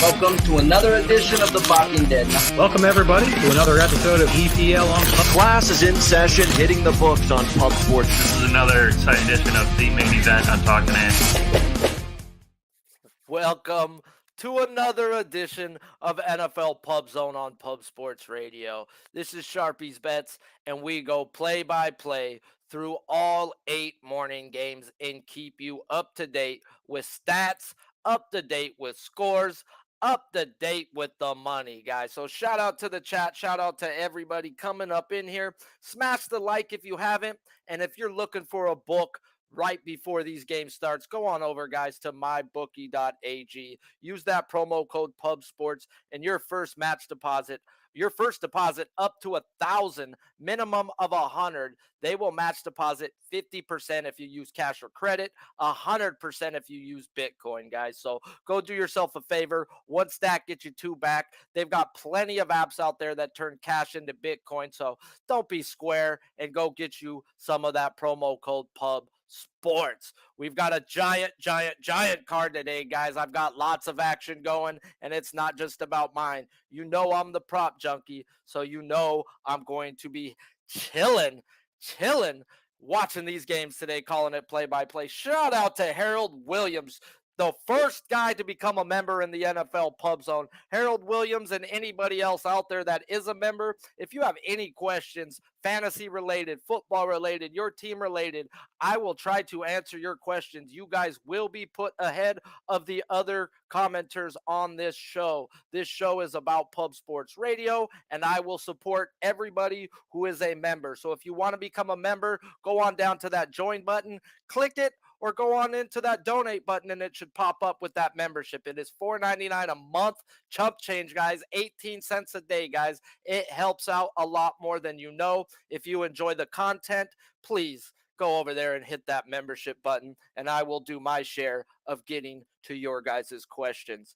Welcome to another edition of The Walking Dead. Welcome, everybody, to another episode of EPL on Pub. Class is in session, hitting the books on Pub Sports. This is another exciting edition of the main event on Talking Ant. Welcome to another edition of NFL Pubzone on Pub Sports Radio. This is Sharpie's Bets, and we go play-by-play through all 8 morning games and keep you up to date with stats, up to date with scores, up to date with the money, guys. So shout out to the chat. Shout out to everybody coming up in here. Smash the like if you haven't. And if you're looking for a book right before these games starts, go on over, guys, to mybookie.ag. Use that promo code PUBSPORTS, and your first deposit up to 1,000, minimum of 100. They will match deposit 50% if you use cash or credit, 100% if you use Bitcoin, guys. So go do yourself a favor. One stack gets you 2 back. They've got plenty of apps out there that turn cash into Bitcoin. So don't be square and go get you some of that promo code PUBSPORTS. We've got a giant card today, guys. I've got lots of action going, and it's not just about mine. You know I'm the prop junkie, so you know I'm going to be chilling watching these games today, calling it play-by-play. Shout out to Harold Williams, the first guy to become a member in the NFL Pubzone. Harold Williams and anybody else out there that is a member, if you have any questions, fantasy related, football related, your team related, I will try to answer your questions. You guys will be put ahead of the other commenters on this show. This show is about Pub Sports Radio, and I will support everybody who is a member. So if you want to become a member, go on down to that join button, click it, or go on into that donate button, and it should pop up with that membership. It is $4.99 a month. Chump change, guys. 18 cents a day, guys. It helps out a lot more than you know. If you enjoy the content, please go over there and hit that membership button, and I will do my share of getting to your guys' questions.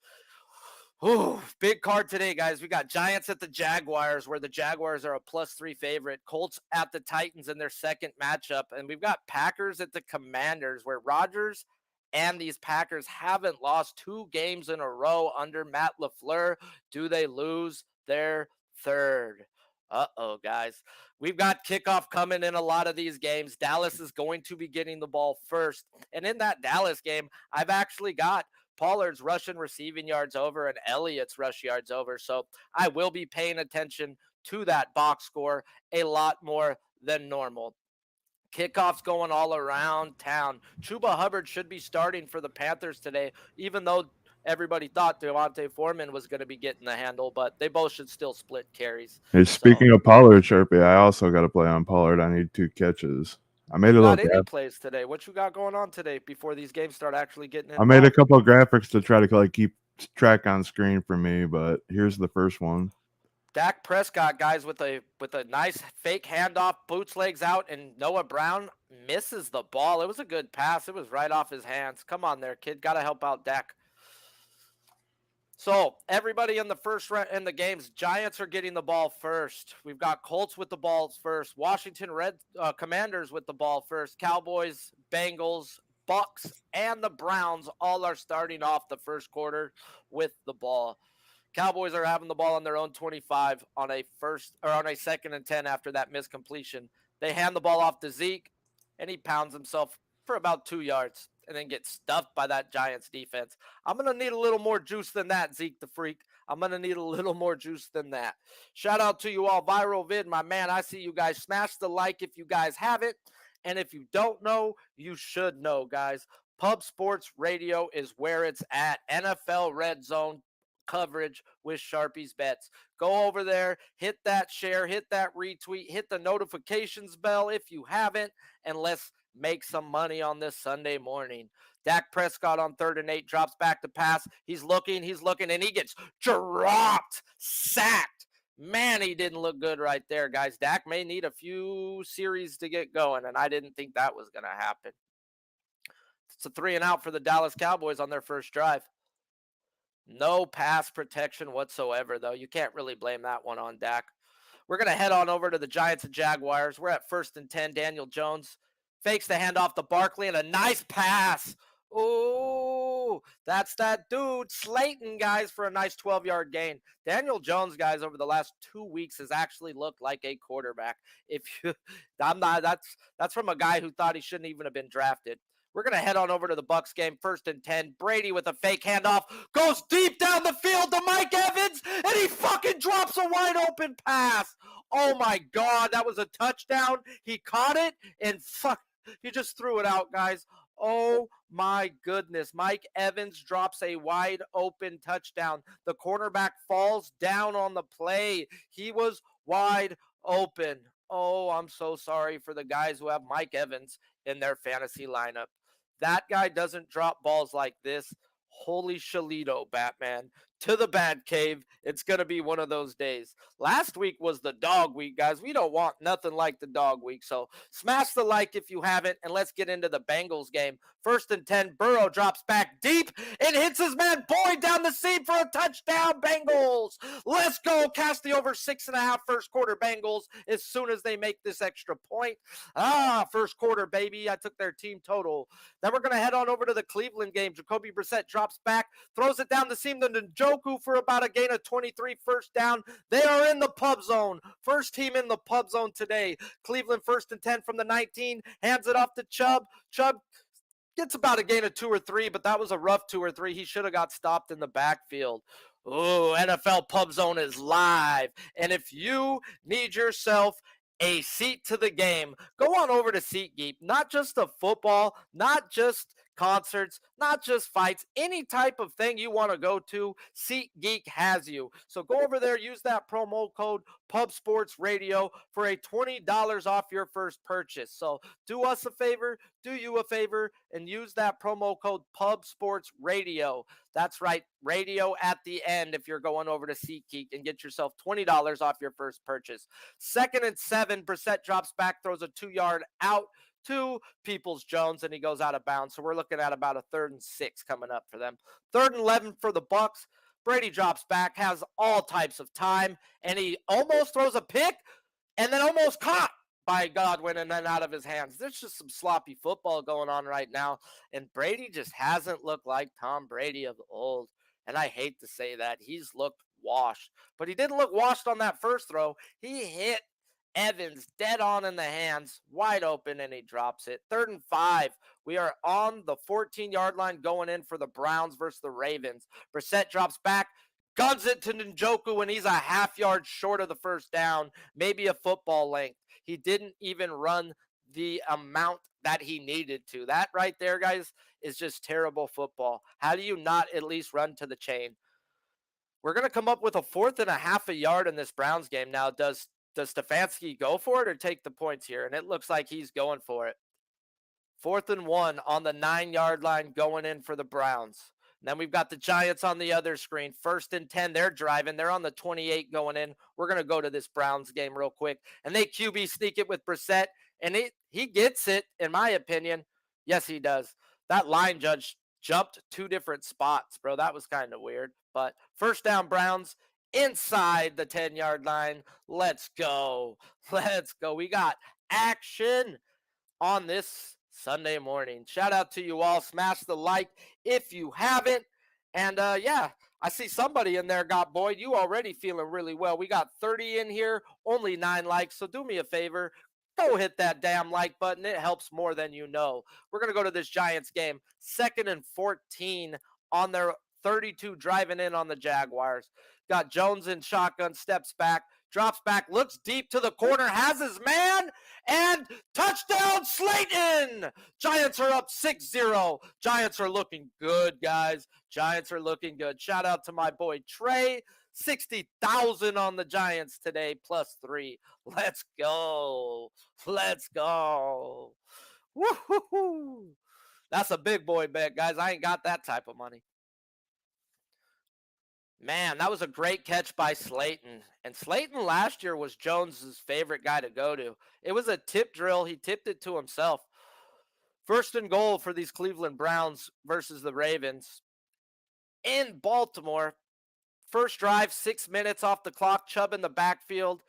Ooh, big card today, guys. We got Giants at the Jaguars, where the Jaguars are a +3 favorite. Colts at the Titans in their second matchup. And we've got Packers at the Commanders, where Rodgers and these Packers haven't lost 2 games in a row under Matt LaFleur. Do they lose their third? Uh-oh, guys. We've got kickoff coming in a lot of these games. Dallas is going to be getting the ball first. And in that Dallas game, I've actually got Pollard's rushing receiving yards over and Elliott's rush yards over. So I will be paying attention to that box score a lot more than normal. Kickoffs going all around town. Chuba Hubbard should be starting for the Panthers today, even though everybody thought Devontae Foreman was going to be getting the handle, but they both should still split carries. Hey, speaking of Pollard, Sharpie, I also got to play on Pollard. I need 2 catches. I made a little any plays today. What you got going on today before these games start actually getting in? I made a couple of graphics to try to keep track on screen for me, but here's the first one. Dak Prescott, guys, with a nice fake handoff, boots legs out, and Noah Brown misses the ball. It was a good pass. It was right off his hands. Come on there, kid. Got to help out Dak. So everybody in the first in the games, Giants are getting the ball first. We've got Colts with the balls first. Washington Commanders with the ball first. Cowboys, Bengals, Bucks, and the Browns all are starting off the first quarter with the ball. Cowboys are having the ball on their own 25 on a 2nd and 10 after that miscompletion. They hand the ball off to Zeke, and he pounds himself for about 2 yards and then gets stuffed by that Giants defense. I'm going to need a little more juice than that, Zeke the Freak. I'm going to need a little more juice than that. Shout out to you all. Viral Vid, my man. I see you guys. Smash the like if you guys have it. And if you don't know, you should know, guys. Pub Sports Radio is where it's at. NFL Red Zone coverage with Sharpie's Bets. Go over there, hit that share, hit that retweet, hit the notifications bell if you haven't, and let's make some money on this Sunday morning. Dak Prescott on 3rd and 8 drops back to pass. He's looking, and he gets dropped, sacked. Man, he didn't look good right there, guys. Dak may need a few series to get going, and I didn't think that was going to happen. It's a 3 and out for the Dallas Cowboys on their first drive. No pass protection whatsoever, though. You can't really blame that one on Dak. We're going to head on over to the Giants and Jaguars. We're at 1st and 10. Daniel Jones fakes the handoff to Barkley, and a nice pass Oh, that's that dude, Slayton, guys, for a nice 12-yard gain. Daniel Jones, guys, over the last 2 weeks has actually looked like a quarterback. If you, I'm not. That's from a guy who thought he shouldn't even have been drafted. We're gonna head on over to the Bucks game. 1st and 10. Brady with a fake handoff goes deep down the field to Mike Evans, and he fucking drops a wide open pass. Oh my God, that was a touchdown. He caught it and he just threw it out, guys. Oh my goodness. Mike Evans drops a wide open touchdown. The cornerback falls down on the play. He was wide open. Oh, I'm so sorry for the guys who have Mike Evans in their fantasy lineup. That guy doesn't drop balls like this. Holy Shalito, Batman. To the Bat Cave. It's going to be one of those days. Last week was the dog week, guys. We don't want nothing like the dog week. So smash the like if you haven't, and let's get into the Bengals game. 1st and 10. Burrow drops back deep and hits his man Boyd down the seam for a touchdown, Bengals. Let's go. Cast the over 6.5 first quarter Bengals as soon as they make this extra point. First quarter, baby. I took their team total. Then we're going to head on over to the Cleveland game. Jacoby Brissett drops back, throws it down the seam to Njoku for about a gain of 23, first down. They are in the pub zone. First team in the pub zone today. Cleveland 1st and 10 from the 19, hands it off to Chubb. Chubb gets about a gain of 2 or 3, but that was a rough 2 or 3. He should have got stopped in the backfield. Oh, NFL Pubzone is live. And if you need yourself a seat to the game, go on over to SeatGeek. Not just the football, not just concerts, not just fights, any type of thing you want to go to, SeatGeek has you. So go over there, use that promo code PubSportsRadio for a $20 off your first purchase. So do us a favor, do you a favor, and use that promo code PubSportsRadio. That's right, radio at the end if you're going over to SeatGeek, and get yourself $20 off your first purchase. 2nd and 7, Brissett drops back, throws a 2-yard out to Peoples-Jones, and he goes out of bounds. So we're looking at about a 3rd and 6 coming up for them. 3rd and 11 for the Bucks. Brady drops back, has all types of time, and he almost throws a pick and then almost caught by Godwin and then out of his hands. There's just some sloppy football going on right now, and Brady just hasn't looked like Tom Brady of old. And I hate to say that. He's looked washed, but he didn't look washed on that first throw. He hit Evans dead on in the hands, wide open, and he drops it. 3rd and 5. We are on the 14-yard line going in for the Browns versus the Ravens. Brissett drops back, guns it to Njoku, and he's a half-yard short of the first down, maybe a football length. He didn't even run the amount that he needed to. That right there, guys, is just terrible football. How do you not at least run to the chain? We're going to come up with a 4th and a half a yard in this Browns game. Now, does Stefanski go for it or take the points here? And it looks like he's going for it. 4th and 1 on the 9-yard line going in for the Browns. And then we've got the Giants on the other screen. 1st and 10, they're driving. They're on the 28 going in. We're going to go to this Browns game real quick. And they QB sneak it with Brissett. And he gets it, in my opinion. Yes, he does. That line judge jumped 2 different spots, bro. That was kind of weird. But first down, Browns inside the 10-yard line. Let's go. Let's go. We got action on this Sunday morning. Shout out to you all. Smash the like if you haven't. And yeah, I see somebody in there got Boyd. You already feeling really well. We got 30 in here, only 9 likes. So do me a favor. Go hit that damn like button. It helps more than you know. We're going to go to this Giants game. 2nd and 14 on their 32, driving in on the Jaguars. Got Jones in shotgun, steps back, drops back, looks deep to the corner, has his man, and touchdown Slayton! Giants are up 6-0. Giants are looking good, guys. Giants are looking good. Shout out to my boy Trey. 60,000 on the Giants today, +3. Let's go. Let's go. Woo-hoo-hoo. That's a big boy bet, guys. I ain't got that type of money. Man, that was a great catch by Slayton. And Slayton last year was Jones's favorite guy to go to. It was a tip drill. He tipped it to himself. 1st and goal for these Cleveland Browns versus the Ravens in Baltimore. First drive, 6 minutes off the clock. Chubb in the backfield.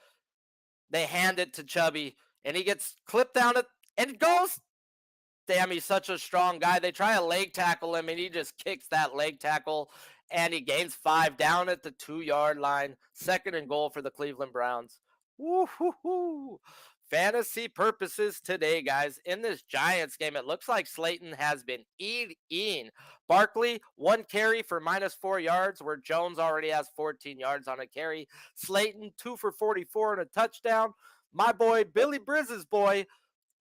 They hand it to Chubby, and he gets clipped down it and goes damn, he's such a strong guy. They try to leg tackle him, and he just kicks that leg tackle, and he gains 5 down at the 2-yard line. 2nd and goal for the Cleveland Browns. Woo-hoo-hoo. Fantasy purposes today, guys. In this Giants game, it looks like Slayton has been eating. Barkley, 1 carry for -4 yards, where Jones already has 14 yards on a carry. Slayton, 2 for 44 and a touchdown. My boy, Billy Brizz's boy,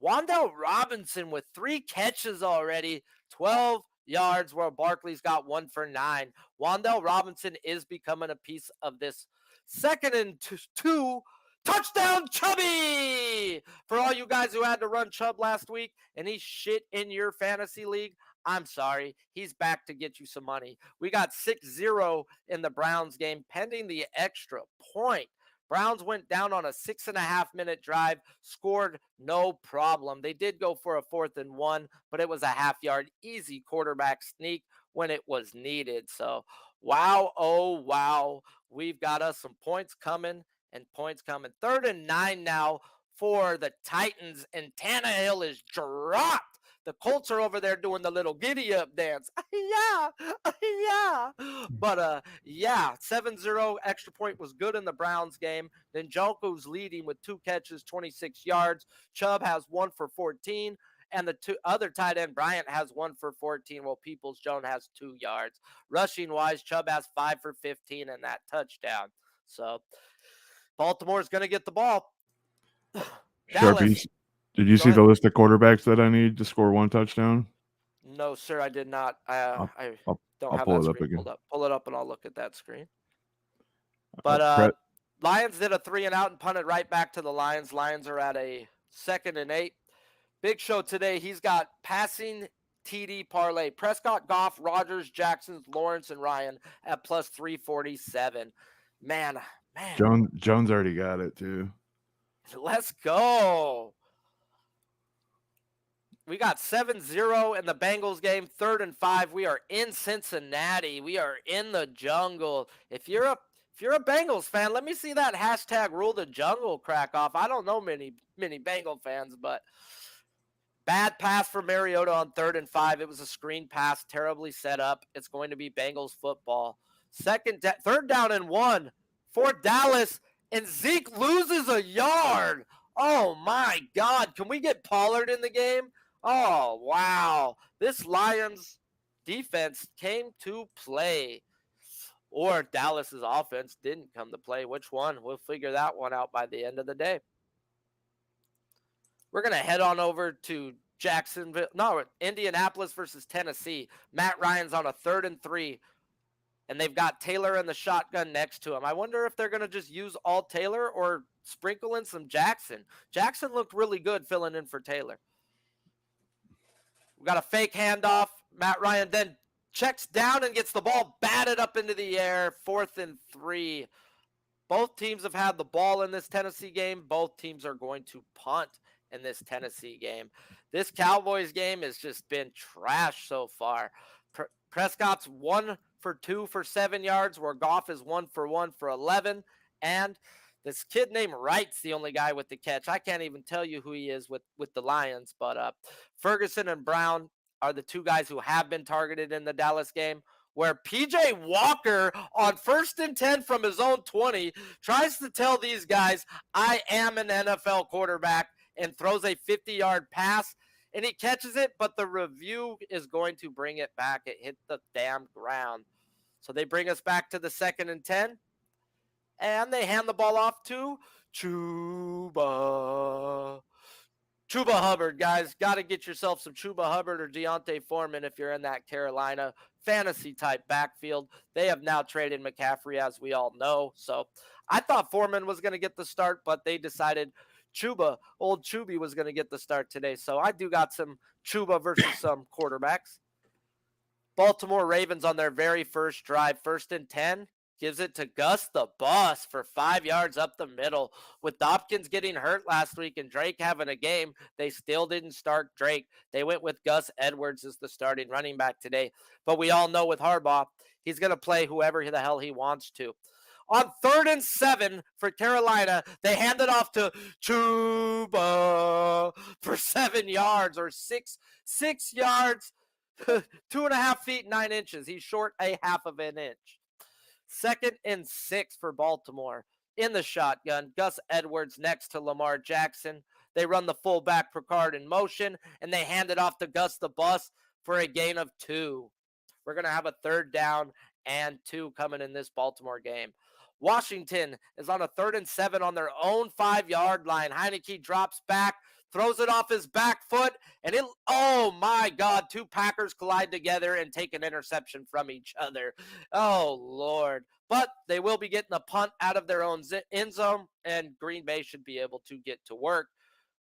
Wan'Dale Robinson with 3 catches already, 12 yards, where Barkley's got 1 for 9. Wan'Dale Robinson is becoming a piece of this 2nd and 2. Touchdown, Chubby! For all you guys who had to run Chubb last week and he shit in your fantasy league, I'm sorry. He's back to get you some money. We got 6-0 in the Browns game pending the extra point. Browns went down on a 6.5-minute drive, scored no problem. They did go for a 4th and 1, but it was a half-yard easy quarterback sneak when it was needed. So, wow, oh, wow. We've got us some points coming. And points coming. 3rd and 9 now for the Titans, and Tannehill is dropped. The Colts are over there doing the little giddy-up dance. Yeah. But, 7-0 extra point was good in the Browns game. Then Njoku's leading with 2 catches, 26 yards. Chubb has 1 for 14. And the other tight end, Bryant, has 1 for 14, while Peoples-Jones has 2 yards. Rushing-wise, Chubb has 5 for 15 and that touchdown. So Baltimore's going to get the ball. Sharpie, did you see the list of quarterbacks that I need to score 1 touchdown? No, sir, I did not. I don't I'll have pull that it up screen again. pulled up. Pull it up, and I'll look at that screen. But Lions did a 3-and-out and punted right back to the Lions. Lions are at a 2nd and 8. Big show today. He's got passing TD parlay. Prescott, Goff, Rodgers, Jackson, Lawrence, and Ryan at plus 347. Man. Jones already got it too. Let's go. We got 7-0 in the Bengals game, 3rd and 5. We are in Cincinnati. We are in the jungle. If you're a Bengals fan, let me see that hashtag rule the jungle crack off. I don't know many Bengal fans, but bad pass for Mariota on 3rd and 5. It was a screen pass, terribly set up. It's going to be Bengals football. 3rd down and 1 for Dallas, and Zeke loses a yard. Oh, my God. Can we get Pollard in the game? Oh, wow. This Lions defense came to play. Or Dallas's offense didn't come to play. Which one? We'll figure that one out by the end of the day. We're going to head on over to Indianapolis versus Tennessee. Matt Ryan's on a 3rd and 3. And they've got Taylor in the shotgun next to him. I wonder if they're going to just use all Taylor or sprinkle in some Jackson. Jackson looked really good filling in for Taylor. We got a fake handoff. Matt Ryan then checks down and gets the ball batted up into the air. 4th and 3. Both teams have had the ball in this Tennessee game. Both teams are going to punt in this Tennessee game. This Cowboys game has just been trash so far. Prescott's 1 for 2 for 7 yards, where Goff is 1 for 1 for 11. And this kid named Wright's the only guy with the catch. I can't even tell you who he is with the Lions, but Ferguson and Brown are the 2 guys who have been targeted in the Dallas game, where PJ Walker on 1st and 10 from his own 20 tries to tell these guys, I am an NFL quarterback, and throws a 50-yard pass. And he catches it, but the review is going to bring it back. It hit the damn ground. So they bring us back to the 2nd and 10. And they hand the ball off to Chuba Hubbard, guys. Got to get yourself some Chuba Hubbard or Deontay Foreman if you're in that Carolina fantasy-type backfield. They have now traded McCaffrey, as we all know. So I thought Foreman was going to get the start, but they decided old Chubby was going to get the start today. So I do got some Chuba versus some quarterbacks. Baltimore Ravens on their very first drive, 1st and 10, gives it to Gus the Bus for 5 yards up the middle. With Dopkins getting hurt last week and Drake having a game, they still didn't start Drake. They went with Gus Edwards as the starting running back today. But we all know with Harbaugh, he's going to play whoever the hell he wants to. On 3rd and 7 for Carolina, they hand it off to Chuba for 7 yards or 6 yards, 2.5 feet, 9 inches. He's short a half of an inch. 2nd and 6 for Baltimore. In the shotgun, Gus Edwards next to Lamar Jackson. They run the fullback Picard in motion, and they hand it off to Gus the Bus for a gain of 2. We're going to have a 3rd down and 2 coming in this Baltimore game. Washington is on a 3rd and 7 on their own 5-yard line. Heineke drops back, throws it off his back foot, and oh my God, 2 Packers collide together and take an interception from each other. Oh, Lord. But they will be getting a punt out of their own end zone, and Green Bay should be able to get to work.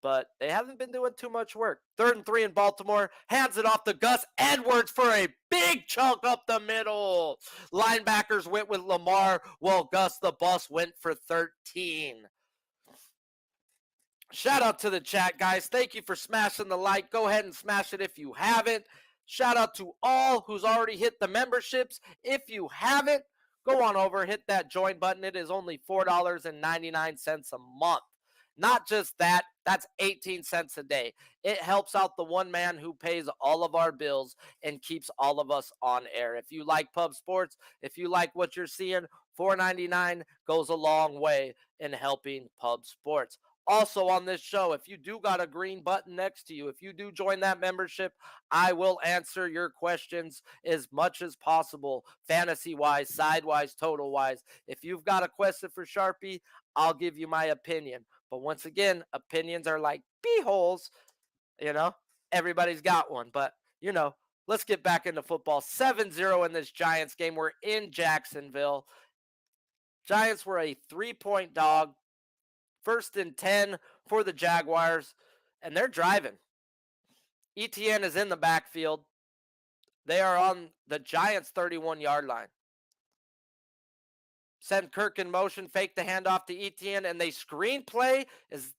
But they haven't been doing too much work. 3rd and 3 in Baltimore, hands it off to Gus Edwards for a big chunk up the middle. Linebackers went with Lamar, while Gus the Bus went for 13. Shout out to the chat, guys. Thank you for smashing the like. Go ahead and smash it if you haven't. Shout out to all who's already hit the memberships. If you haven't, go on over, hit that join button. It is only $4.99 a month. Not just that, that's 18 cents a day. It helps out the one man who pays all of our bills and keeps all of us on air. If you like Pub Sports, if you like what you're seeing, $4.99 goes a long way in helping Pub Sports. Also on this show, if you do got a green button next to you, if you do join that membership, I will answer your questions as much as possible, fantasy-wise, side-wise, total-wise. If you've got a question for Sharpie, I'll give you my opinion. But once again, opinions are like beeholes. Everybody's got one. But, let's get back into football. 7-0 in this Giants game. We're in Jacksonville. Giants were a 3-point dog. 1st and 10 for the Jaguars, and they're driving. ETN is in the backfield. They are on the Giants' 31-yard line. Send Kirk in motion, fake the handoff to ETN, and they screenplay is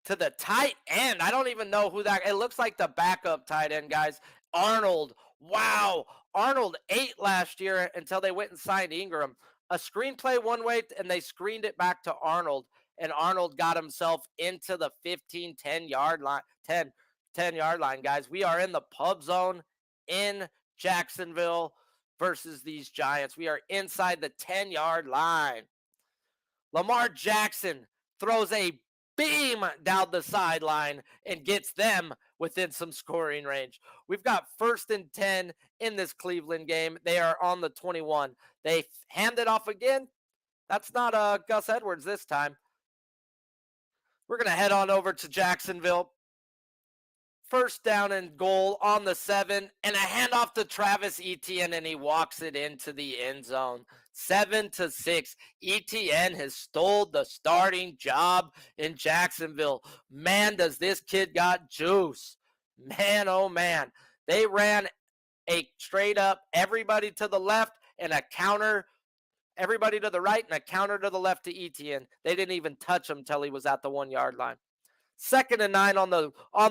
to the tight end. I don't even know who that. It looks like the backup tight end, guys. Arnold. Wow. Arnold ate last year until they went and signed Ingram. A screenplay one way, and they screened it back to Arnold. And Arnold got himself into the 15, 10-yard line, 10-yard line, guys. We are in the Pub Zone in Jacksonville versus these Giants. We are inside the 10-yard line. Lamar Jackson throws a beam down the sideline and gets them within some scoring range. We've got 1st and 10 in this Cleveland game. They are on the 21. They hand it off again. That's not Gus Edwards this time. We're going to head on over to Jacksonville. 1st down and goal on the 7, and a handoff to Travis Etienne, and he walks it into the end zone. 7-6. Etienne has stole the starting job in Jacksonville. Man, does this kid got juice. Man, oh man. They ran a straight up everybody to the left and a counter. Everybody to the right and a counter to the left to Etienne. They didn't even touch him till he was at the 1-yard line. 2nd and 9 on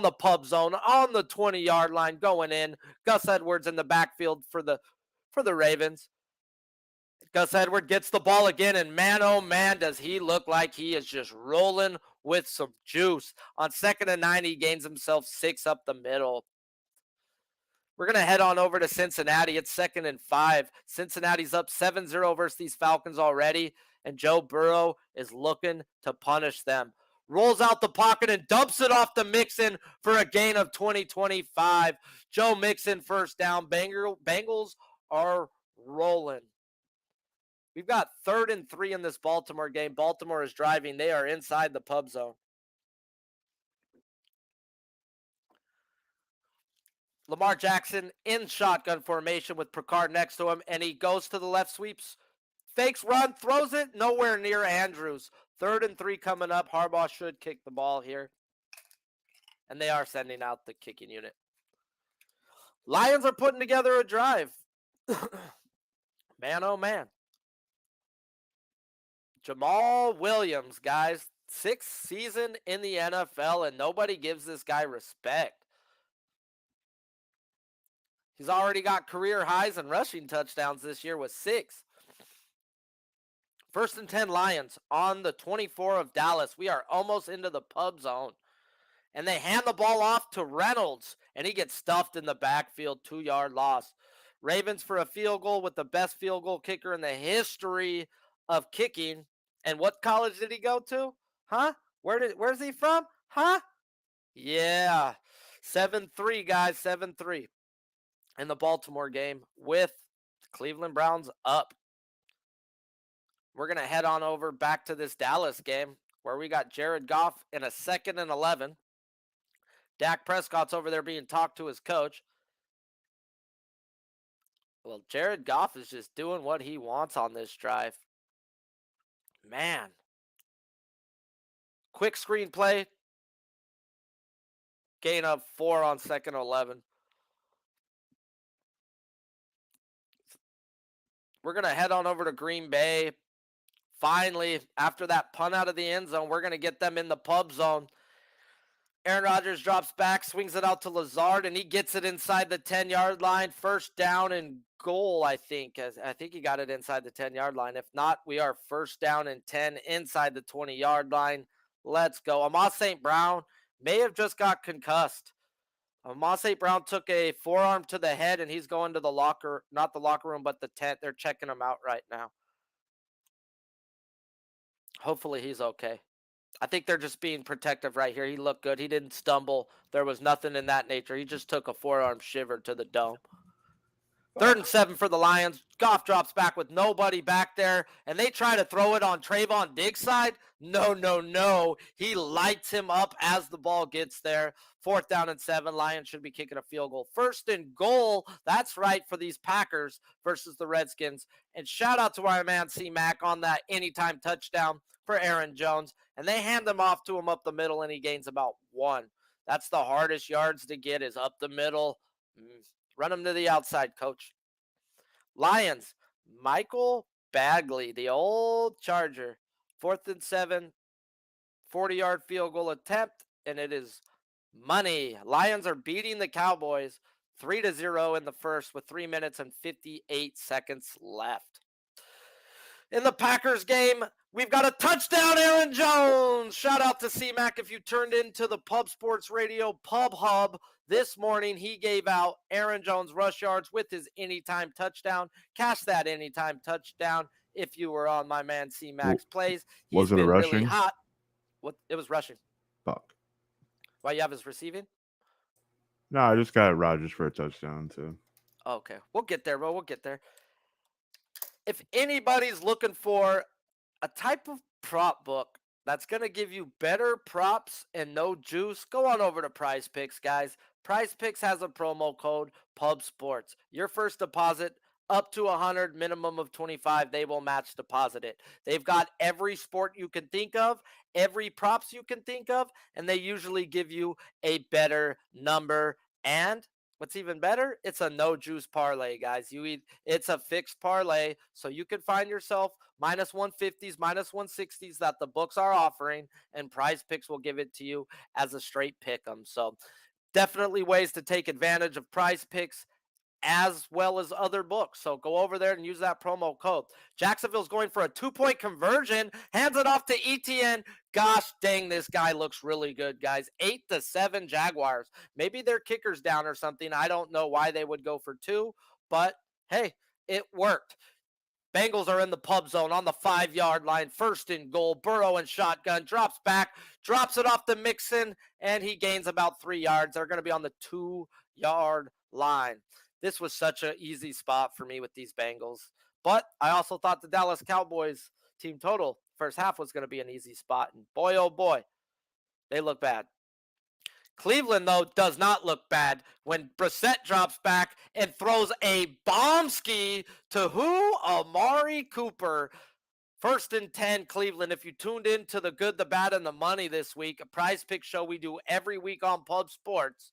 the Pub Zone, on the 20-yard line, going in. Gus Edwards in the backfield for the Ravens. Gus Edwards gets the ball again, and man, oh man, does he look like he is just rolling with some juice. On 2nd and 9, he gains himself 6 up the middle. We're going to head on over to Cincinnati. It's 2nd and 5. Cincinnati's up 7-0 versus these Falcons already, and Joe Burrow is looking to punish them. Rolls out the pocket and dumps it off to Mixon for a gain of 20-25. Joe Mixon 1st down. Bengals are rolling. We've got 3rd and 3 in this Baltimore game. Baltimore is driving. They are inside the Pub Zone. Lamar Jackson in shotgun formation with Picard next to him, and he goes to the left, sweeps, fakes, run, throws it nowhere near Andrews. 3rd and 3 coming up. Harbaugh should kick the ball here, and they are sending out the kicking unit. Lions are putting together a drive. Man, oh man. Jamal Williams, guys, 6th season in the NFL, and nobody gives this guy respect. He's already got career highs in rushing touchdowns this year with 6. First and 10 Lions on the 24 of Dallas. We are almost into the pub zone. And they hand the ball off to Reynolds, and he gets stuffed in the backfield, 2-yard loss. Ravens for a field goal with the best field goal kicker in the history of kicking. And what college did he go to? Huh? Where's he from? Huh? Yeah. 7-3, guys, 7-3 in the Baltimore game with Cleveland Browns up. We're going to head on over back to this Dallas game where we got Jared Goff in a 2nd and 11. Dak Prescott's over there being talked to his coach. Well, Jared Goff is just doing what he wants on this drive. Man. Quick screen play. Gain of 4 on 2nd and 11. We're going to head on over to Green Bay. Finally, after that punt out of the end zone, we're going to get them in the pub zone. Aaron Rodgers drops back, swings it out to Lazard, and he gets it inside the 10-yard line. First down and goal, I think. I think he got it inside the 10-yard line. If not, we are first down and 10 inside the 20-yard line. Let's go. Amon St. Brown may have just got concussed. Amon St. Brown took a forearm to the head, and he's going to the locker, not the locker room, but the tent. They're checking him out right now. Hopefully he's okay. I think they're just being protective right here. He looked good. He didn't stumble. There was nothing in that nature. He just took a forearm shiver to the dome. 3rd and 7 for the Lions. Goff drops back with nobody back there, and they try to throw it on Trayvon Diggs' side. No. He lights him up as the ball gets there. 4th down and 7. Lions should be kicking a field goal. 1st and goal. That's right for these Packers versus the Redskins. And shout out to our man C-Mac on that anytime touchdown for Aaron Jones. And they hand him off to him up the middle, and he gains about 1. That's the hardest yards to get, is up the middle. Run him to the outside, coach. Lions, Michael Bagley, the old Charger. 4th and 7, 40-yard field goal attempt, and it is money. Lions are beating the Cowboys 3-0 in the first with 3 minutes and 58 seconds left. In the Packers game, we've got a touchdown, Aaron Jones. Shout out to C-Mac if you turned into the Pub Sports Radio Pub Hub this morning. He gave out Aaron Jones rush yards with his anytime touchdown. Cash that anytime touchdown if you were on my man C-Mac's plays. Was it a rushing? Really hot. It was rushing. Fuck. Why, you have his receiving? No, I just got Rodgers for a touchdown, too. Okay. We'll get there, bro. We'll get there. If anybody's looking for a type of prop book that's going to give you better props and no juice, go on over to Prize Picks, guys. Prize Picks has a promo code PUBSPORTS. Your first deposit up to 100, minimum of 25, they will match deposit it. They've got every sport you can think of, every props you can think of, and they usually give you a better number. And what's even better, it's a no juice parlay, guys. It's a fixed parlay, so you can find yourself minus 150s, minus 160s that the books are offering, and Prize Picks will give it to you as a straight pick 'em. So definitely ways to take advantage of Prize Picks as well as other books. So go over there and use that promo code. Jacksonville's going for a 2-point conversion, hands it off to ETN. Gosh dang, this guy looks really good, guys. 8-7 Jaguars. Maybe their kicker's down or something. I don't know why they would go for 2, but hey, it worked. Bengals are in the pub zone on the 5-yard line. 1st and goal. Burrow and shotgun. Drops back. Drops it off to Mixon. And he gains about 3 yards. They're going to be on the 2-yard line. This was such an easy spot for me with these Bengals. But I also thought the Dallas Cowboys team total first half was going to be an easy spot. And boy, oh boy, they look bad. Cleveland, though, does not look bad when Brissett drops back and throws a bombski to who? Amari Cooper. 1st and 10, Cleveland. If you tuned in to the good, the bad, and the money this week, a Prize Pick show we do every week on Pub Sports,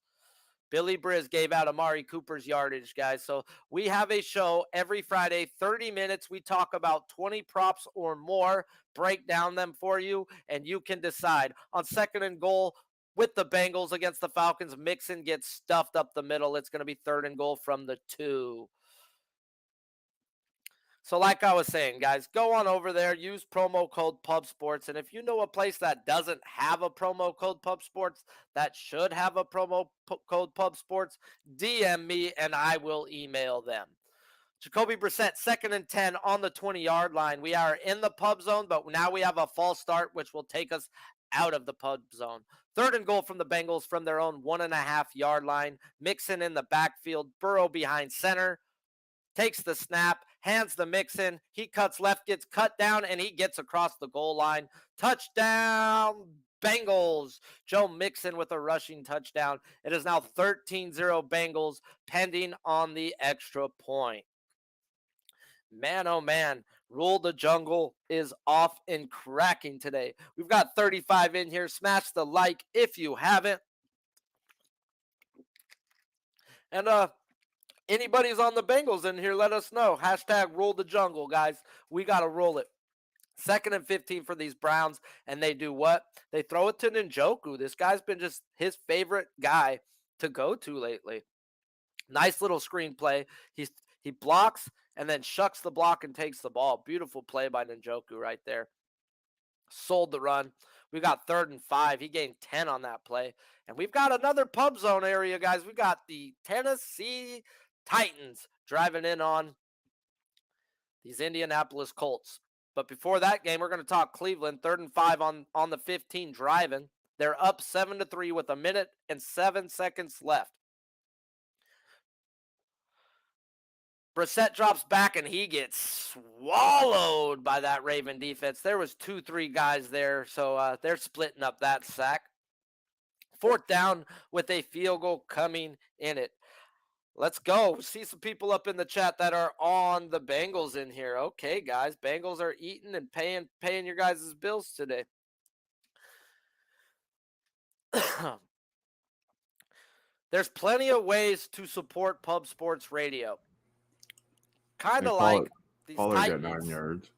Billy Briz gave out Amari Cooper's yardage, guys. So we have a show every Friday, 30 minutes. We talk about 20 props or more, break down them for you, and you can decide. On 2nd and goal with the Bengals against the Falcons, Mixon gets stuffed up the middle. It's going to be 3rd and goal from the 2. So like I was saying, guys, go on over there, use promo code PubSports. And if you know a place that doesn't have a promo code PubSports, that should have a code PubSports, DM me and I will email them. Jacoby Brissett, 2nd and 10 on the 20-yard line. We are in the pub zone, but now we have a false start, which will take us out of the pub zone. 3rd and goal from the Bengals from their own 1.5-yard line. Mixon in the backfield, Burrow behind center. Takes the snap, hands the Mixon. He cuts left, gets cut down, and he gets across the goal line. Touchdown, Bengals. Joe Mixon with a rushing touchdown. It is now 13-0 Bengals, pending on the extra point. Man, oh man, Rule the Jungle is off and cracking today. We've got 35 in here. Smash the like if you haven't. And anybody's on the Bengals in here, let us know. Hashtag Rule the Jungle, guys. We got to roll it. 2nd and 15 for these Browns, and they do what? They throw it to Njoku. This guy's been just his favorite guy to go to lately. Nice little screenplay. He blocks and then shucks the block and takes the ball. Beautiful play by Njoku right there. Sold the run. We got 3rd and 5. He gained 10 on that play. And we've got another pub zone area, guys. We got the Tennessee Titans driving in on these Indianapolis Colts. But before that game, we're going to talk Cleveland. 3rd and 5 on the 15 driving. They're up 7-3 with 1 minute and 7 seconds left. Brissett drops back and he gets swallowed by that Raven defense. There was 2-3 guys there, so they're splitting up that sack. 4th down with a field goal coming in it. Let's go. See some people up in the chat that are on the Bengals in here. Okay, guys, Bengals are eating and paying your guys' bills today. There's plenty of ways to support Pub Sports Radio. Kind of like these Pollard got Titans. 9 yards.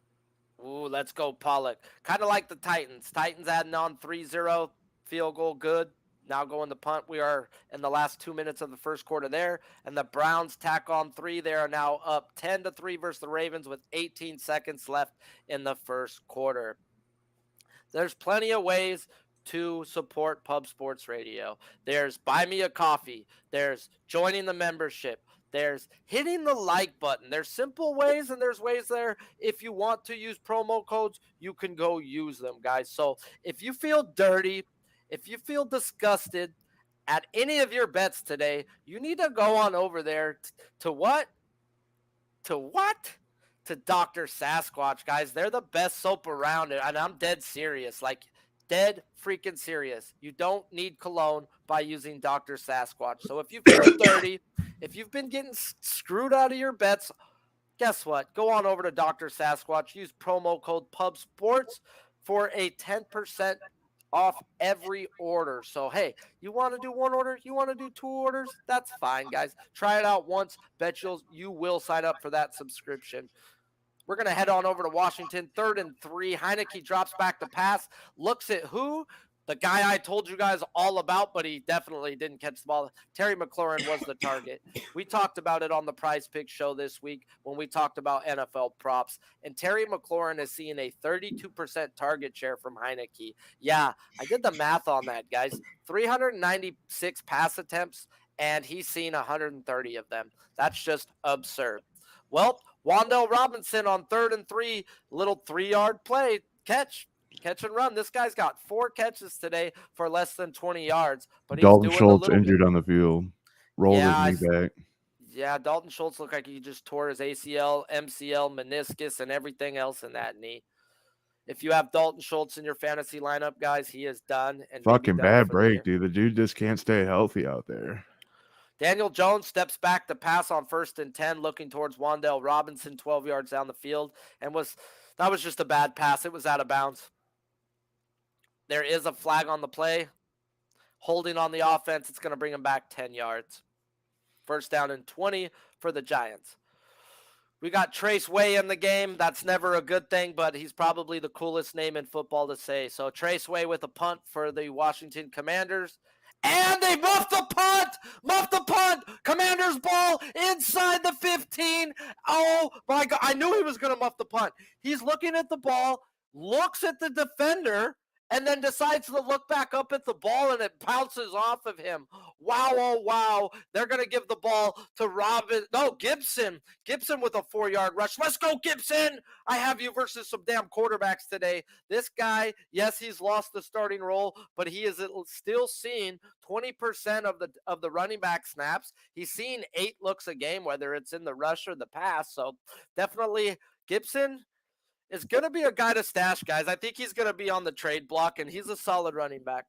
Ooh, let's go, Pollock. Kind of like the Titans. Titans adding on 3-0. Field goal good. Now going to punt. We are in the last 2 minutes of the first quarter there. And the Browns tack on 3. They are now up 10-3 versus the Ravens with 18 seconds left in the first quarter. There's plenty of ways to support Pub Sports Radio. There's buy me a coffee. There's joining the membership. There's hitting the like button. There's simple ways and there's ways there. If you want to use promo codes, you can go use them, guys. So if you feel dirty, if you feel disgusted at any of your bets today, you need to go on over there to what? To what? To Dr. Sasquatch, guys. They're the best soap around, and I'm dead serious. Like, dead freaking serious. You don't need cologne by using Dr. Sasquatch. So if you feel dirty, if you've been getting screwed out of your bets, guess what? Go on over to Dr. Sasquatch. Use promo code PubSports for a 10% off every order. So, hey, you want to do 1 order? You want to do 2 orders? That's fine, guys. Try it out once. Bet you will sign up for that subscription. We're going to head on over to Washington. 3rd and 3. Heineke drops back to pass. Looks at who? The guy I told you guys all about, but he definitely didn't catch the ball. Terry McLaurin was the target. We talked about it on the Prize Pick show this week when we talked about NFL props. And Terry McLaurin is seeing a 32% target share from Heineke. Yeah, I did the math on that, guys. 396 pass attempts, and he's seen 130 of them. That's just absurd. Well, Wan'Dale Robinson on 3rd and 3, little 3-yard play, catch and run. This guy's got 4 catches today for less than 20 yards. But he's Dalton doing Schultz injured on the field. Rolled his knee back. Yeah, Dalton Schultz looked like he just tore his ACL, MCL, meniscus, and everything else in that knee. If you have Dalton Schultz in your fantasy lineup, guys, he is done. And fucking bad break, dude. The dude just can't stay healthy out there. Daniel Jones steps back to pass on 1st and 10, looking towards Wan'Dale Robinson, 12 yards down the field, and that was just a bad pass. It was out of bounds. There is a flag on the play. Holding on the offense, it's going to bring him back 10 yards. 1st down and 20 for the Giants. We got Trace Way in the game. That's never a good thing, but he's probably the coolest name in football to say. So Trace Way with a punt for the Washington Commanders. And they muffed the punt. Muffed the punt. Commanders ball inside the 15. Oh, my God. I knew he was going to muff the punt. He's looking at the ball, looks at the defender, and then decides to look back up at the ball, and it bounces off of him. Wow, oh, wow. They're going to give the ball to Gibson. Gibson with a 4-yard rush. Let's go, Gibson. I have you versus some damn quarterbacks today. This guy, yes, he's lost the starting role, but he is still seeing 20% of the running back snaps. He's seeing 8 looks a game, whether it's in the rush or the pass. So definitely Gibson is going to be a guy to stash, guys. I think he's going to be on the trade block, and he's a solid running back.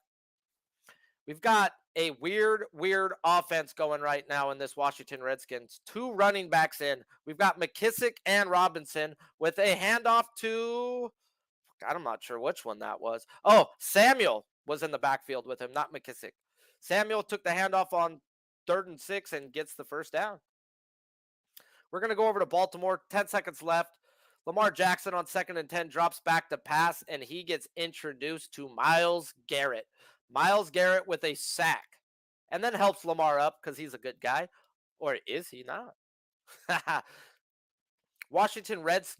We've got a weird offense going right now in this Washington Redskins. 2 running backs in. We've got McKissick and Robinson with a handoff to, I'm not sure which one that was. Oh, Samuel was in the backfield with him, not McKissick. Samuel took the handoff on 3rd and 6 and gets the first down. We're going to go over to Baltimore. 10 seconds left. Lamar Jackson on 2nd and 10 drops back to pass, and he gets introduced to Myles Garrett. Myles Garrett with a sack, and then helps Lamar up because he's a good guy. Or is he not? Washington Reds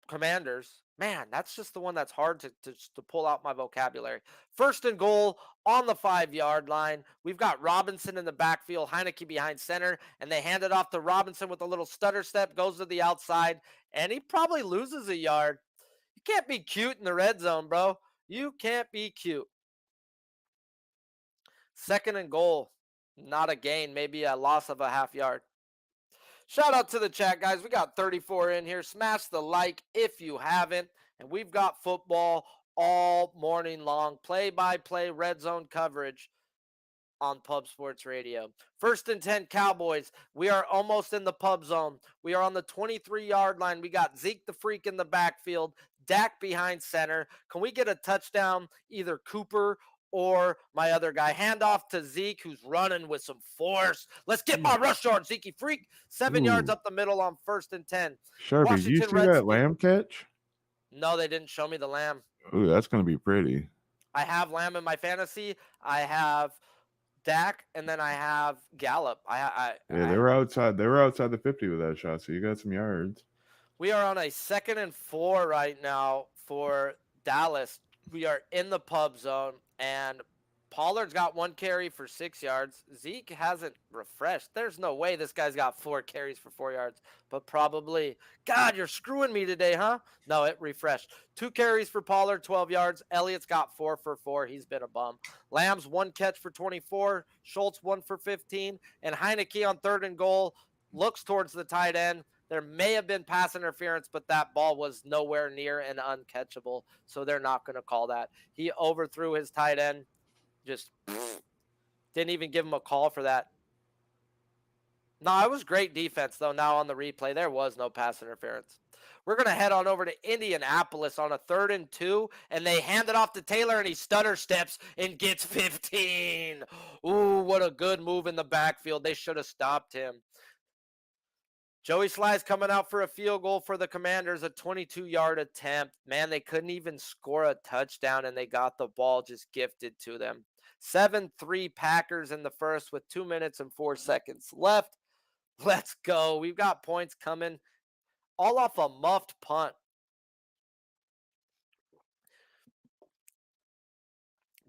Commanders. Man, that's just the one that's hard to pull out my vocabulary. 1st and goal on the 5-yard line. We've got Robinson in the backfield, Heineke behind center, and they hand it off to Robinson with a little stutter step, goes to the outside, and he probably loses a yard. You can't be cute in the red zone, bro. You can't be cute. 2nd and goal. Not a gain, maybe a loss of a half yard. Shout out to the chat, guys. We got 34 in here. Smash the like if you haven't. And we've got football all morning long. Play-by-play red zone coverage on Pub Sports Radio. 1st and 10 Cowboys. We are almost in the pub zone. We are on the 23-yard line. We got Zeke the Freak in the backfield. Dak behind center. Can we get a touchdown? Either Cooper or my other guy. Hand off to Zeke, who's running with some force. Let's get my rush yard, Zeke Freak. 7 yards up the middle on 1st and 10. Sharpie, do you see that Lamb catch? No, they didn't show me the Lamb. Ooh, that's going to be pretty. I have Lamb in my fantasy. I have Dak, and then I have Gallup. They were outside. They were outside the 50 with that shot, so you got some yards. We are on a 2nd and 4 right now for Dallas. We are in the pub zone, and Pollard's got 1 carry for 6 yards. Zeke hasn't refreshed. There's no way this guy's got 4 carries for 4 yards, but probably. God, you're screwing me today, huh? No, it refreshed. 2 carries for Pollard, 12 yards. Elliott's got 4 for 4. He's been a bum. Lamb's 1 catch for 24. Schultz 1 for 15. And Heineke on 3rd and goal looks towards the tight end. There may have been pass interference, but that ball was nowhere near and uncatchable, so they're not going to call that. He overthrew his tight end. Just didn't even give him a call for that. No, it was great defense, though. Now on the replay, there was no pass interference. We're going to head on over to Indianapolis on a 3rd and 2, and they hand it off to Taylor, and he stutter steps and gets 15. Ooh, what a good move in the backfield. They should have stopped him. Joey Sly's coming out for a field goal for the Commanders, a 22-yard attempt. Man, they couldn't even score a touchdown, and they got the ball just gifted to them. 7-3 Packers in the first with 2 minutes and 4 seconds left. Let's go. We've got points coming all off a muffed punt.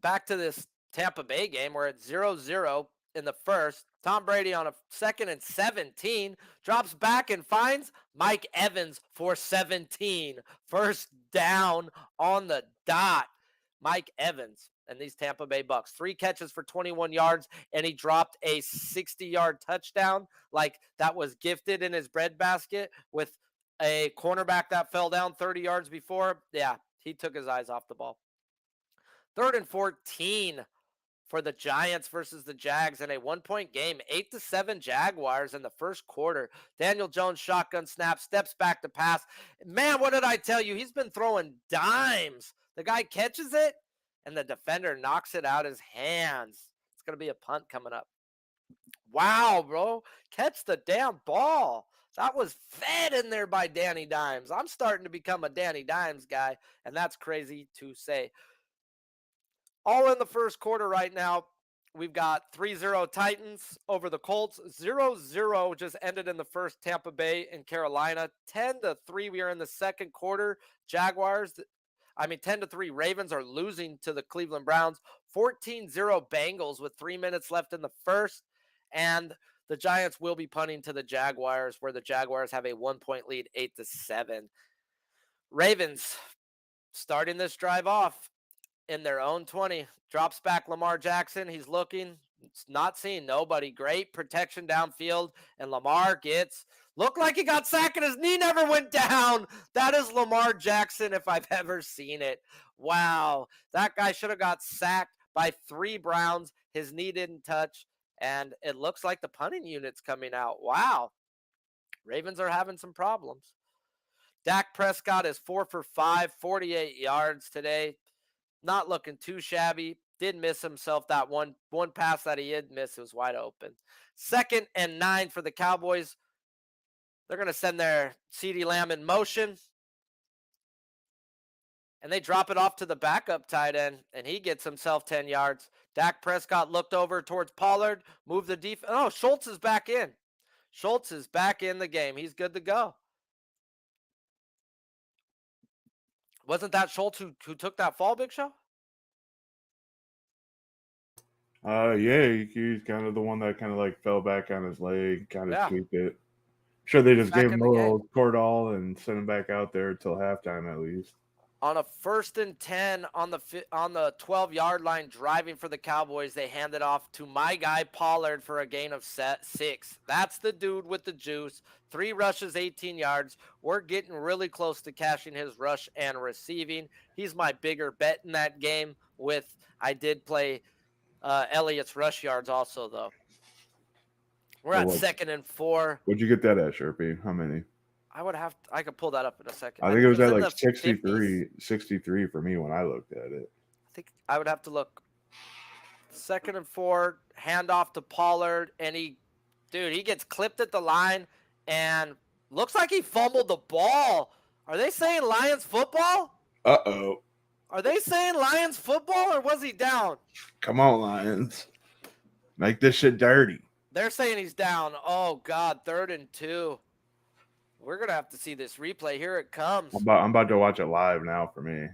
Back to this Tampa Bay game. We're at 0-0 in the first. Tom Brady on a 2nd and 17 drops back and finds Mike Evans for 17. First down on the dot. Mike Evans and these Tampa Bay Bucks. 3 catches for 21 yards, and he dropped a 60-yard touchdown like that was gifted in his breadbasket with a cornerback that fell down 30 yards before. Yeah, he took his eyes off the ball. 3rd and 14 for the Giants versus the Jags in a 1-point game. 8-7 Jaguars in the first quarter. Daniel Jones shotgun snap, steps back to pass. Man, what did I tell you? He's been throwing dimes. The guy catches it, and the defender knocks it out his hands. It's going to be a punt coming up. Wow, bro. Catch the damn ball. That was fed in there by Danny Dimes. I'm starting to become a Danny Dimes guy, and that's crazy to say. All in the first quarter right now. we've got 3-0 Titans over the Colts. 0-0 just ended in the first, Tampa Bay and Carolina. 10-3 we are in the second quarter. 10-3 Ravens are losing to the Cleveland Browns. 14-0 Bengals with 3 minutes left in the first. And the Giants will be punting to the Jaguars, where the Jaguars have a 1-point lead, 8-7. Ravens starting this drive off in their own 20. Drops back Lamar Jackson. He's looking. It's not seeing nobody. Great protection downfield. And Lamar looked like he got sacked and his knee never went down. That is Lamar Jackson if I've ever seen it. Wow. That guy should have got sacked by 3 Browns. His knee didn't touch. And it looks like the punting unit's coming out. Wow. Ravens are having some problems. Dak Prescott is 4 for 5, 48 yards today. Not looking too shabby. Did miss himself. That one pass that he did miss, it was wide open. 2nd and 9 for the Cowboys. They're going to send their CeeDee Lamb in motion. And they drop it off to the backup tight end, and he gets himself 10 yards. Dak Prescott looked over towards Pollard, moved the defense. Oh, Schultz is back in. Schultz is back in the game. He's good to go. Wasn't that Schultz who took that fall, Big Show? Yeah, he's kind of the one that kind of like fell back on his leg, kind of tweaked it. Sure, they just gave him a little Cordall and sent him back out there till halftime at least. On a 1st and 10 on the 12-yard line, driving for the Cowboys, they hand it off to my guy Pollard for a gain of 6. That's the dude with the juice. 3 rushes, 18 yards. We're getting really close to cashing his rush and receiving. He's my bigger bet in that game. I did play Elliott's rush yards also, though. We're at 2nd and 4. What'd you get that at, Sharpie? How many? I could pull that up in a second. I think it was at like 63 for me when I looked at it. I think I would have to look. 2nd and 4, handoff to Pollard, and he gets clipped at the line and looks like he fumbled the ball. Are they saying Lions football? Uh-oh. Are they saying Lions football, or was he down? Come on, Lions. Make this shit dirty. They're saying he's down. Oh, God, 3rd and 2. We're going to have to see this replay. Here it comes. I'm about to watch it live now for me.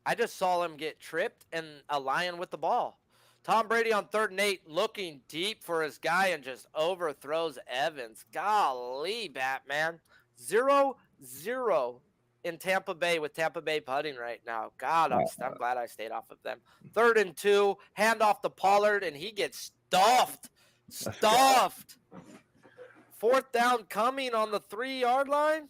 I just saw him get tripped and a Lion with the ball. Tom Brady on 3rd and 8, looking deep for his guy and just overthrows Evans. Golly, Batman. 0-0 in Tampa Bay with Tampa Bay putting right now. God, I'm glad I stayed off of them. 3rd and 2, handoff to Pollard, and he gets stuffed. 4th down coming on the 3-yard line.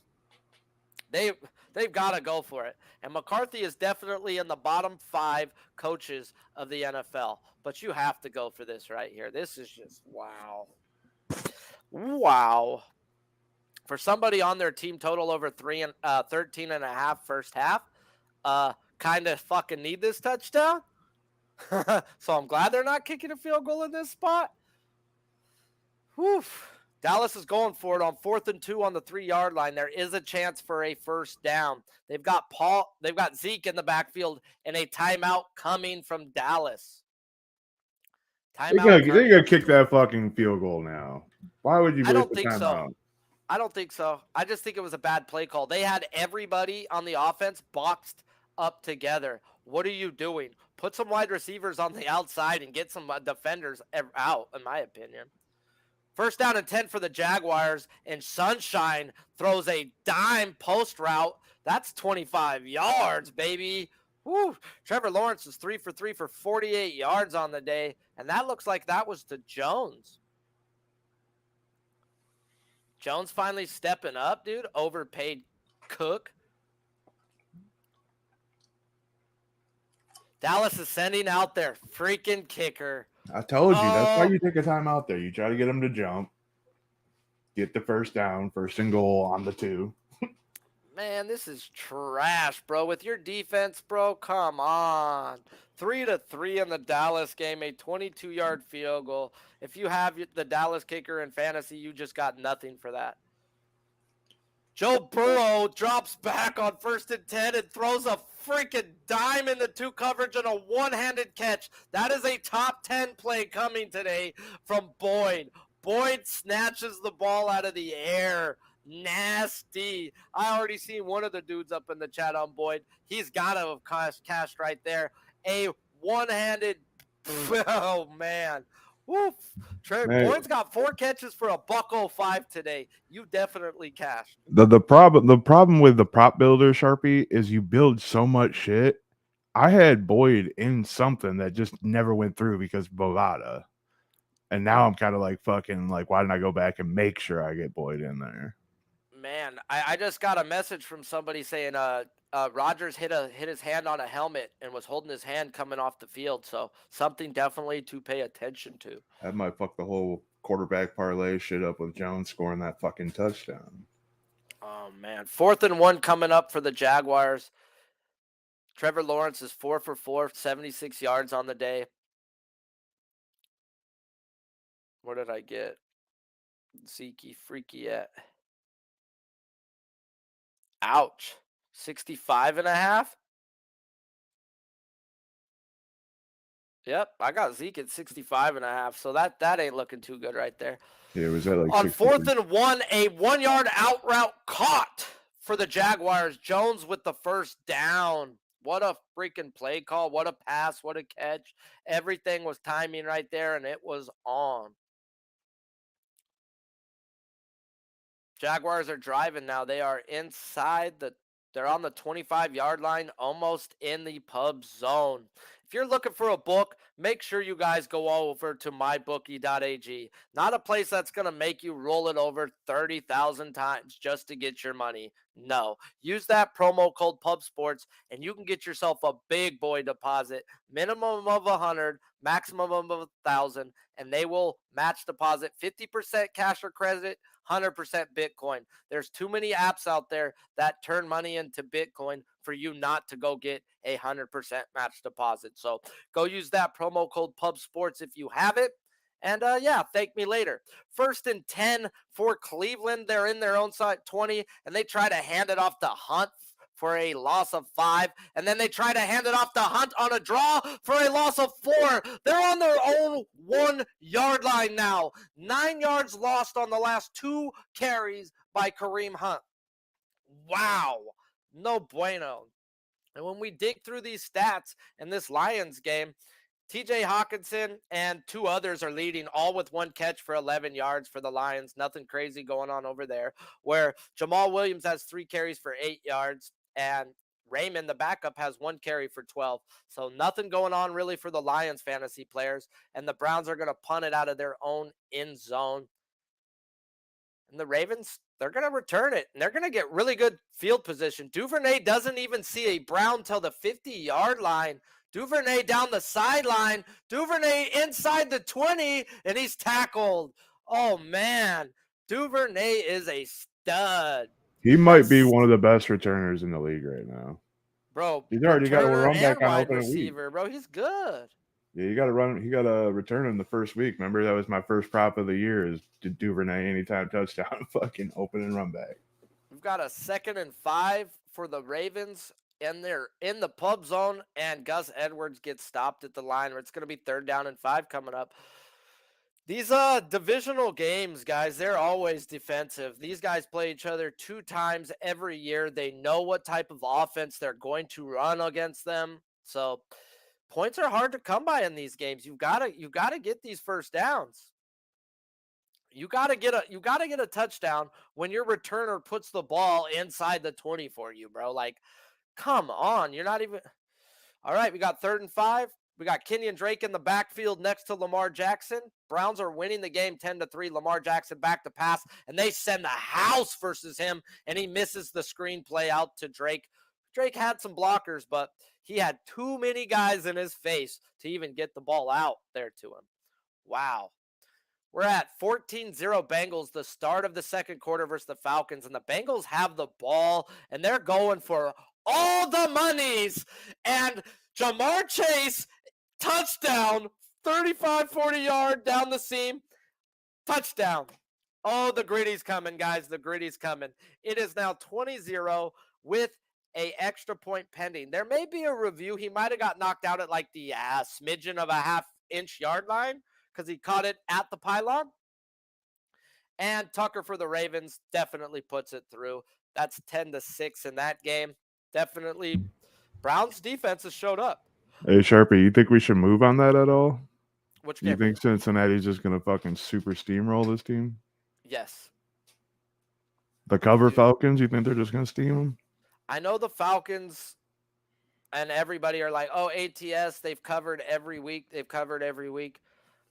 They've got to go for it. And McCarthy is definitely in the bottom 5 coaches of the NFL. But you have to go for this right here. This is just wow. Wow. For somebody on their team total over 13.5 first half, kind of fucking need this touchdown. So I'm glad they're not kicking a field goal in this spot. Whew. Dallas is going for it on 4th and 2 on the 3-yard line. There is a chance for a first down. They've got Zeke in the backfield and a timeout coming from Dallas. They're gonna kick that fucking field goal now. Why would you? I don't think so. I don't think so. I just think it was a bad play call. They had everybody on the offense boxed up together. What are you doing? Put some wide receivers on the outside and get some defenders out, in my opinion. 1st down and 10 for the Jaguars, and Sunshine throws a dime post route. That's 25 yards, baby. Woo. Trevor Lawrence is 3 for 3 for 48 yards on the day, and that looks like that was to Jones. Jones finally stepping up, dude. Overpaid Cook. Dallas is sending out their freaking kicker. I told you. That's why you take a time out there. You try to get them to jump. Get the first down, 1st and goal on the 2. Man, this is trash, bro. With your defense, bro, come on. 3-3 in the Dallas game, a 22-yard field goal. If you have the Dallas kicker in fantasy, you just got nothing for that. Joe Burrow drops back on 1st and 10 and throws a freaking dime in the 2 coverage and a one-handed catch. That is a top 10 play coming today from Boyd. Boyd snatches the ball out of the air. Nasty. I already seen one of the dudes up in the chat on Boyd. He's got to have cashed right there. A one-handed, oh, man. Woof. Boyd's got 4 catches for $105 today. You definitely cashed. The problem with the prop builder, Sharpie, is you build so much shit. I had Boyd in something that just never went through because Bovada. And now I'm kind of like, fucking, like, why didn't I go back and make sure I get Boyd in there? Man, I just got a message from somebody saying Rodgers hit his hand on a helmet and was holding his hand coming off the field. So something definitely to pay attention to. That might fuck the whole quarterback parlay shit up with Jones scoring that fucking touchdown. Oh, man. 4th and 1 coming up for the Jaguars. Trevor Lawrence is 4 for 4, 76 yards on the day. Where did I get Zeke Freaky at? Ouch. 65.5? Yep, I got Zeke at 65.5, so that ain't looking too good right there. Yeah, it was that like on 4th and 1, a 1-yard out route caught for the Jaguars. Jones with the first down. What a freaking play call. What a pass. What a catch. Everything was timing right there, and it was on. Jaguars are driving now. They are they're on the 25-yard line, almost in the pub zone. If you're looking for a book, make sure you guys go over to mybookie.ag. Not a place that's going to make you roll it over 30,000 times just to get your money. No. Use that promo code PubSports, and you can get yourself a big boy deposit. Minimum of 100, maximum of 1,000, and they will match deposit 50% cash or credit, 100% Bitcoin. There's too many apps out there that turn money into Bitcoin for you not to go get a 100% match deposit. So go use that promo code PubSports if you have it. And thank me later. 1st and 10 for Cleveland. They're in their own side 20, and they try to hand it off to Hunt for a loss of 5. And then they try to hand it off to Hunt on a draw for a loss of 4. They're on their own 1-yard line now. 9 yards lost on the last 2 carries by Kareem Hunt. Wow. No bueno. And when we dig through these stats in this Lions game, TJ Hawkinson and 2 others are leading, all with 1 catch for 11 yards for the Lions. Nothing crazy going on over there. Where Jamal Williams has 3 carries for 8 yards, and Raymond, the backup, has 1 carry for 12. So nothing going on really for the Lions fantasy players. And the Browns are going to punt it out of their own end zone. And the Ravens, they're going to return it, and they're going to get really good field position. Duvernay doesn't even see a Brown till the 50-yard line. Duvernay down the sideline. Duvernay inside the 20, and he's tackled. Oh, man. Duvernay is a stud. He might be one of the best returners in the league right now. Bro, he's already got a run back on wide opening receiver, week. bro. He's good. Yeah, he got a return in the first week. Remember, that was my first prop of the year is Duvernay anytime touchdown, fucking open and run back. We've got a 2nd and 5 for the Ravens, and they're in the pub zone, and Gus Edwards gets stopped at the line where it's going to be 3rd down and 5 coming up. These divisional games, guys, they're always defensive. These guys play each other 2 times every year. They know what type of offense they're going to run against them. So points are hard to come by in these games. You've got to get these first downs. You got to get a touchdown when your returner puts the ball inside the 20 for you, bro. Like, come on. You're not even. All right, we got 3rd and 5. We got Kenyon Drake in the backfield next to Lamar Jackson. Browns are winning the game 10-3. Lamar Jackson back to pass, and they send the house versus him, and he misses the screen play out to Drake. Drake had some blockers, but he had too many guys in his face to even get the ball out there to him. Wow. We're at 14-0 Bengals, the start of the 2nd quarter versus the Falcons, and the Bengals have the ball, and they're going for all the monies, and Jamar Chase, touchdown, 35-40 yard down the seam, touchdown. Oh, the gritty's coming, guys. The gritty's coming. It is now 20-0 with a extra point pending. There may be a review. He might have got knocked out at like the smidgen of a half-inch yard line because he caught it at the pylon. And Tucker for the Ravens definitely puts it through. That's 10-6 in that game. Definitely, Browns defense has showed up. Hey, Sharpie, you think we should move on that at all? Which You game? think Cincinnati's just going to fucking super steamroll this team? Yes. The cover Falcons, you think they're just going to steam them? I know the Falcons and everybody are like, oh, ATS, they've covered every week.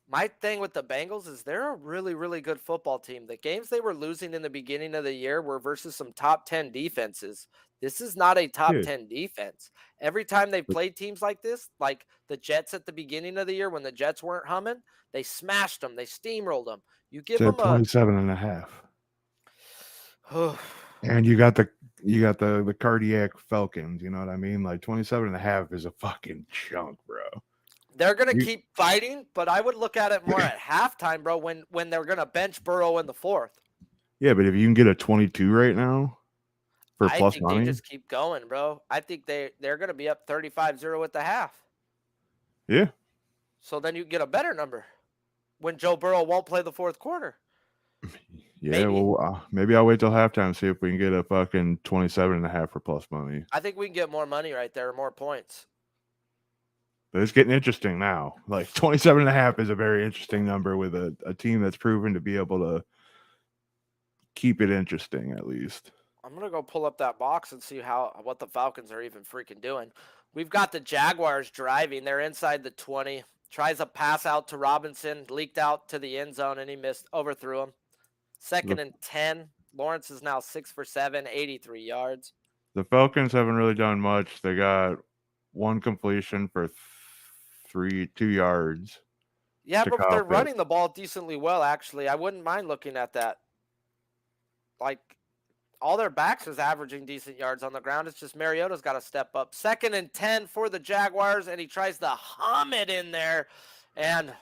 My thing with the Bengals is they're a really, really good football team. The games they were losing in the beginning of the year were versus some top 10 defenses. This is not a top 10 defense. Every time they've played teams like this, like the Jets at the beginning of the year when the Jets weren't humming, they smashed them. They steamrolled them. You give them 27.5. And you got the cardiac Falcons, you know what I mean? Like 27.5 is a fucking chunk, bro. They're going to keep fighting, but I would look at it more at halftime, bro, when they're going to bench Burrow in the fourth. Yeah, but if you can get a 22 right now for plus money. They just keep going, bro. I think they're going to be up 35-0 at the half. Yeah. So then you get a better number when Joe Burrow won't play the fourth quarter. Yeah, well, maybe I'll wait till halftime, see if we can get a fucking 27.5 for plus money. I think we can get more money right there, more points. But it's getting interesting now. Like 27.5 is a very interesting number with a team that's proven to be able to keep it interesting, at least. I'm going to go pull up that box and see what the Falcons are even freaking doing. We've got the Jaguars driving. They're inside the 20. Tries a pass out to Robinson, leaked out to the end zone, and he overthrew him. 2nd and 10. Lawrence is now 6 for 7, 83 yards. The Falcons haven't really done much. They got one completion for 2 yards. Yeah, but they're running the ball decently well, actually. I wouldn't mind looking at that. Like, all their backs is averaging decent yards on the ground. It's just Mariota's got to step up. 2nd and 10 for the Jaguars, and he tries to hum it in there. And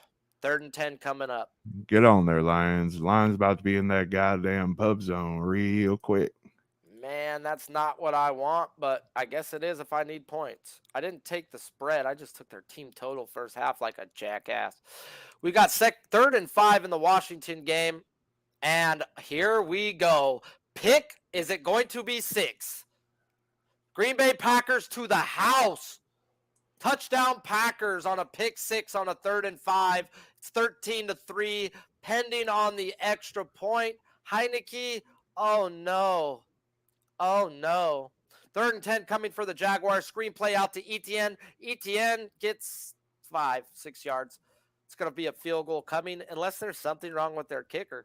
3rd and 10 coming up. Get on there, Lions. Lions about to be in that goddamn pub zone real quick. Man, that's not what I want, but I guess it is if I need points. I didn't take the spread. I just took their team total first half like a jackass. We got 3rd and 5 in the Washington game, and here we go. Pick, is it going to be 6? Green Bay Packers to the house. Touchdown Packers on a pick 6 on a 3rd and 5. It's 13-3, pending on the extra point. Heineke, oh no. Oh, no. 3rd and 10 coming for the Jaguars. Screenplay out to Etienne. Etienne gets 5-6 yards. It's going to be a field goal coming unless there's something wrong with their kicker.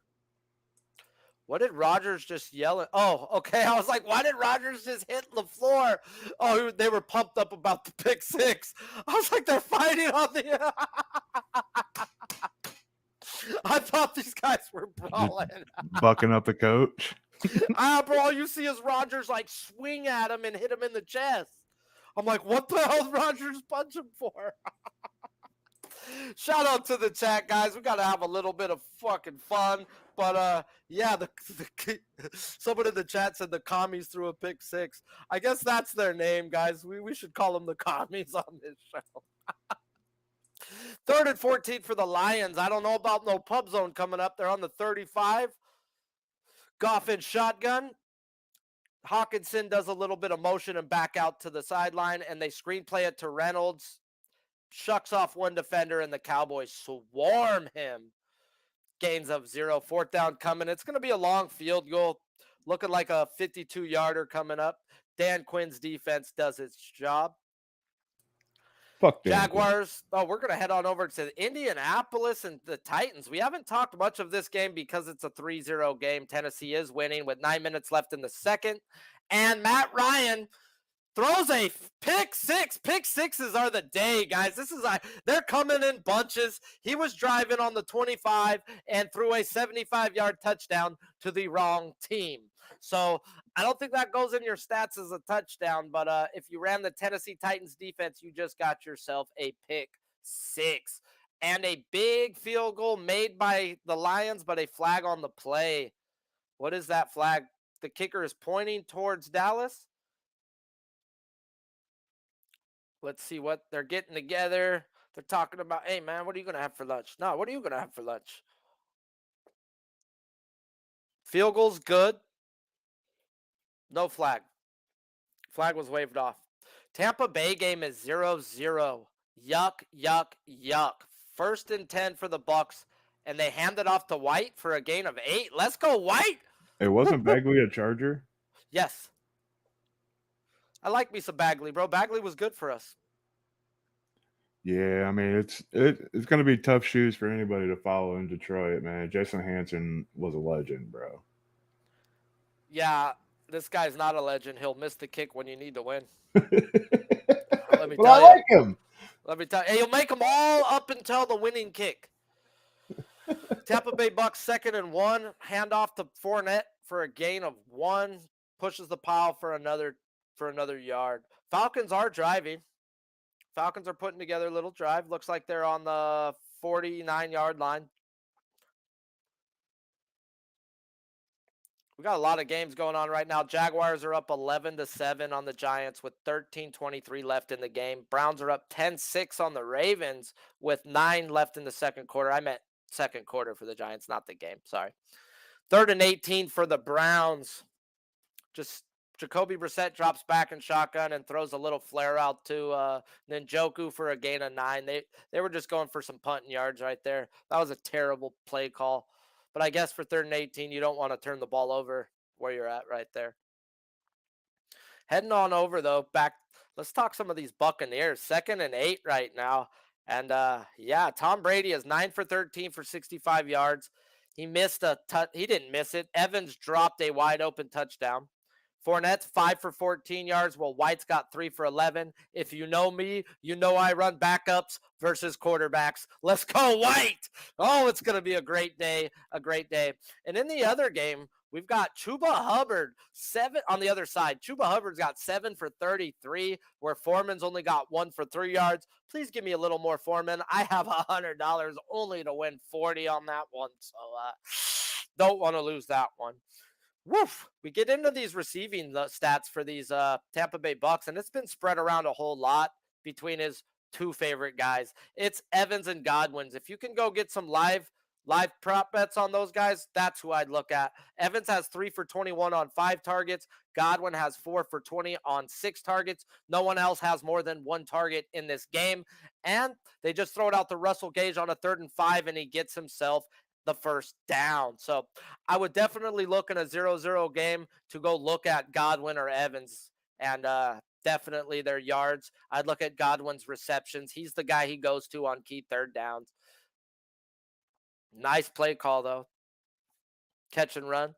What did Rodgers just yell at? Oh, okay. I was like, why did Rodgers just hit LaFleur? Oh, they were pumped up about the pick 6. I was like, they're fighting on the... I thought these guys were brawling. Bucking up the coach. Bro, all you see is Rodgers like swing at him and hit him in the chest. I'm like, what the hell is Rodgers punching for? Shout out to the chat, guys. We got to have a little bit of fucking fun. But, yeah, someone in the chat said the commies threw a pick 6. I guess that's their name, guys. We should call them the commies on this show. 3rd and 14 for the Lions. I don't know about no pub zone coming up. They're on the 35. Goff in shotgun. Hawkinson does a little bit of motion and back out to the sideline, and they screenplay it to Reynolds. Shucks off one defender, and the Cowboys swarm him. Gains of 0. 4th down coming. It's going to be a long field goal, looking like a 52-yarder coming up. Dan Quinn's defense does its job. Fuck Jaguars. Oh, we're going to head on over to Indianapolis and the Titans. We haven't talked much of this game because it's a 3-0 game. Tennessee is winning with 9 minutes left in the second. And Matt Ryan throws a pick 6. Pick 6s are the day, guys. They're coming in bunches. He was driving on the 25 and threw a 75-yard touchdown to the wrong team. So I don't think that goes in your stats as a touchdown, but if you ran the Tennessee Titans defense, you just got yourself a pick 6. And a big field goal made by the Lions, but a flag on the play. What is that flag? The kicker is pointing towards Dallas. Let's see what they're getting together. They're talking about, hey, man, what are you going to have for lunch? No, what are you going to have for lunch? Field goal's good. No flag. Flag was waved off. Tampa Bay game is 0-0. Yuck, yuck, yuck. 1st and 10 for the Bucks, and they hand it off to White for a gain of 8. Let's go, White! It wasn't Bagley a Charger? Yes. I like me some Bagley, bro. Bagley was good for us. Yeah, I mean it's going to be tough shoes for anybody to follow in Detroit, man. Jason Hanson was a legend, bro. Yeah, this guy's not a legend. He'll miss the kick when you need to win. Let me but tell I you. like him. Let me tell you. He'll make them all up until the winning kick. Tampa Bay Bucks 2nd and 1. Handoff to Fournette for a gain of 1. Pushes the pile for another yard. Falcons are driving. Falcons are putting together a little drive. Looks like they're on the 49-yard line. We got a lot of games going on right now. Jaguars are up 11-7 on the Giants with 13:23 left in the game. Browns are up 10-6 on the Ravens with 9 left in the second quarter. I meant second quarter for the Giants, not the game. Sorry. 3rd and 18 for the Browns. Just Jacoby Brissett drops back in shotgun and throws a little flare out to Njoku for a gain of 9. They were just going for some punting yards right there. That was a terrible play call. But I guess for 3rd and 18, you don't want to turn the ball over where you're at right there. Heading on over, though, back. Let's talk some of these Buccaneers. 2nd and 8 right now. And, Tom Brady is 9 for 13 for 65 yards. He missed he didn't miss it. Evans dropped a wide open touchdown. Fournette's 5 for 14 yards, while White's got 3 for 11. If you know me, you know I run backups versus quarterbacks. Let's go, White! Oh, it's going to be a great day, And in the other game, we've got Chuba Hubbard, 7 on the other side. Chuba Hubbard's got 7 for 33, where Foreman's only got 1 for 3 yards. Please give me a little more, Foreman. I have $100 only to win 40 on that one, so don't want to lose that one. Woof. We get into these receiving stats for these Tampa Bay Bucks, and it's been spread around a whole lot between his 2 favorite guys. It's Evans and Godwin's. If you can go get some live prop bets on those guys, that's who I'd look at. Evans has 3 for 21 on 5 targets. Godwin has 4 for 20 on 6 targets. No one else has more than 1 target in this game. And they just throw it out to Russell Gage on a 3rd and 5, and he gets himself the first down. So I would definitely look in a 0-0 game to go look at Godwin or Evans, and definitely their yards. I'd look at Godwin's receptions. He's the guy he goes to on key 3rd downs. Nice play call, though. Catch and run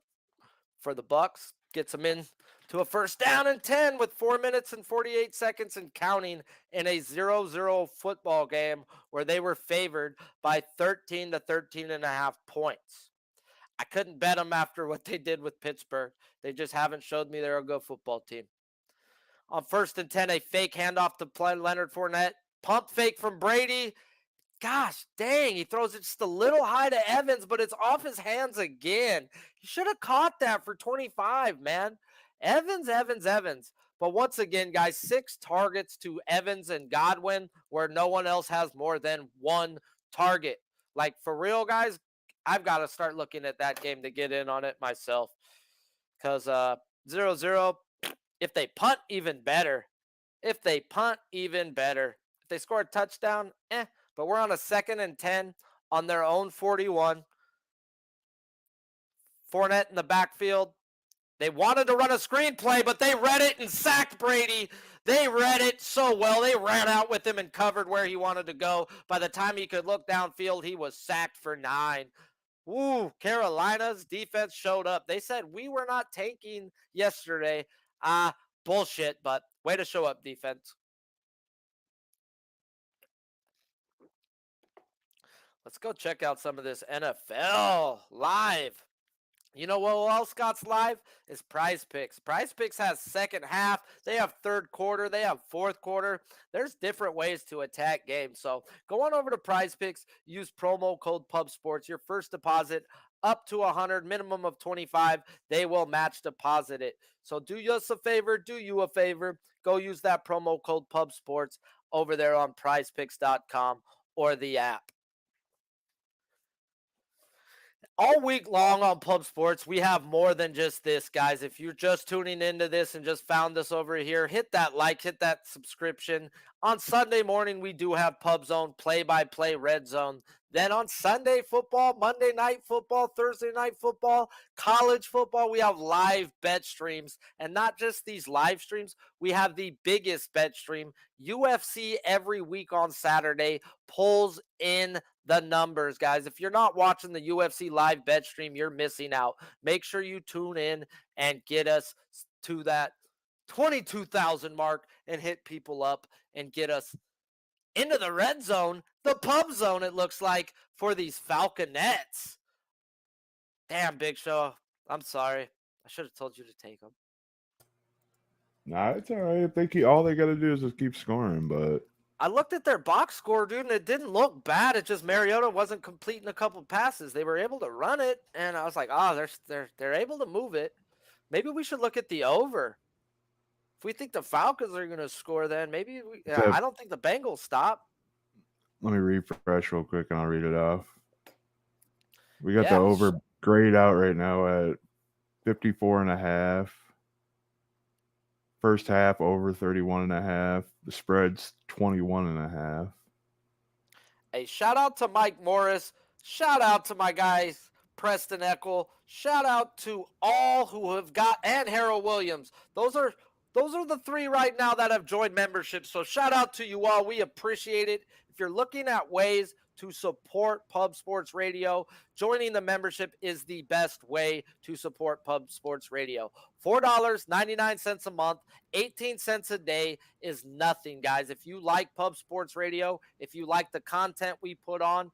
for the Bucks. Gets them in to a 1st down and 10 with 4 minutes and 48 seconds and counting in a 0-0 football game where they were favored by 13 to 13.5 points. I couldn't bet them after what they did with Pittsburgh. They just haven't showed me they're a good football team. On 1st and 10, a fake handoff to Leonard Fournette. Pump fake from Brady. Gosh dang, he throws it just a little high to Evans, but it's off his hands again. He should have caught that for 25, man. Evans. But once again, guys, 6 targets to Evans and Godwin, where no one else has more than 1 target. Like, for real, guys, I've got to start looking at that game to get in on it myself. Because 0-0, if they punt, even better. If they score a touchdown, But we're on a 2nd and 10 on their own 41. Fournette in the backfield. They wanted to run a screenplay, but they read it and sacked Brady. They read it so well. They ran out with him and covered where he wanted to go. By the time he could look downfield, he was sacked for 9. Ooh, Carolina's defense showed up. They said we were not tanking yesterday. Bullshit, but way to show up, defense. Let's go check out some of this NFL live. You know what else got live? Is Prize Picks. Prize Picks has second half. They have 3rd quarter. They have 4th quarter. There's different ways to attack games. So go on over to Prize Picks. Use promo code PubSports. Your first deposit up to 100, minimum of 25. They will match deposit it. So do us a favor, do you a favor. Go use that promo code PubSports over there on prizepicks.com or the app. All week long on Pub Sports, we have more than just this, guys. If you're just tuning into this and just found us over here, hit that like, hit that subscription. On Sunday morning, we do have Pubzone, play-by-play red zone. Then on Sunday football, Monday night football, Thursday night football, college football, we have live bet streams. And not just these live streams, we have the biggest bet stream. UFC every week on Saturday pulls in the numbers, guys. If you're not watching the UFC live bet stream, you're missing out. Make sure you tune in and get us to that 22,000 mark and hit people up and get us into the red zone, the pub zone, it looks like, for these Falconets. Damn, Big Show. I'm sorry. I should have told you to take them. Nah, it's all right. If they keep, all they got to do is just keep scoring, but I looked at their box score, dude, and it didn't look bad. It just Mariota wasn't completing a couple passes. They were able to run it, and I was like, oh, they're able to move it. Maybe we should look at the over. If we think the Falcons are going to score, then maybe I don't think the Bengals stop. Let me refresh real quick, and I'll read it off. We got the over grade out right now at 54.5. First half over 31.5. The spread's 21.5. Hey, shout out to Mike Morris. Shout out to my guys, Preston Eckel. Shout out to all who have got, and Harold Williams. Those are the three right now that have joined membership. So shout out to you all. We appreciate it. If you're looking at ways to support Pub Sports Radio, joining the membership is the best way to support Pub Sports Radio. $4.99 a month, 18 cents a day is nothing, guys. If you like Pub Sports Radio, if you like the content we put on,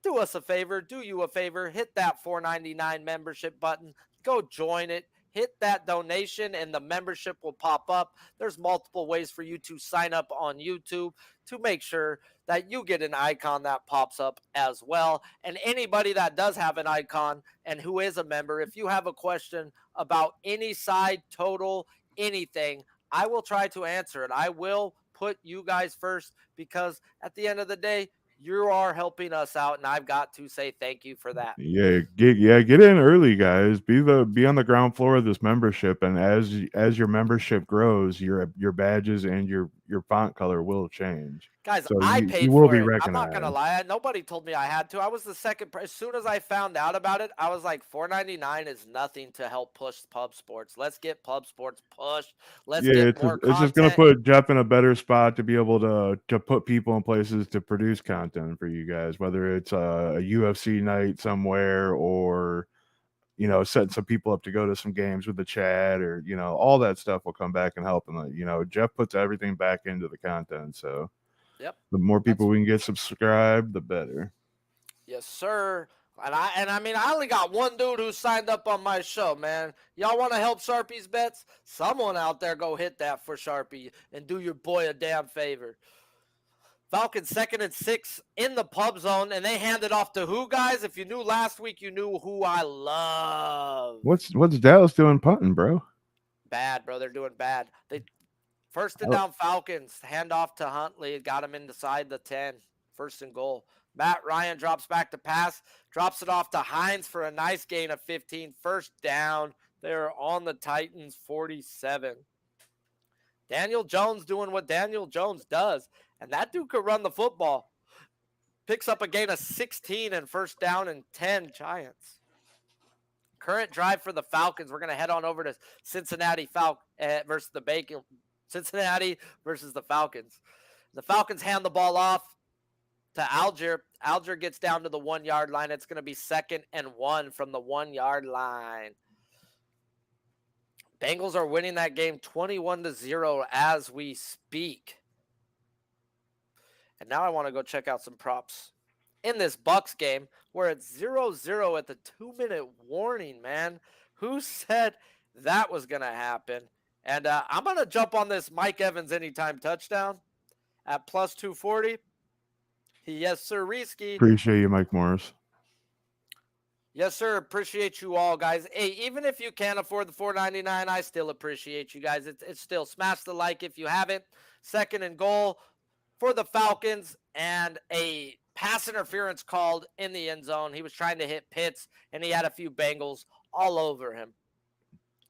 do us a favor, do you a favor, hit that $4.99 membership button, go join it. Hit that donation and the membership will pop up. There's multiple ways for you to sign up on YouTube to make sure that you get an icon that pops up as well. And anybody that does have an icon and who is a member, if you have a question about any side, total, anything, I will try to answer it. I will put you guys first because at the end of the day, you are helping us out, and I've got to say thank you for that. Yeah, get in early, guys. Be on the ground floor of this membership, and as your membership grows, your badges and your font color will change. Guys, so I paid will for be it. recognized. I'm not gonna lie. Nobody told me I had to. I was the second. As soon as I found out about it, I was like, $4.99 is nothing to help push Pub Sports. Let's get Pub Sports pushed. Let's get more content. It's just gonna put Jeff in a better spot to be able to put people in places to produce content for you guys, whether it's a UFC night somewhere or setting some people up to go to some games with the chat, or all that stuff will come back and help. And Jeff puts everything back into the content, so yep, the more people we can get subscribed, the better. Yes, sir. And I mean, I only got one dude who signed up on my show, man. Y'all want to help Sharpie's bets? Someone out there go hit that for Sharpie and do your boy a damn favor. Falcons 2nd and 6 in the Pub Zone, and they handed off to who, guys? If you knew last week, you knew who I love. What's Dallas doing punting, bro? Bad, bro. They're doing bad. They first and down Falcons, hand off to Huntley, got him inside the 10, 1st and goal. Matt Ryan drops back to pass, drops it off to Hines for a nice gain of 15, 1st down. They're on the Titans 47. Daniel Jones doing what Daniel Jones does, and that dude could run the football. Picks up a gain of 16 and 1st down and 10 Giants. Current drive for the Falcons. We're going to head on over to Cincinnati versus the Bacon. Cincinnati versus the Falcons. The Falcons hand the ball off to Algier. Algier gets down to the 1-yard line. It's going to be 2nd and 1 from the 1-yard line. Bengals are winning that game 21-0 as we speak. And now I want to go check out some props in this Bucks game where it's 0-0 at the 2-minute warning, man. Who said that was going to happen? And I'm going to jump on this Mike Evans anytime touchdown at plus 240. Yes, sir, Risky. Appreciate you, Mike Morris. Yes, sir. Appreciate you all, guys. Hey, even if you can't afford the $4.99, I still appreciate you guys. It's still smash the like if you haven't. Second and goal for the Falcons, and a pass interference called in the end zone. He was trying to hit Pitts, and he had a few Bengals all over him.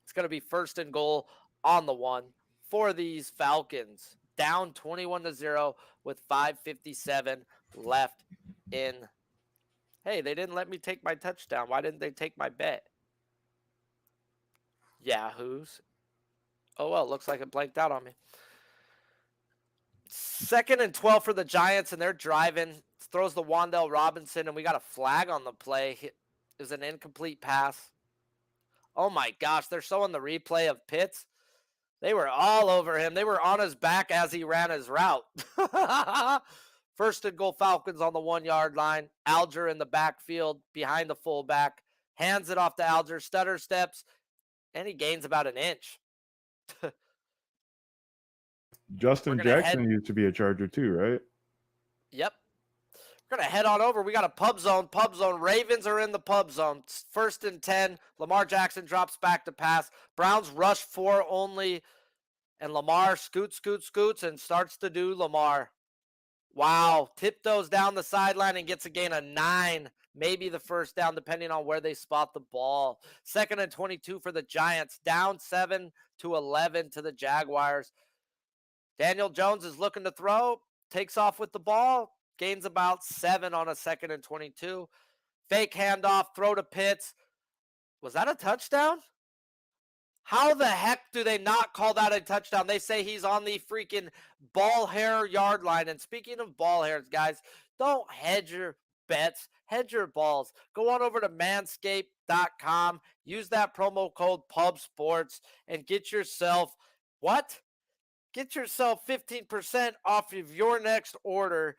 It's going to be first and goal on the 1 for these Falcons. Down 21-0 with 5:57 left in. Hey, they didn't let me take my touchdown. Why didn't they take my bet? Yahoos. Oh, well, looks like it blanked out on me. Second and 12 for the Giants, and they're driving. Throws the Wan'Dale Robinson, and we got a flag on the play. It was an incomplete pass. Oh, my gosh. They're showing the replay of Pitts. They were all over him. They were on his back as he ran his route. First and goal, Falcons on the 1-yard line. Alger in the backfield behind the fullback. Hands it off to Alger. Stutter steps, and he gains about an inch. Justin Jackson used to be a Charger too, right? Yep. We're going to head on over. We got a pub zone. Pub zone. Ravens are in the pub zone. First and 10. Lamar Jackson drops back to pass. Browns rush 4 only. And Lamar scoots and starts to do Lamar. Wow. Tiptoes down the sideline and gets a gain of 9. Maybe the first down, depending on where they spot the ball. Second and 22 for the Giants. Down 7-11 to the Jaguars. Daniel Jones is looking to throw. Takes off with the ball. Gains about 7 on a second and 22. Fake handoff. Throw to Pitts. Was that a touchdown? How the heck do they not call that a touchdown? They say he's on the freaking ball hair yard line. And speaking of ball hairs, guys, don't hedge your bets. Hedge your balls. Go on over to manscaped.com. Use that promo code PUBSPORTS and get yourself, what? Get yourself 15% off of your next order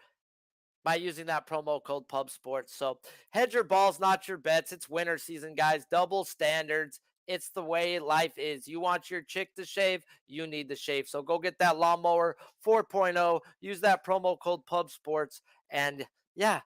by using that promo code PUBSPORTS. So hedge your balls, not your bets. It's winter season, guys. Double standards. It's the way life is. You want your chick to shave, you need to shave. So go get that lawnmower 4.0. Use that promo code PUBSPORTS. And yeah,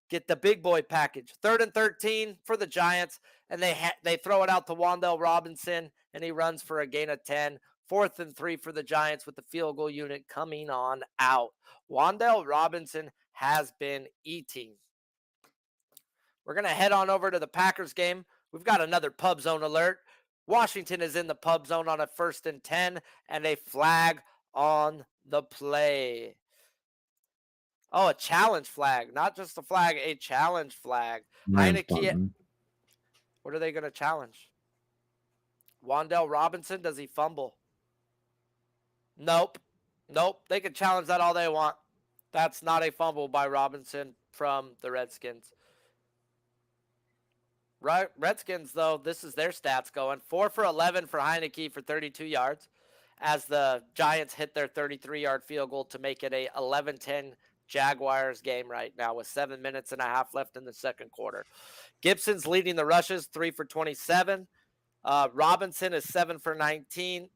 get the big boy package. Third and 13 for the Giants. And they throw it out to Wan'Dale Robinson. And he runs for a gain of 10. Fourth and 3 for the Giants with the field goal unit coming on out. Wan'Dale Robinson has been eating. We're going to head on over to the Packers game. We've got another pub zone alert. Washington is in the pub zone on a first and 10, and a flag on the play. Oh, a challenge flag. Not just a flag, a challenge flag. Heineke. What are they going to challenge? Wan'Dale Robinson, does he fumble? Nope. They can challenge that all they want. That's not a fumble by Robinson from the Redskins. Right, Redskins, though, this is their stats going. 4 for 11 for Heineke for 32 yards as the Giants hit their 33-yard field goal to make it a 11-10 Jaguars game right now with 7 minutes and a half left in the second quarter. Gibson's leading the rushes, 3 for 27. Robinson is 7 for 19.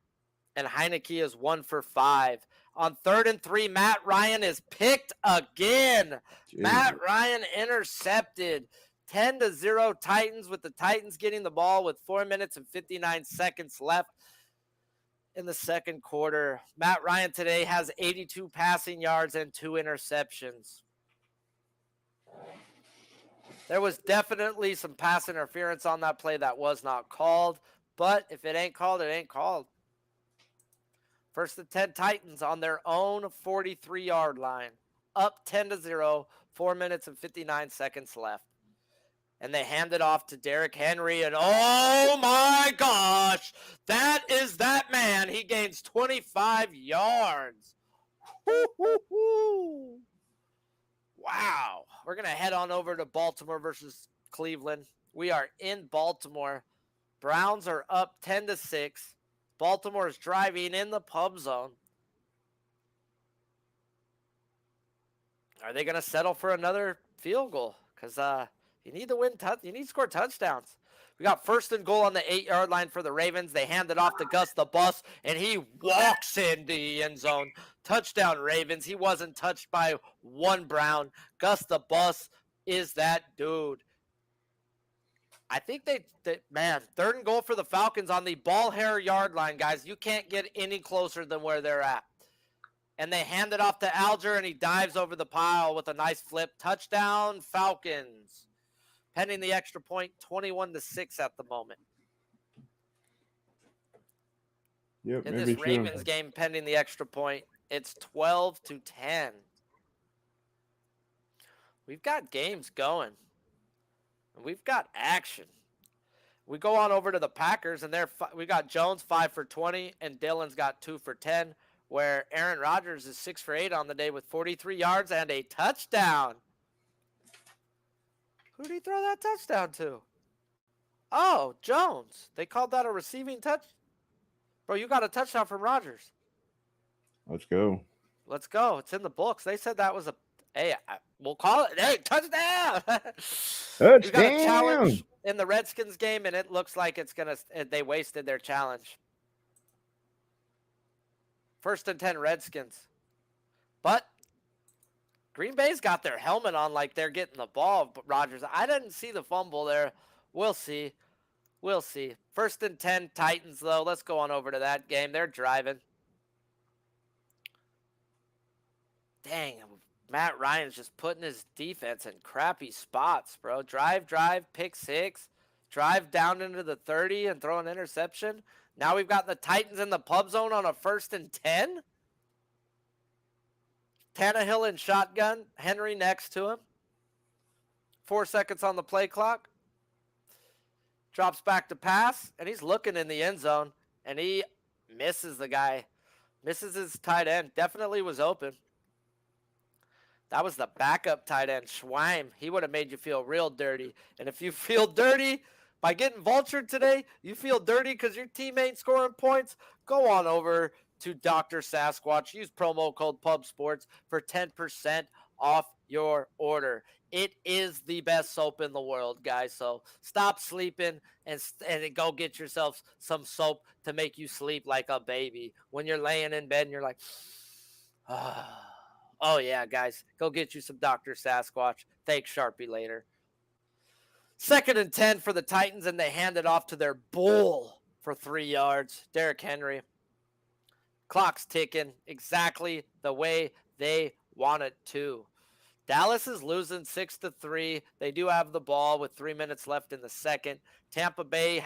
And Heineke is 1 for 5. On 3rd and 3, Matt Ryan is picked again. Jeez. Matt Ryan intercepted. 10-0 Titans, with the Titans getting the ball with 4 minutes and 59 seconds left in the second quarter. Matt Ryan today has 82 passing yards and 2 interceptions. There was definitely some pass interference on that play that was not called, but if it ain't called, it ain't called. First and 10 Titans on their own 43-yard line. Up 10-0, 4 minutes and 59 seconds left. And they hand it off to Derrick Henry, and oh my gosh, that is that man. He gains 25 yards. Woo-hoo-hoo. Wow. We're going to head on over to Baltimore versus Cleveland. We are in Baltimore. Browns are up 10-6. Baltimore is driving in the pub zone. Are they going to settle for another field goal? Because you need to win. You need to score touchdowns. We got first and goal on the 8-yard line for the Ravens. They hand it off to Gus the Bus, and he walks into the end zone. Touchdown, Ravens. He wasn't touched by one Brown. Gus the Bus is that dude. I think man, 3rd and goal for the Falcons on the ball hair yard line, guys. You can't get any closer than where they're at. And they hand it off to Alger, and he dives over the pile with a nice flip. Touchdown, Falcons. Pending the extra point, 21-6 at the moment. Yep, In maybe this Ravens game, pending the extra point, it's 12-10. We've got games going. And we've got action. We go on over to the Packers, and we got Jones 5 for 20, and Dylan's got 2 for 10, where Aaron Rodgers is 6 for 8 on the day with 43 yards and a touchdown. Who did he throw that touchdown to? Oh, Jones. They called that a receiving touch? Bro, you got a touchdown from Rodgers. Let's go. Let's go. It's in the books. They said that was a hey, we'll call it. Hey, touchdown! We got a challenge in the Redskins game, and it looks like they wasted their challenge. 1st and 10 Redskins. But Green Bay's got their helmet on like they're getting the ball, but Rodgers. I didn't see the fumble there. We'll see. We'll see. 1st and 10 Titans, though. Let's go on over to that game. They're driving. Dang, Matt Ryan's just putting his defense in crappy spots, bro. Drive, pick 6. Drive down into the 30 and throw an interception. Now we've got the Titans in the pub zone on a 1st and 10. Tannehill in shotgun. Henry next to him. 4 seconds on the play clock. Drops back to pass, and he's looking in the end zone, and he misses the guy. Misses his tight end. Definitely was open. That was the backup tight end, Schweim. He would have made you feel real dirty. And if you feel dirty by getting vultured today, you feel dirty because your team ain't scoring points, go on over to Dr. Sasquatch. Use promo code PUBSPORTS for 10% off your order. It is the best soap in the world, guys. So stop sleeping and go get yourself some soap to make you sleep like a baby. When you're laying in bed and you're like, oh, yeah, guys, go get you some Dr. Sasquatch. Thank Sharpie later. 2nd and 10 for the Titans, and they hand it off to their bull for 3 yards. Derrick Henry. Clock's ticking exactly the way they want it to. Dallas is losing 6-3. They do have the ball with 3 minutes left in the second. Tampa Bay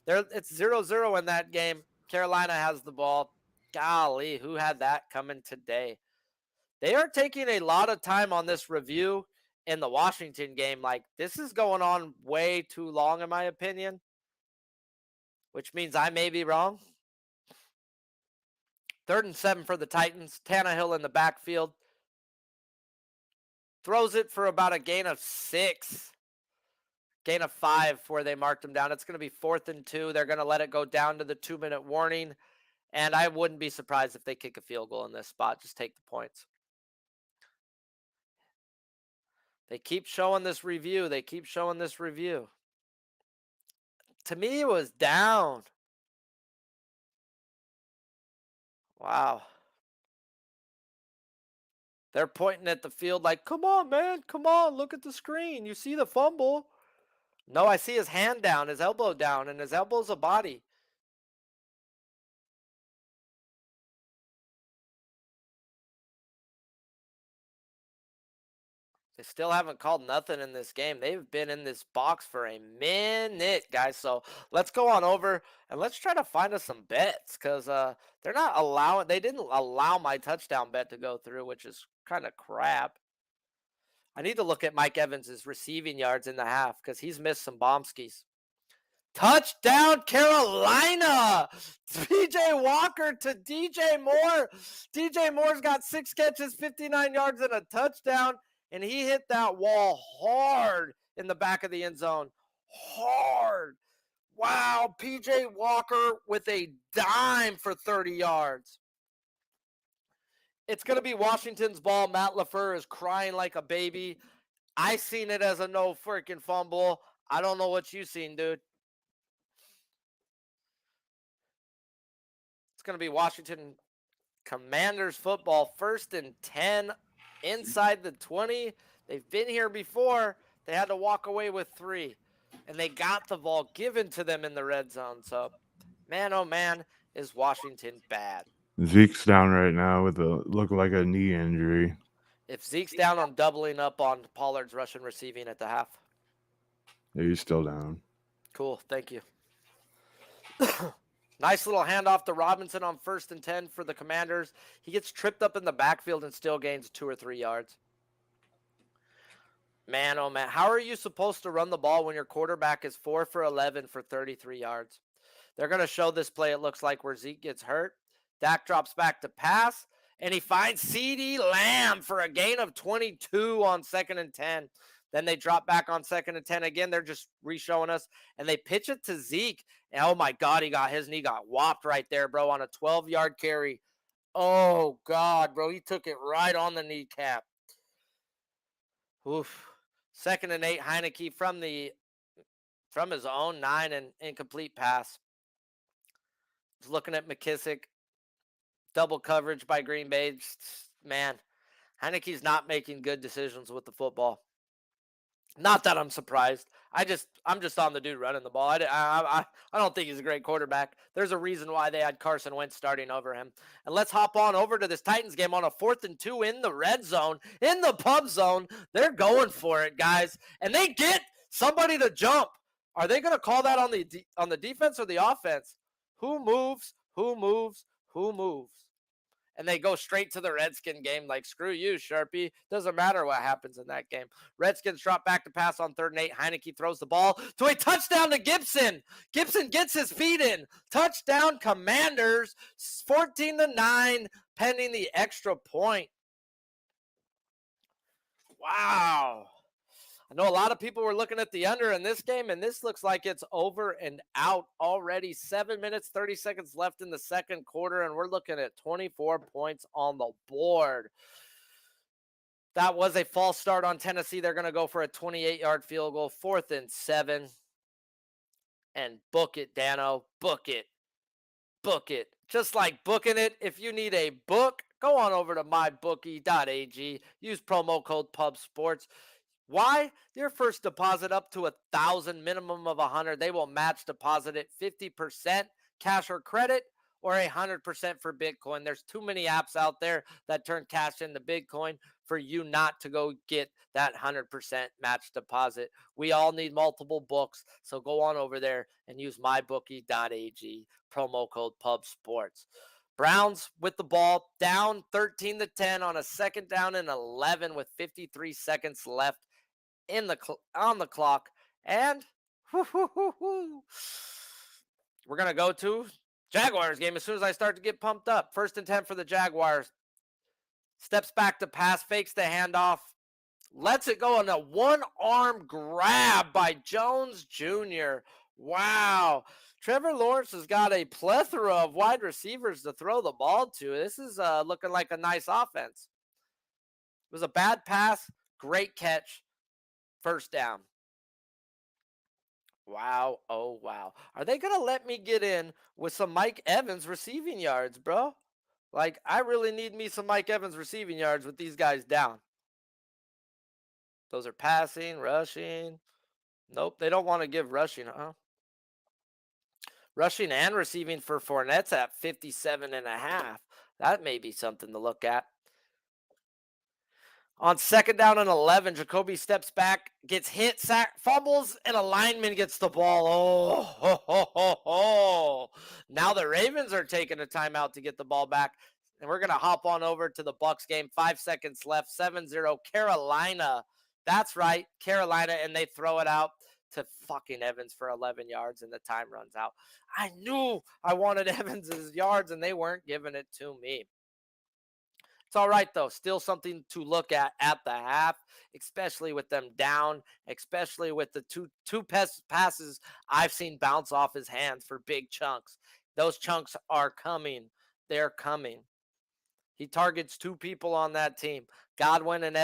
it's 0-0 in that game. Carolina has the ball. Golly, who had that coming today? They are taking a lot of time on this review in the Washington game. Like, this is going on way too long, in my opinion, which means I may be wrong. 3rd and 7 for the Titans. Tannehill in the backfield. Throws it for about a gain of 6. Gain of 5 where they marked him down. It's going to be 4th and 2. They're going to let it go down to the 2-minute warning. And I wouldn't be surprised if they kick a field goal in this spot. Just take the points. They keep showing this review. To me, it was down. Wow. They're pointing at the field like, come on, man. Come on. Look at the screen. You see the fumble. No, I see his hand down, his elbow down, and his elbow's a body. They still haven't called nothing in this game. They've been in this box for a minute, guys. So let's go on over and let's try to find us some bets because they didn't allow my touchdown bet to go through, which is kind of crap. I need to look at Mike Evans' receiving yards in the half because he's missed some bombskis. Touchdown, Carolina! DJ Walker to DJ Moore. DJ Moore's got 6 catches, 59 yards, and a touchdown. And he hit that wall hard in the back of the end zone. Hard. Wow, P.J. Walker with a dime for 30 yards. It's going to be Washington's ball. Matt LaFleur is crying like a baby. I seen it as a no freaking fumble. I don't know what you seen, dude. It's going to be Washington Commanders football. 1st and 10 inside the 20. They've been here before. They had to walk away with 3. and they got the ball given to them in the red zone. So, man, oh man, is Washington bad. Zeke's down right now with a look like a knee injury. If Zeke's down, I'm doubling up on Pollard's rushing receiving at the half. Yeah, he's still down. Cool, thank you. Nice little handoff to Robinson on 1st and 10 for the Commanders. He gets tripped up in the backfield and still gains 2 or 3 yards. Man, oh man, how are you supposed to run the ball when your quarterback is 4 for 11 for 33 yards? They're going to show this play, it looks like, where Zeke gets hurt. Dak drops back to pass, and he finds CeeDee Lamb for a gain of 22 on 2nd and 10. Then they drop back on 2nd and 10 again. They're just re-showing us, and they pitch it to Zeke. And oh my God, his knee got whopped right there, bro, on a 12-yard carry. Oh God, bro, he took it right on the kneecap. Oof. 2nd and 8, Heineke from his own 9 and incomplete pass. Just looking at McKissick. Double coverage by Green Bay. Man, Heineke's not making good decisions with the football. Not that I'm surprised. I'm just on the dude running the ball. I don't think he's a great quarterback. There's a reason why they had Carson Wentz starting over him. And let's hop on over to this Titans game on a 4th and 2 in the red zone, in the pub zone. They're going for it, guys, and they get somebody to jump. Are they going to call that on the defense or the offense? Who moves? Who moves? Who moves? And they go straight to the Redskin game like, screw you, Sharpie. Doesn't matter what happens in that game. Redskins drop back to pass on 3rd and 8. Heineke throws the ball to a touchdown to Gibson. Gibson gets his feet in. Touchdown, Commanders, 14-9, pending the extra point. Wow. I know a lot of people were looking at the under in this game, and this looks like it's over and out already. 7 minutes, 30 seconds left in the second quarter, and we're looking at 24 points on the board. That was a false start on Tennessee. They're going to go for a 28-yard field goal, 4th and 7. And book it, Dano. Book it. Book it. Just like booking it, if you need a book, go on over to mybookie.ag. Use promo code PUBSPORTS. Why? Your first deposit up to $1,000, minimum of $100. They will match deposit at 50% cash or credit, or 100% for Bitcoin. There's too many apps out there that turn cash into Bitcoin for you not to go get that 100% match deposit. We all need multiple books, so go on over there and use mybookie.ag, promo code PUBSPORTS. Browns with the ball, down 13-10 on a 2nd down and 11 with 53 seconds left on the clock, and we're gonna go to Jaguars game as soon as I start to get pumped up. 1st and 10 for the Jaguars. Steps back to pass, fakes the handoff, lets it go on a one-arm grab by Jones Jr. Wow. Trevor Lawrence has got a plethora of wide receivers to throw the ball to. This is looking like a nice offense. It was a bad pass, great catch. 1st down. Wow. Oh, wow. Are they going to let me get in with some Mike Evans receiving yards, bro? Like, I really need me some Mike Evans receiving yards with these guys down. Those are passing, rushing. Nope, they don't want to give rushing, huh? Rushing and receiving for Fournette's at 57.5. That may be something to look at. On 2nd down and 11, Jacoby steps back, gets hit, fumbles, and a lineman gets the ball. Oh. Now the Ravens are taking a timeout to get the ball back. And we're going to hop on over to the Bucs game. 5 seconds left, 7-0, Carolina. That's right, Carolina, and they throw it out to fucking Evans for 11 yards, and the time runs out. I knew I wanted Evans's yards, and they weren't giving it to me. It's all right, though. Still something to look at the half, especially with them down, especially with the two passes I've seen bounce off his hands for big chunks. Those chunks are coming. They're coming. He targets 2 people on that team, Godwin and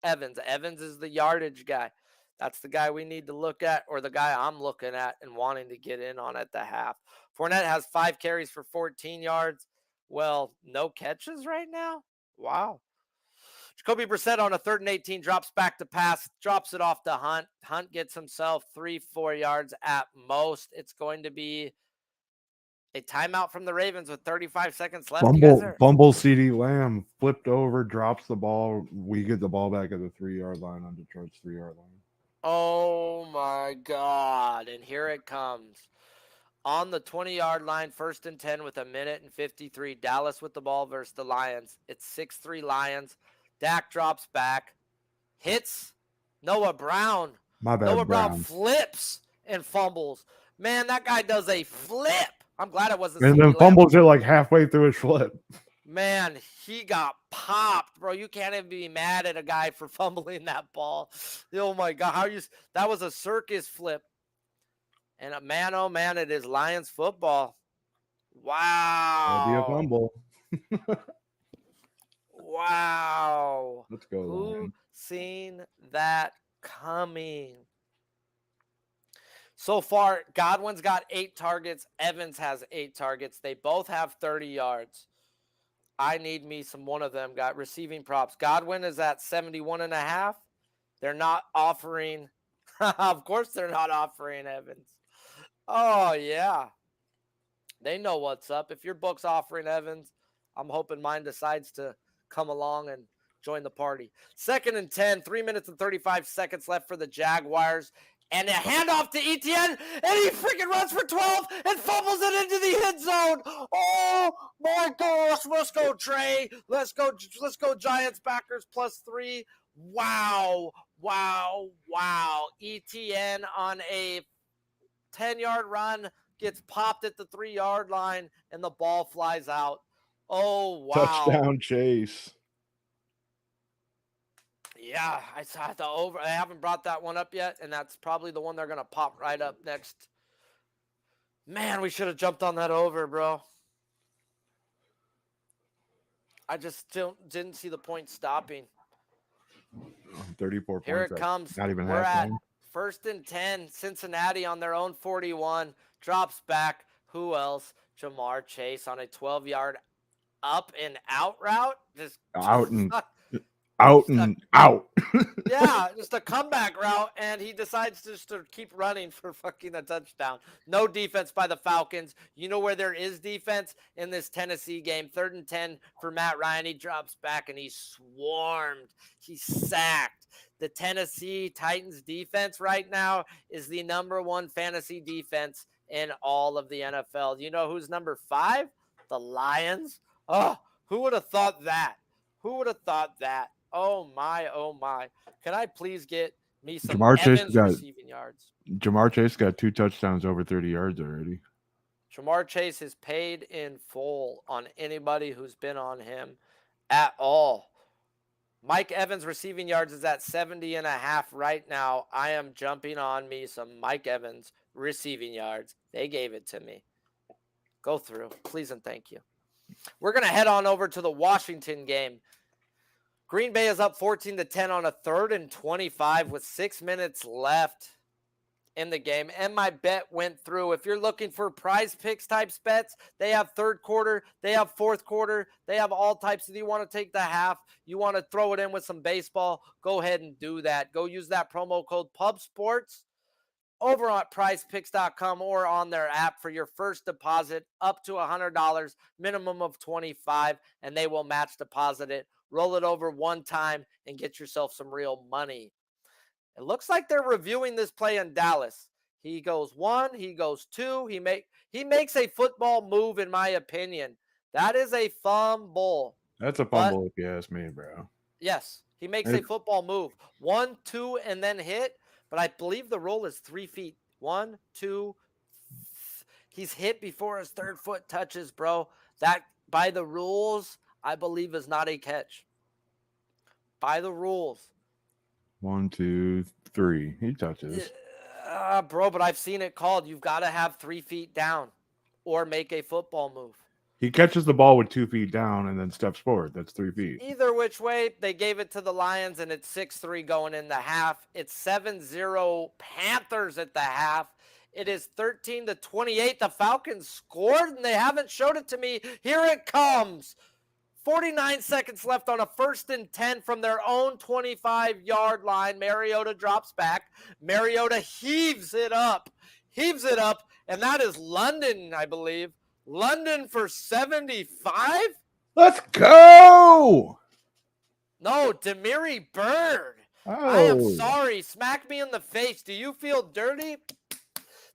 Evans. Evans is the yardage guy. That's the guy we need to look at, or the guy I'm looking at and wanting to get in on at the half. Fournette has 5 carries for 14 yards. Well, no catches right now? Wow. Jacoby Brissett on a 3rd and 18 drops back to pass, drops it off to Hunt. Hunt gets himself 3-4 yards at most. It's going to be a timeout from the Ravens with 35 seconds left. Fumble CD Lamb flipped over, drops the ball. We get the ball back at the 3-yard line on Detroit's 3-yard line. Oh my God. And here it comes. On the 20-yard line, 1st and 10 with 1:53. Dallas with the ball versus the Lions. It's 6-3 Lions. Dak drops back, hits Noah Brown. My bad, Noah Brown Brown. flips and fumbles. Man, that guy does a flip. I'm glad it wasn't. And then fumbles it like halfway through his flip. Man, he got popped, bro. You can't even be mad at a guy for fumbling that ball. Oh my God, that was a circus flip. And man, oh man, it is Lions football. Wow. That'll be a fumble. Wow. Let's go. Who Lions. seen that coming? So far, Godwin's got 8 targets. Evans has 8 targets. They both have 30 yards. I need me some one of them. Got receiving props. Godwin is at 71.5. They're not offering. Of course, they're not offering Evans. Oh, yeah. They know what's up. If your book's offering Evans, I'm hoping mine decides to come along and join the party. 2nd and 10, 3 minutes and 35 seconds left for the Jaguars. And a handoff to Etienne, and he freaking runs for 12 and fumbles it into the end zone. Oh my gosh, let's go, Trey. Let's go Giants backers +3. Wow. Etienne on a 10-yard run gets popped at the 3-yard line, and the ball flies out. Oh, wow. Touchdown Chase. Yeah, I saw the over. I haven't brought that one up yet, and that's probably the one they're going to pop right up next. Man, we should have jumped on that over, bro. I just didn't see the point stopping. 34 points. Here it comes. Not even We're at halftime. 1st and 10. Cincinnati on their own 41. Drops back. Who else? Jamar Chase on a 12-yard up and out route. Out. Yeah, just a comeback route, and he decides just to keep running for fucking a touchdown. No defense by the Falcons. You know where there is defense? In this Tennessee game. 3rd and 10 for Matt Ryan. He drops back, and he's swarmed. He's sacked. The Tennessee Titans defense right now is the #1 fantasy defense in all of the NFL. You know who's number 5? The Lions. Oh, who would have thought that? Oh, my. Can I please get me some Evans receiving yards? Jamar Chase got 2 touchdowns over 30 yards already. Jamar Chase is paid in full on anybody who's been on him at all. Mike Evans receiving yards is at 70.5 right now. I am jumping on me some Mike Evans receiving yards. They gave it to me. Go through, please and thank you. We're going to head on over to the Washington game. Green Bay is up 14-10 on a 3rd and 25 with 6 minutes left in the game. And my bet went through. If you're looking for prize picks types bets, they have 3rd quarter, they have 4th quarter, they have all types. If you want to take the half, you want to throw it in with some baseball, go ahead and do that. Go use that promo code PUBSPORTS over at prizepicks.com or on their app for your first deposit up to $100, minimum of $25, and they will match deposit it. Roll it over one time and get yourself some real money. It looks like they're reviewing this play in Dallas. He goes 1, he goes 2. He makes a football move, in my opinion. That is a fumble. That's a fumble if you ask me, bro. Yes, he makes a football move. 1, 2, and then hit. But I believe the roll is 3 feet. 1, 2. He's hit before his 3rd foot touches, bro. That, by the rules, I believe is not a catch. By the rules. 1, 2, 3. He touches. Bro, but I've seen it called. You've got to have 3 feet down or make a football move. He catches the ball with 2 feet down and then steps forward. That's 3 feet. Either which way, they gave it to the Lions, and it's 6-3 going in the half. It's 7-0 Panthers at the half. It is 13-28. The Falcons scored, and they haven't showed it to me. Here it comes. 49 seconds left on a 1st and 10 from their own 25-yard line. Mariota drops back. Mariota heaves it up, and that is London, I believe. London for 75? Let's go. No, Demiri Bird. Oh. I am sorry. Smack me in the face. Do you feel dirty?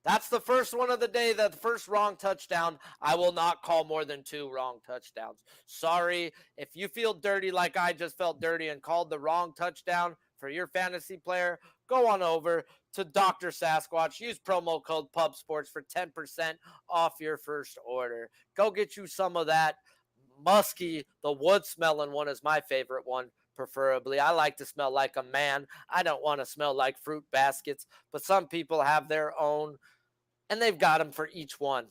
That's the first one of the day, the first wrong touchdown. I will not call more than 2 wrong touchdowns. Sorry. If you feel dirty like I just felt dirty and called the wrong touchdown for your fantasy player, go on over to Dr. Sasquatch. Use promo code PubSports for 10% off your first order. Go get you some of that musky, the wood smelling one is my favorite one. Preferably, I like to smell like a man. I don't want to smell like fruit baskets, but some people have their own, and they've got them for each one.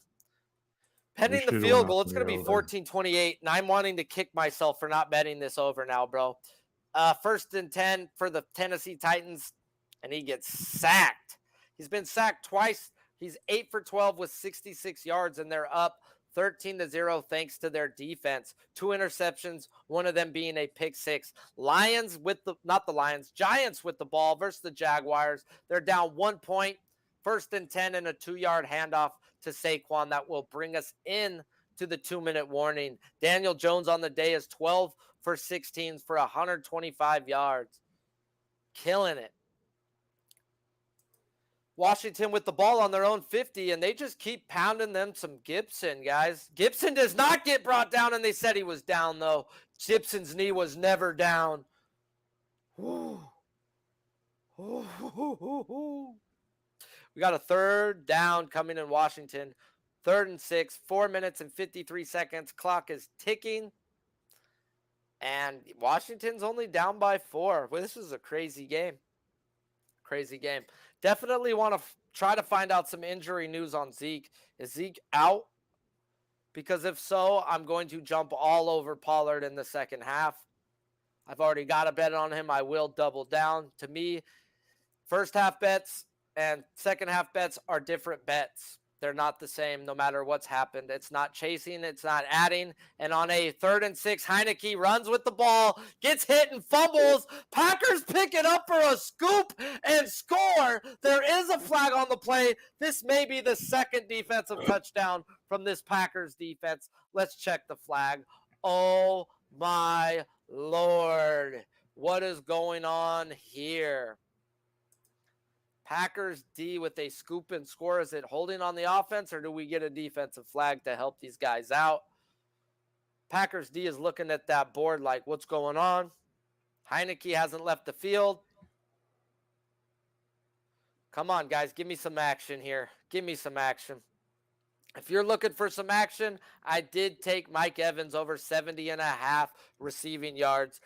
Pending the field goal, it's going to be 14-28, and I'm wanting to kick myself for not betting this over now, bro. 1st and 10 for the Tennessee Titans, and he gets sacked. He's been sacked twice. He's 8 for 12 with 66 yards, and they're up 13-0 thanks to their defense. 2 interceptions, one of them being a pick 6. Giants with the ball versus the Jaguars. They're down 1 point. 1st and 10 and a 2-yard handoff to Saquon that will bring us in to the 2-minute warning. Daniel Jones on the day is 12 for 16 for 125 yards. Killing it. Washington with the ball on their own 50, and they just keep pounding them some Gibson, guys. Gibson does not get brought down, and they said he was down, though. Gibson's knee was never down. Ooh. Ooh, ooh, ooh, ooh. We got a 3rd down coming in Washington. 3rd and 6, 4 minutes and 53 seconds. Clock is ticking. And Washington's only down by 4. Well, this is a crazy game. Crazy game. Definitely want to try to find out some injury news on Zeke. Is Zeke out? Because if so, I'm going to jump all over Pollard in the second half. I've already got a bet on him. I will double down. To me, first half bets and second half bets are different bets. They're not the same no matter what's happened. It's not chasing. It's not adding. And on a 3rd and 6, Heineke runs with the ball, gets hit and fumbles. Packers pick it up for a scoop and score. There is a flag on the play. This may be the 2nd defensive touchdown from this Packers defense. Let's check the flag. Oh, my Lord. What is going on here? Packers D with a scoop and score. Is it holding on the offense, or do we get a defensive flag to help these guys out? Packers D is looking at that board like, what's going on? Heineke hasn't left the field. Come on, guys. Give me some action here. Give me some action. If you're looking for some action, I did take Mike Evans over 70.5 receiving yards.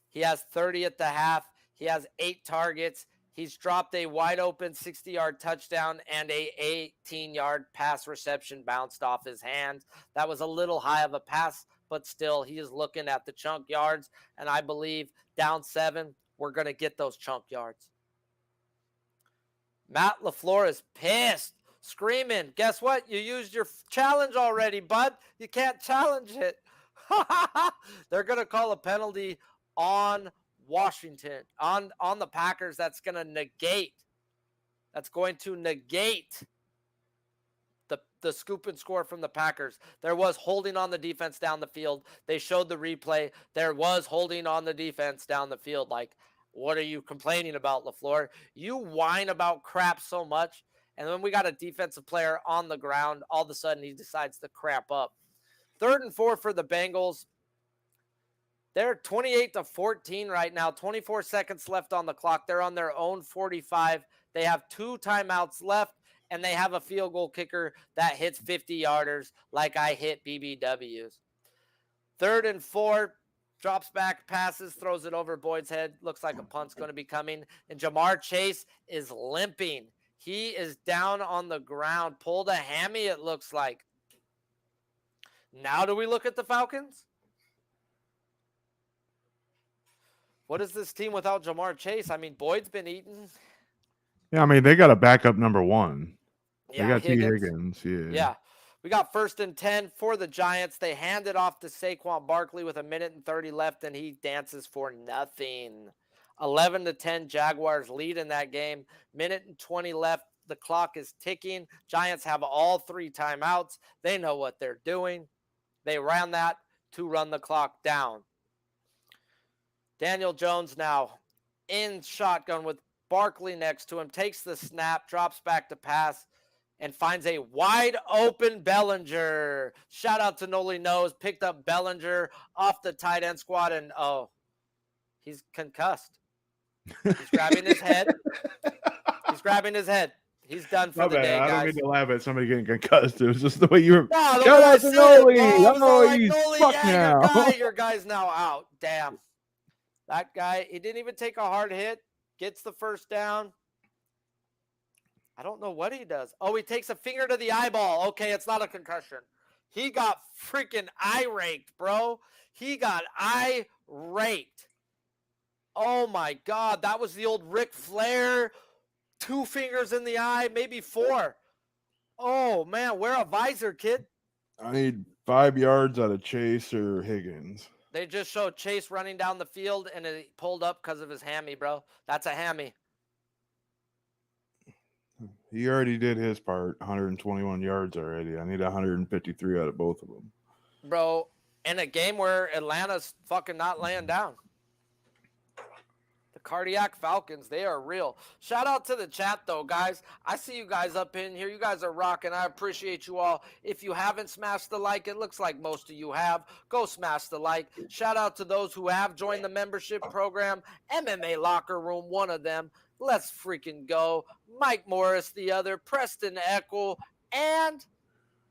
He has 30 at the half. He has 8 targets. He's dropped a wide open 60-yard touchdown and a 18-yard pass reception bounced off his hands. That was a little high of a pass, but still he is looking at the chunk yards. And I believe down 7, we're going to get those chunk yards. Matt LaFleur is pissed, screaming. Guess what? You used your challenge already, bud. You can't challenge it. They're going to call a penalty on Washington, on the Packers. That's going to negate the scoop and score from the Packers. There was holding on the defense down the field. They showed the replay. There was holding on the defense down the field. Like, what are you complaining about, LaFleur? You whine about crap so much, and then we got a defensive player on the ground. All of a sudden, he decides to crap up. 3rd and 4 for the Bengals. They're 28-14 right now. 24 seconds left on the clock. They're on their own 45. They have 2 timeouts left, and they have a field goal kicker that hits 50-yarders like I hit BBWs. 3rd and 4, drops back, passes, throws it over Boyd's head. Looks like a punt's going to be coming. And Jamar Chase is limping. He is down on the ground. Pulled a hammy, it looks like. Now do we look at the Falcons? What is this team without Jamar Chase? I mean, Boyd's been eating. Yeah, I mean, they got a backup number 1. Yeah, they got T. Higgins. Yeah. We got 1st and 10 for the Giants. They hand it off to Saquon Barkley with 1:30 left, and he dances for nothing. 11-10 Jaguars lead in that game. 1:20 left. The clock is ticking. Giants have all 3 timeouts. They know what they're doing. They ran that to run the clock down. Daniel Jones now in shotgun with Barkley next to him, takes the snap, drops back to pass, and finds a wide open Bellinger. Shout out to Noli Knows, picked up Bellinger off the tight end squad, and he's concussed. He's grabbing his head. He's grabbing his head. He's done for the day, guys. I don't mean to laugh at somebody getting concussed. It was just the way you were. No, the Shout way I out to said it, Noli. bro. He's Noli, fucked now. Your guy's now out. Damn. That guy, he didn't even take a hard hit. Gets the first down. I don't know what he does. Oh, he takes a finger to the eyeball. Okay, it's not a concussion. He got freaking eye raked, bro. He got eye raked. Oh, my God. That was the old Ric Flair. 2 fingers in the eye, maybe 4. Oh, man. Wear a visor, kid. I need 5 yards out of Chase or Higgins. They just showed Chase running down the field, and it pulled up because of his hammy, bro. That's a hammy. He already did his part, 121 yards already. I need 153 out of both of them. Bro, in a game where Atlanta's fucking not laying down. The Cardiac Falcons, they are real. Shout out to the chat, though, guys. I see you guys up in here. You guys are rocking. I appreciate you all. If you haven't smashed the like, it looks like most of you have. Go smash the like. Shout out to those who have joined the membership program. MMA Locker Room, one of them. Let's freaking go. Mike Morris, the other. Preston Eckel, and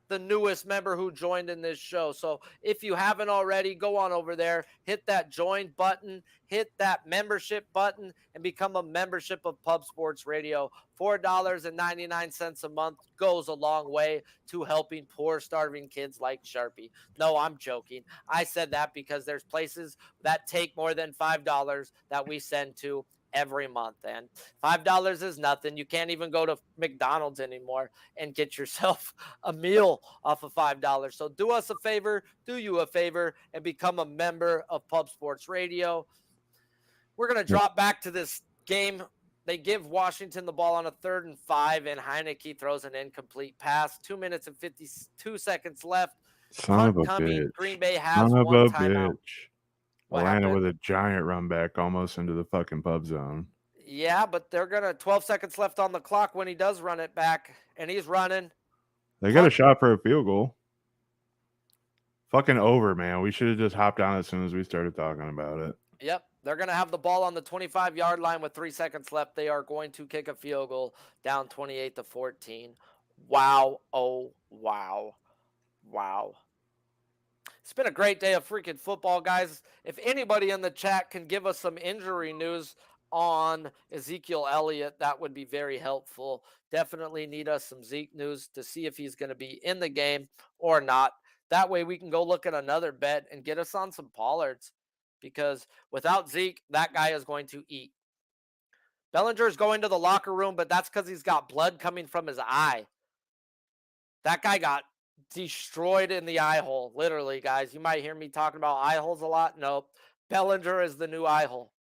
the newest member who joined in this show. So if you haven't already, go on over there, hit that join button, hit that membership button, and become a membership of Pub Sports Radio. $4.99 a month goes a long way to helping poor, starving kids like Sharpie. No, I'm joking. I said that because there's places that take more than $5 that we send to every month, and $5 is nothing. You can't even go to McDonald's anymore and get yourself a meal off of $5. So do us a favor, do you a favor, and become a member of Pub Sports Radio. We're going to drop back to this game. They give Washington the ball on a 3rd and 5, and Heineke throws an incomplete pass. 2 minutes and 52 seconds left. Son of a bitch. Green Bay has Son of one a timeout. bitch. What Atlanta happened? with a giant run back almost into the fucking pub zone. Yeah, but they're going to 12 seconds left on the clock when he does run it back, and he's running. They got a shot for a field goal. Fucking over, man. We should have just hopped on as soon as we started talking about it. Yep. They're going to have the ball on the 25-yard line with 3 seconds left. They are going to kick a field goal down 28-14. Wow. Oh, wow. Wow. It's been a great day of freaking football, guys. If anybody in the chat can give us some injury news on Ezekiel Elliott, that would be very helpful. Definitely need us some Zeke news to see if he's going to be in the game or not. That way we can go look at another bet and get us on some Pollards, because without Zeke, that guy is going to eat. Bellinger is going to the locker room, but that's because he's got blood coming from his eye. That guy got destroyed in the eye hole, literally, guys. You might hear me talking about eye holes a lot. Nope. Bellinger is the new eye hole.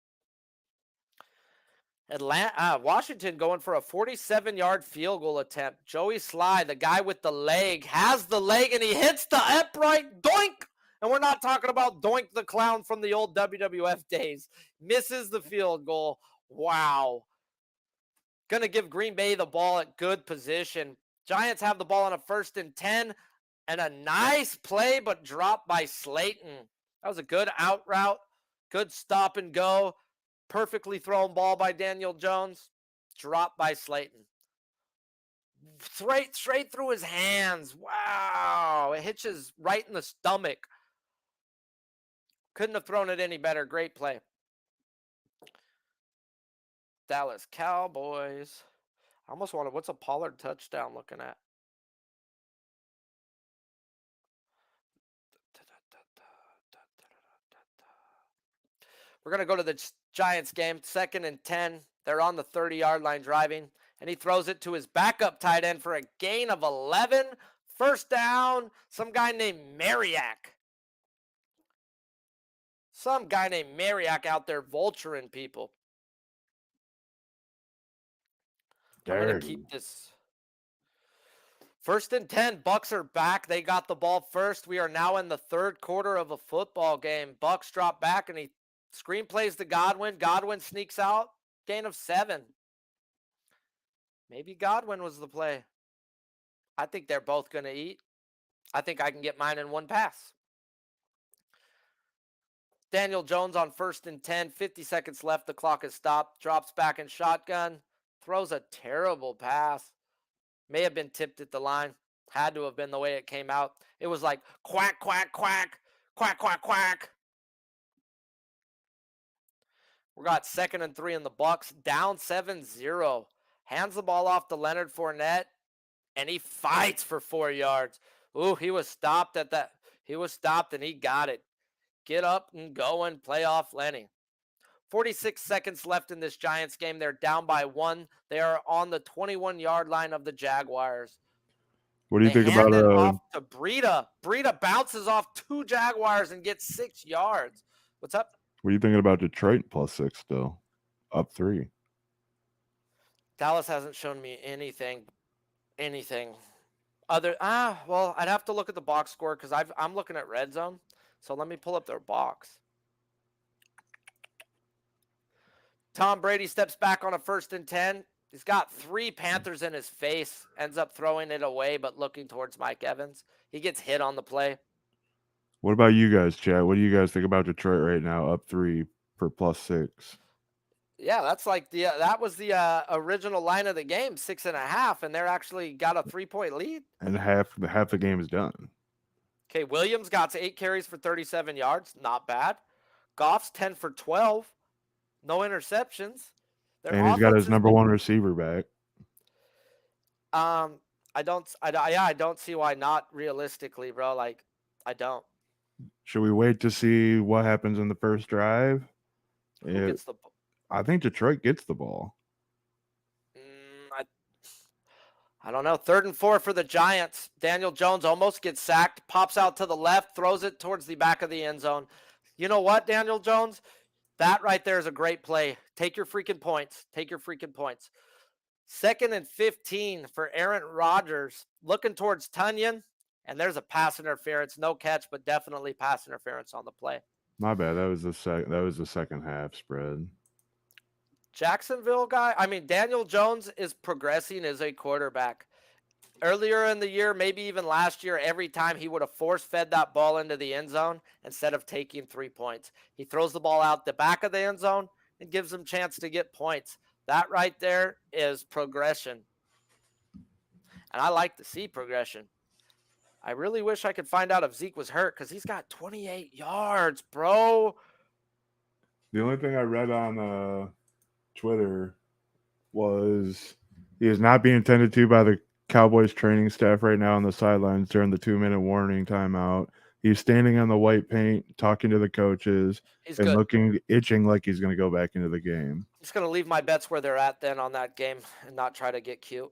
Washington going for a 47-yard field goal attempt. Joey Sly, the guy with the leg, has the leg, and he hits the upright. Doink! And we're not talking about Doink the Clown from the old WWF days. Misses the field goal. Wow. Going to give Green Bay the ball at good position. Giants have the ball on a 1st and 10. And a nice play, but dropped by Slayton. That was a good out route. Good stop and go. Perfectly thrown ball by Daniel Jones. Dropped by Slayton. Straight through his hands. Wow. It hitches right in the stomach. Couldn't have thrown it any better. Great play. Dallas Cowboys. I almost wanted, what's a Pollard touchdown looking at? We're going to go to the Giants game, 2nd and 10. They're on the 30-yard line driving, and he throws it to his backup tight end for a gain of 11. First down, some guy named Mariak. Some guy named Mariak out there vulturing people. I'm going to keep this. 1st and 10, Bucks are back. They got the ball first. We are now in the 3rd quarter of a football game. Bucks drop back, and he screen plays to Godwin. Godwin sneaks out. Gain of 7. Maybe Godwin was the play. I think they're both going to eat. I think I can get mine in one pass. Daniel Jones on 1st and 10. 50 seconds left. The clock is stopped. Drops back in shotgun. Throws a terrible pass. May have been tipped at the line. Had to have been the way it came out. It was like quack, quack, quack, quack, quack, quack. We got 2nd and 3 in the Bucks. Down 7-0. Hands the ball off to Leonard Fournette, and he fights for 4 yards. Ooh, he was stopped at that. He was stopped, and he got it. Get up and go and play off Lenny. 46 seconds left in this Giants game. They're down by 1. They are on the 21-yard line of the Jaguars. What do you think about off to Breida? Breida bounces off 2 Jaguars and gets 6 yards. What's up? What are you thinking about Detroit +6 still? Up 3. Dallas hasn't shown me anything. Well, I'd have to look at the box score because I'm looking at red zone. So let me pull up their box. Tom Brady steps back on a 1st and 10. He's got 3 Panthers in his face. Ends up throwing it away, but looking towards Mike Evans. He gets hit on the play. What about you guys, Chad? What do you guys think about Detroit right now? Up 3 for +6. Yeah, that's like that was the original line of the game, 6.5, and they're actually got a 3-point lead. And half the game is done. Okay, Williams got 8 carries for 37 yards, not bad. Goff's 10 for 12, no interceptions. And he's got his number 1 receiver back. I don't see why not realistically, bro. Like, I don't. Should we wait to see what happens in the first drive? Who gets the ball? I think Detroit gets the ball. I don't know. 3rd and 4 for the Giants. Daniel Jones almost gets sacked, pops out to the left, throws it towards the back of the end zone. You know what, Daniel Jones? That right there is a great play. Take your freaking points. 2nd and 15 for Aaron Rodgers. Looking towards Tunyon, and there's a pass interference. No catch, but definitely pass interference on the play. My bad. That was the second half spread. Jacksonville guy. Daniel Jones is progressing as a quarterback. Earlier in the year, maybe even last year, every time he would have force-fed that ball into the end zone instead of taking 3 points. He throws the ball out the back of the end zone and gives them a chance to get points. That right there is progression. And I like to see progression. I really wish I could find out if Zeke was hurt because he's got 28 yards, bro. The only thing I read on Twitter was he is not being tended to by the Cowboys training staff right now on the sidelines during the 2-minute warning timeout. He's standing on the white paint, talking to the coaches, itching like he's going to go back into the game. I'm just going to leave my bets where they're at then on that game and not try to get cute.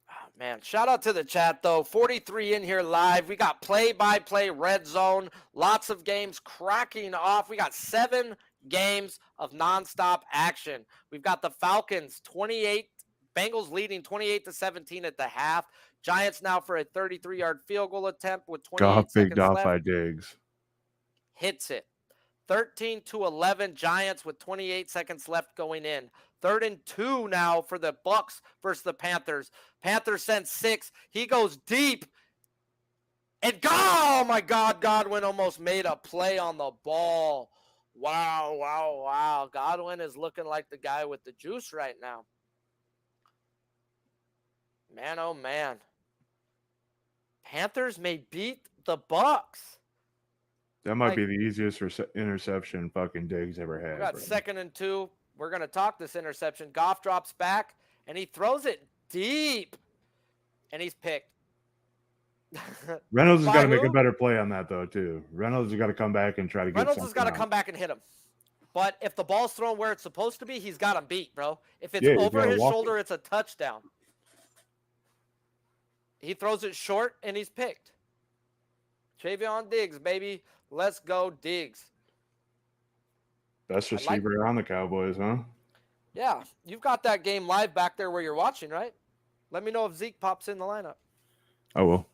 Oh, man, shout out to the chat, though. 43 in here live. We got play-by-play red zone. Lots of games cracking off. We got 7 games of nonstop action. We've got the Falcons 28, Bengals leading 28-17 at the half. Giants now for a 33-yard field goal attempt with 28 seconds left. By Diggs. Hits it. 13-11 Giants with 28 seconds left going in. 3rd and 2 now for the Bucks versus the Panthers. Panthers sent 6. He goes deep. And oh my God, Godwin almost made a play on the ball. Wow. Godwin is looking like the guy with the juice right now. Man, oh man. Panthers may beat the Bucks. That might be the easiest interception fucking Diggs ever had. We got 2nd and 2. We're going to talk this interception. Goff drops back, and he throws it deep. And he's picked. Reynolds has got to make a better play on that, though, too. Reynolds has got to come back and try to get Reynolds has got to come back and hit him. But if the ball's thrown where it's supposed to be, he's got him beat, bro. If it's over his shoulder, it's a touchdown. He throws it short, and he's picked. Trayvon Diggs, baby. Let's go, Diggs. Best receiver on the Cowboys, huh? Yeah, you've got that game live back there where you're watching, right? Let me know if Zeke pops in the lineup. Oh, well.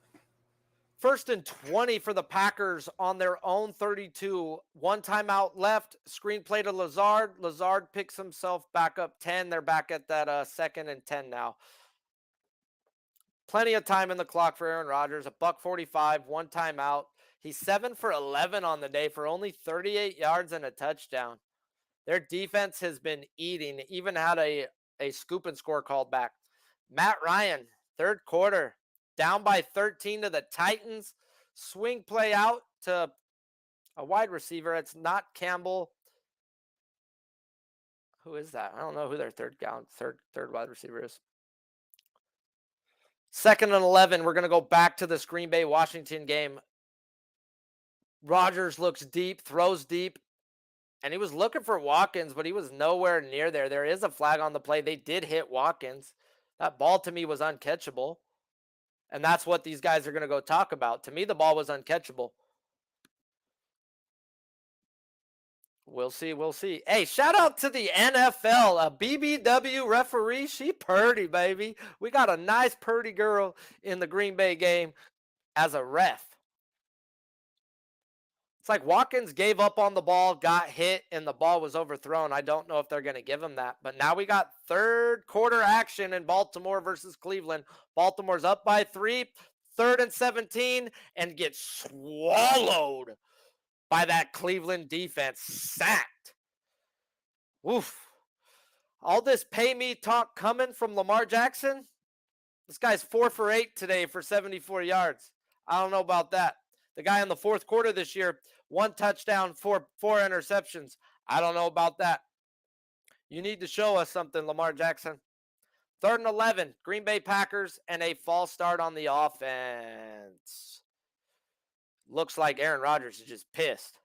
1st and 20 for the Packers on their own 32. 1 timeout left. Screen play to Lazard. Lazard picks himself back up 10. They're back at that 2nd and 10 now. Plenty of time in the clock for Aaron Rodgers. $1:45, 1 timeout. He's 7 for 11 on the day for only 38 yards and a touchdown. Their defense has been eating. Even had a scoop and score called back. Matt Ryan, 3rd quarter. Down by 13 to the Titans. Swing play out to a wide receiver. It's not Campbell. Who is that? I don't know who their third wide receiver is. 2nd and 11. We're going to go back to this Green Bay Washington game. Rodgers looks deep, throws deep, and he was looking for Watkins, but he was nowhere near there. There is a flag on the play. They did hit Watkins. That ball to me was uncatchable. And that's what these guys are going to go talk about. To me, the ball was uncatchable. We'll see. We'll see. Hey, shout out to the NFL. A BBW referee. She purdy, baby. We got a nice purdy girl in the Green Bay game as a ref. It's like Watkins gave up on the ball, got hit, and the ball was overthrown. I don't know if they're going to give him that. But now we got 3rd quarter action in Baltimore versus Cleveland. Baltimore's up by 3, 3rd and 17, and gets swallowed by that Cleveland defense. Sacked. Oof. All this pay me talk coming from Lamar Jackson. This guy's 4 for 8 today for 74 yards. I don't know about that. The guy in the 4th quarter this year, 1 touchdown, 4 interceptions. I don't know about that. You need to show us something, Lamar Jackson. 3rd and 11, Green Bay Packers, and a false start on the offense. Looks like Aaron Rodgers is just pissed.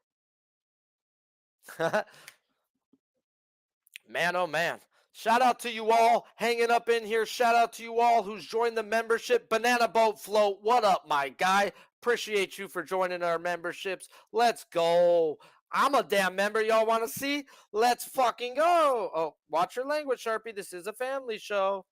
Man, oh man. Shout out to you all hanging up in here. Shout out to you all who's joined the membership. Banana Boat Float, what up, my guy? Appreciate you for joining our memberships. Let's go. I'm a damn member. Y'all want to see? Let's fucking go. Oh, watch your language, Sharpie. This is a family show.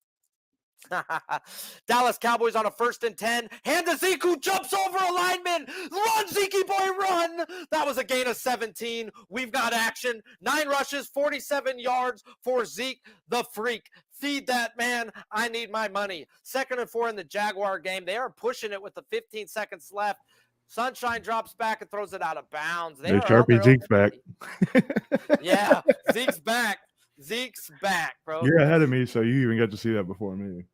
Dallas Cowboys on a 1st and 10. Hand to Zeke, who jumps over a lineman. Run, Zeke boy, run. That was a gain of 17. We've got action. 9 rushes, 47 yards for Zeke the Freak. Feed that man. I need my money. 2nd and 4 in the Jaguar game. They are pushing it with the 15 seconds left. Sunshine drops back and throws it out of bounds. Hey, Sharpie, Zeke's back. Yeah, Zeke's back. Zeke's back, bro. You're ahead of me, so you even got to see that before me.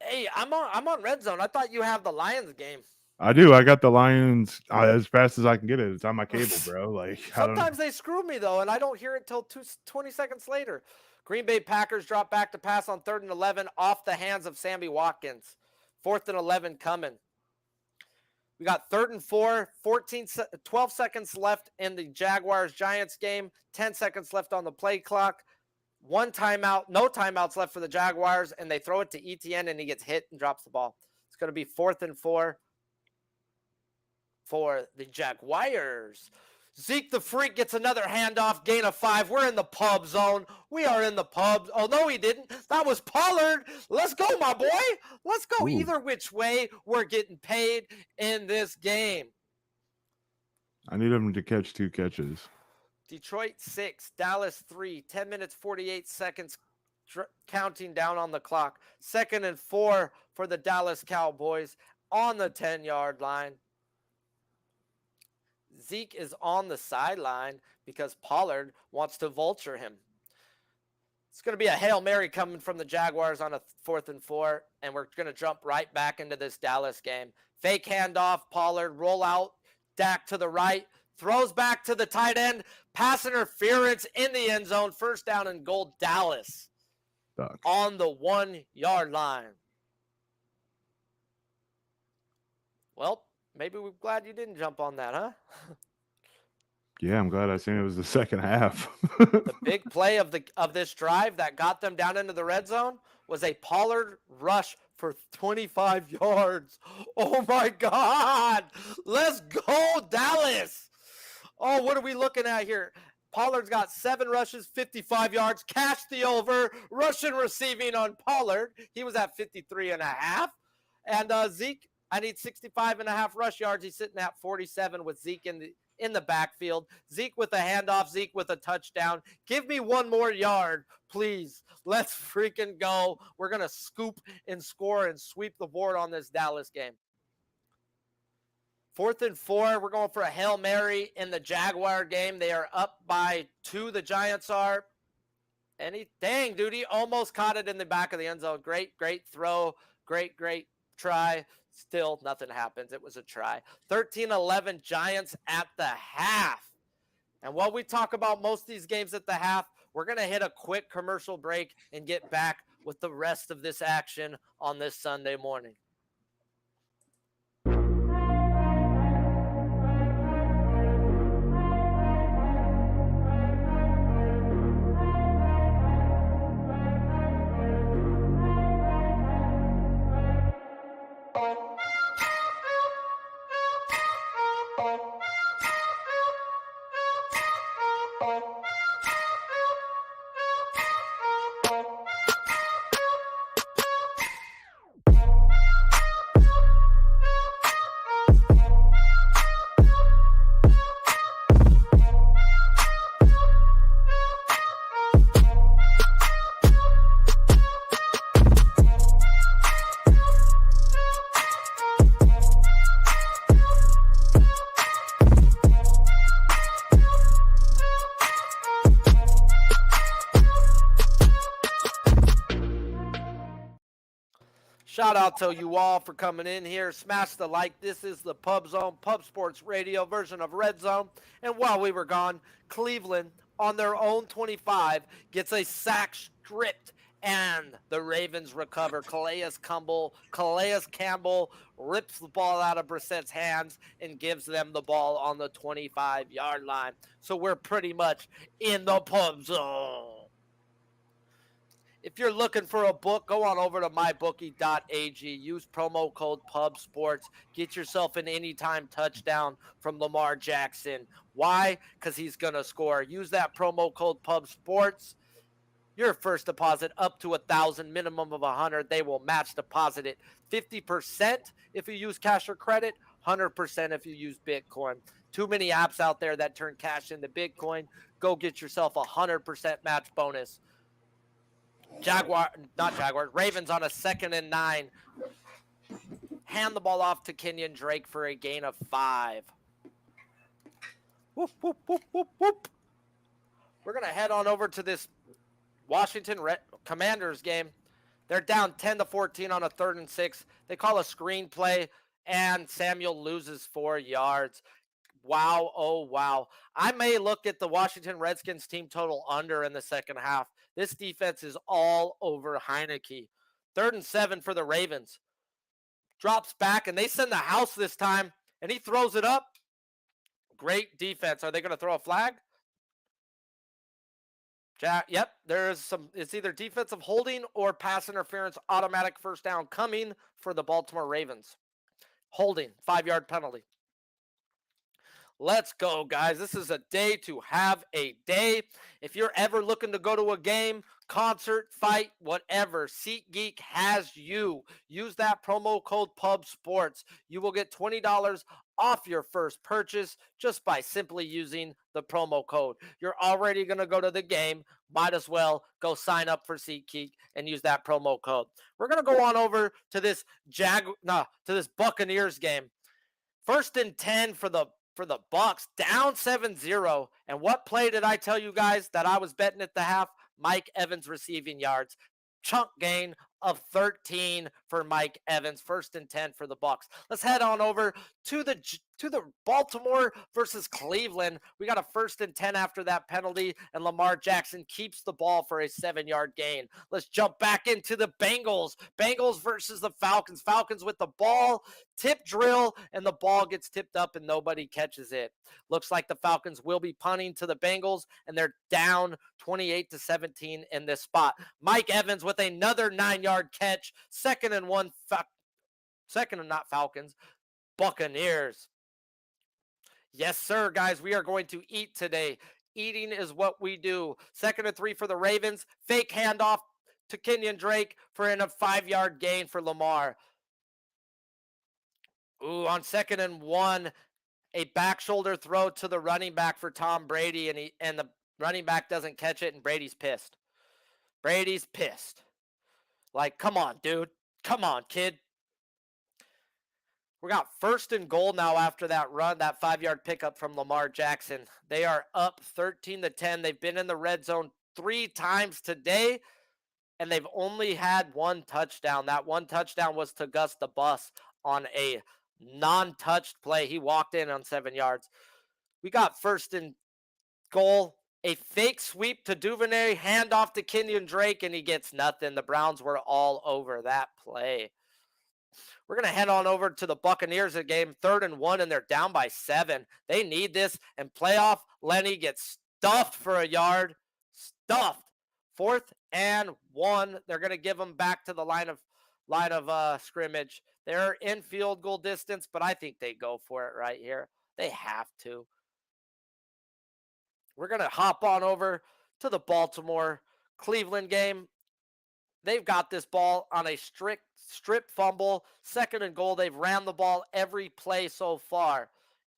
Hey, I'm on Red Zone. I thought you have the Lions game. I do. I got the Lions as fast as I can get it. It's on my cable, bro. Like sometimes they screw me though, and I don't hear it till 20 seconds later. Green Bay Packers drop back to pass on 3rd and 11 off the hands of Sammy Watkins. 4th and 11 coming. We got 3rd and 4, 12 seconds left in the Jaguars-Giants game. 10 seconds left on the play clock. 1 timeout, no timeouts left for the Jaguars, and they throw it to ETN, and he gets hit and drops the ball. It's going to be 4th and 4 for the Jaguars. Zeke the Freak gets another handoff, gain of 5. We're in the pub zone. We are in the pub. Oh, no, he didn't. That was Pollard. Let's go, my boy. Let's go. Ooh. Either which way, we're getting paid in this game. I need him to catch 2 catches. Detroit 6, Dallas 3, 10 minutes, 48 seconds, counting down on the clock. 2nd and 4 for the Dallas Cowboys on the 10-yard line. Zeke is on the sideline because Pollard wants to vulture him. It's going to be a Hail Mary coming from the Jaguars on a 4th and 4, and we're going to jump right back into this Dallas game. Fake handoff, Pollard, roll out, Dak to the right, throws back to the tight end, pass interference in the end zone, 1st down and goal, Dallas on the 1-yard line. Well, maybe we're glad you didn't jump on that, huh? Yeah, I'm glad I seen it was the second half. The big play of this drive that got them down into the red zone was a Pollard rush for 25 yards. Oh my God. Let's go, Dallas. Oh, what are we looking at here? Pollard's got 7 rushes, 55 yards. Cash the over. Russian receiving on Pollard. He was at 53.5. And Zeke, I need 65.5 rush yards. He's sitting at 47 with Zeke in the backfield. Zeke with a handoff. Zeke with a touchdown. Give me one more yard, please. Let's freaking go. We're going to scoop and score and sweep the board on this Dallas game. 4th and 4, we're going for a Hail Mary in the Jaguar game. They are up by 2, the Giants are. Dang, dude, he almost caught it in the back of the end zone. Great throw. Great try. Still, nothing happens. It was a try. 13-11 Giants at the half. And while we talk about most of these games at the half, we're going to hit a quick commercial break and get back with the rest of this action on this Sunday morning. Shout out to you all for coming in here. Smash the like. This is the Pub Zone, Pub Sports Radio version of Red Zone. And while we were gone, Cleveland on their own 25 gets a sack stripped, and the Ravens recover. Calais Campbell rips the ball out of Brissett's hands and gives them the ball on the 25-yard line. So we're pretty much in the Pub Zone. If you're looking for a book, go on over to mybookie.ag. Use promo code PUBSPORTS. Get yourself an anytime touchdown from Lamar Jackson. Why? Because he's going to score. Use that promo code PUBSPORTS. Your first deposit up to $1,000, minimum of $100. They will match deposit it 50% if you use cash or credit, 100% if you use Bitcoin. Too many apps out there that turn cash into Bitcoin. Go get yourself a 100% match bonus. Ravens on a 2nd and 9. Hand the ball off to Kenyon Drake for a gain of 5. Whoop, whoop, whoop, whoop, whoop. We're going to head on over to this Washington Commanders game. They're down 10-14 on a 3rd and 6. They call a screen play, and Samuel loses 4 yards. Wow, oh, wow. I may look at the Washington Redskins team total under in the second half. This defense is all over Heineke. 3rd and 7 for the Ravens. Drops back, and they send the house this time, and he throws it up. Great defense. Are they going to throw a flag? Yep, there's some. It's either defensive holding or pass interference, automatic first down coming for the Baltimore Ravens. Holding, 5-yard penalty. Let's go, guys. This is a day to have a day. If you're ever looking to go to a game, concert, fight, whatever, SeatGeek has you. Use that promo code PUBSPORTS. You will get $20 off your first purchase just by simply using the promo code. You're already going to go to the game. Might as well go sign up for SeatGeek and use that promo code. We're going to go on over to this Buccaneers game. 1st and 10 for the Bucs, down 7-0. And what play did I tell you guys that I was betting at the half? Mike Evans receiving yards. Chunk gain of 13 for Mike Evans. 1st and 10 for the Bucs. Let's head on over to the to the Baltimore versus Cleveland. We got a 1st and 10 after that penalty, and Lamar Jackson keeps the ball for a 7-yard gain. Let's jump back into the Bengals. Bengals versus the Falcons. Falcons with the ball, tip drill, and the ball gets tipped up and nobody catches it. Looks like the Falcons will be punting to the Bengals, and they're down 28-17 in this spot. Mike Evans with another 9-yard catch. 2nd and 1. Second and not Falcons. Buccaneers. Yes, sir, guys. We are going to eat today. Eating is what we do. 2nd and 3 for the Ravens. Fake handoff to Kenyon Drake for a 5-yard gain for Lamar. Ooh, on 2nd and 1, a back shoulder throw to the running back for Tom Brady, and the running back doesn't catch it, and Brady's pissed. Brady's pissed. Like, come on, dude. Come on, kid. We got 1st and goal now after that run, that 5-yard pickup from Lamar Jackson. They are up 13-10. They've been in the red zone 3 times today, and they've only had 1 touchdown. That 1 touchdown was to Gus the Bus on a non-touched play. He walked in on 7 yards. We got 1st and goal, a fake sweep to Duvernay, handoff to Kenyon Drake, and he gets nothing. The Browns were all over that play. We're going to head on over to the Buccaneers game, 3rd and 1, and they're down by 7. They need this, and playoff Lenny gets stuffed for a yard. Stuffed. 4th and 1. They're going to give them back to the line of scrimmage. They're in field goal distance, but I think they go for it right here. They have to. We're going to hop on over to the Baltimore-Cleveland game. They've got this ball on a strip fumble. 2nd and goal. They've ran the ball every play so far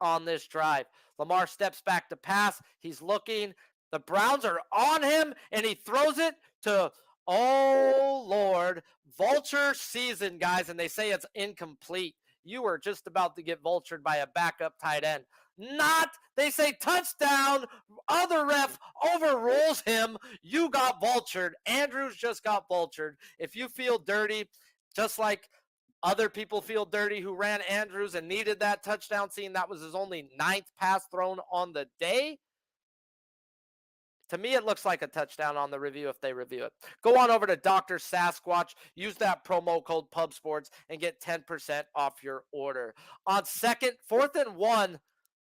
on this drive. Lamar steps back to pass. He's looking. The Browns are on him, and he throws it to, oh, Lord, vulture season, guys, and they say it's incomplete. You were just about to get vultured by a backup tight end. Not, they say touchdown. Other ref overrules him. You got vultured. Andrews just got vultured. If you feel dirty, just like other people feel dirty who ran Andrews and needed that touchdown, seeing that was his only 9th pass thrown on the day. To me, it looks like a touchdown on the review if they review it. Go on over to Dr. Sasquatch. Use that promo code PubSports and get 10% off your order. On 4th and 1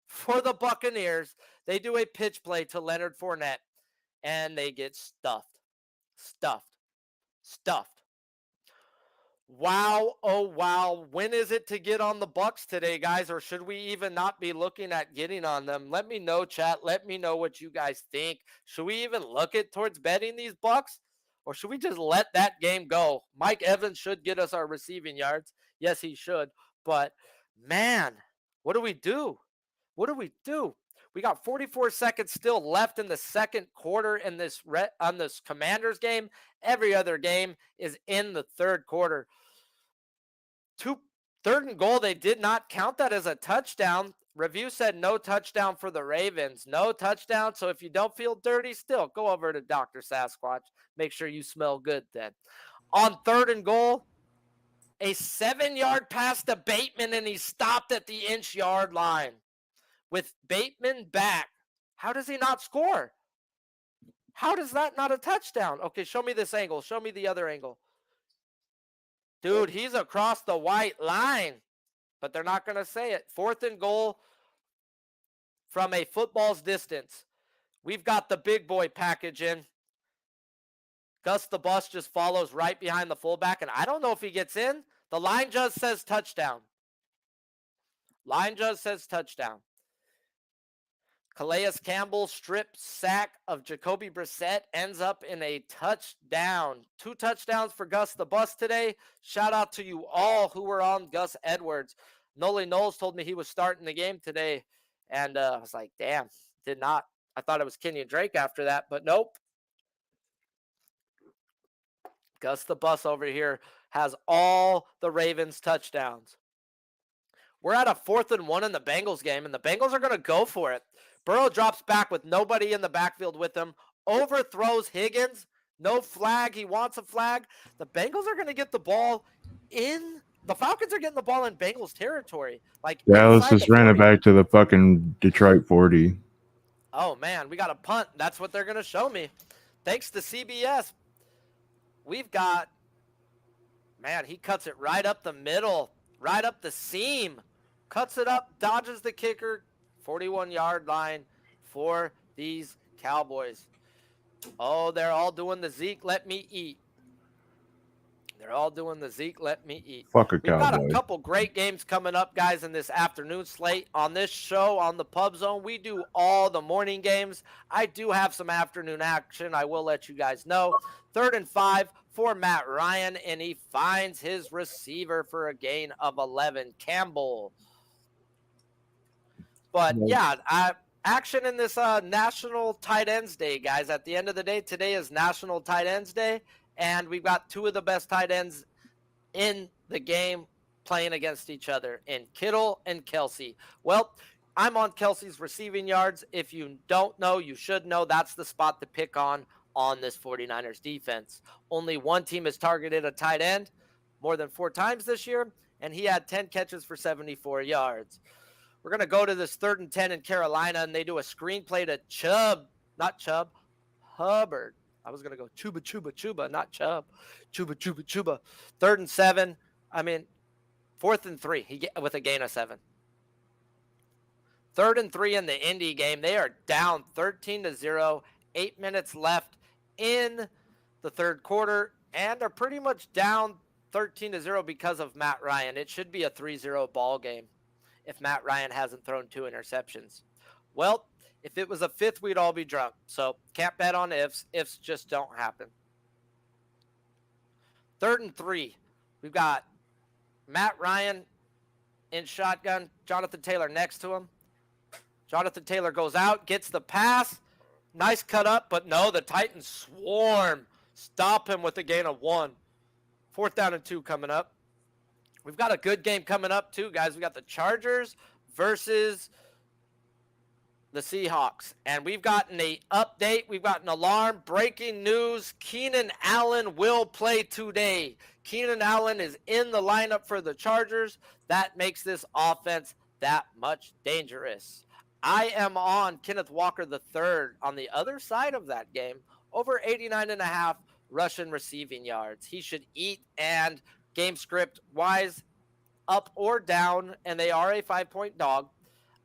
for the Buccaneers, they do a pitch play to Leonard Fournette, and they get stuffed. Wow, oh wow. When is it to get on the Bucs today, guys? Or should we even not be looking at getting on them? Let me know, chat. Let me know what you guys think. Should we even look at towards betting these Bucs? Or should we just let that game go? Mike Evans should get us our receiving yards. Yes, he should. But, man, what do we do? We got 44 seconds still left in the 2nd quarter in this on this Commanders game. Every other game is in the 3rd quarter. 3rd and goal, they did not count that as a touchdown. Review said no touchdown for the Ravens. No touchdown. So if you don't feel dirty still, go over to Dr. Sasquatch. Make sure you smell good then. On 3rd and goal, a 7-yard pass to Bateman, and he stopped at the inch-yard line. With Bateman back, how does he not score? How does that not a touchdown? Okay, show me this angle. Show me the other angle. Dude, he's across the white line, but they're not going to say it. 4th and goal from a football's distance. We've got the big boy package in. Gus the Bus just follows right behind the fullback, and I don't know if he gets in. The line judge says touchdown. Calais Campbell strip sack of Jacoby Brissett ends up in a touchdown. 2 touchdowns for Gus the Bus today. Shout out to you all who were on Gus Edwards. Noli Knowles told me he was starting the game today, and I was like, damn, did not. I thought it was Kenyon Drake after that, but nope. Gus the Bus over here has all the Ravens touchdowns. We're at a 4th and 1 in the Bengals game, and the Bengals are going to go for it. Burrow drops back with nobody in the backfield with him, overthrows Higgins, no flag. He wants a flag. The Bengals are going to get the ball in the Falcons are getting the ball in Bengals territory. Like Dallas inside just the ran it 40. back to the fucking Detroit 40. Oh man, we got a punt. That's what they're gonna show me. Thanks to CBS. We've got, man, he cuts it right up the middle, right up the seam, cuts it up, dodges the kicker, 41-yard line for these Cowboys. Oh, they're all doing the Zeke, let me eat. They're all doing the Zeke, let me eat. Fuck a We've got a Cowboy. couple great games coming up, guys, in this afternoon slate. On this show, on the Pub Zone, we do all the morning games. I do have some afternoon action. I will let you guys know. 3rd and 5 for Matt Ryan, and he finds his receiver for a gain of 11, Campbell. But, yeah, action in this National Tight Ends Day, guys. At the end of the day, today is National Tight Ends Day. And we've got two of the best tight ends in the game playing against each other in Kittle and Kelsey. Well, I'm on Kelsey's receiving yards. If you don't know, you should know that's the spot to pick on this 49ers defense. Only one team has targeted a tight end more than 4 times this year, and he had 10 catches for 74 yards. We're going to go to this 3rd and 10 in Carolina, and they do a screenplay to Hubbard. I was going to go Chuba, not Chubb. Chuba. 3rd and 7. 4th and 3 with a gain of 7. 3rd and 3 in the Indy game. They are down 13-0. 8 minutes left in the 3rd quarter, and are pretty much down 13-0 because of Matt Ryan. It should be a 3-0 ball game if Matt Ryan hasn't thrown 2 interceptions. Well, if it was a 5th, we'd all be drunk. So can't bet on ifs. Ifs just don't happen. 3rd and 3. We've got Matt Ryan in shotgun. Jonathan Taylor next to him. Jonathan Taylor goes out, gets the pass. Nice cut up, but no, the Titans swarm. Stop him with a gain of 1. 4th down and 2 coming up. We've got a good game coming up too, guys. We got the Chargers versus the Seahawks. And we've gotten an update. We've got an alarm. Breaking news. Keenan Allen will play today. Keenan Allen is in the lineup for the Chargers. That makes this offense that much dangerous. I am on Kenneth Walker III on the other side of that game. Over 89.5 Russian receiving yards. He should eat, and game script wise, up or down, and they are a 5-point dog.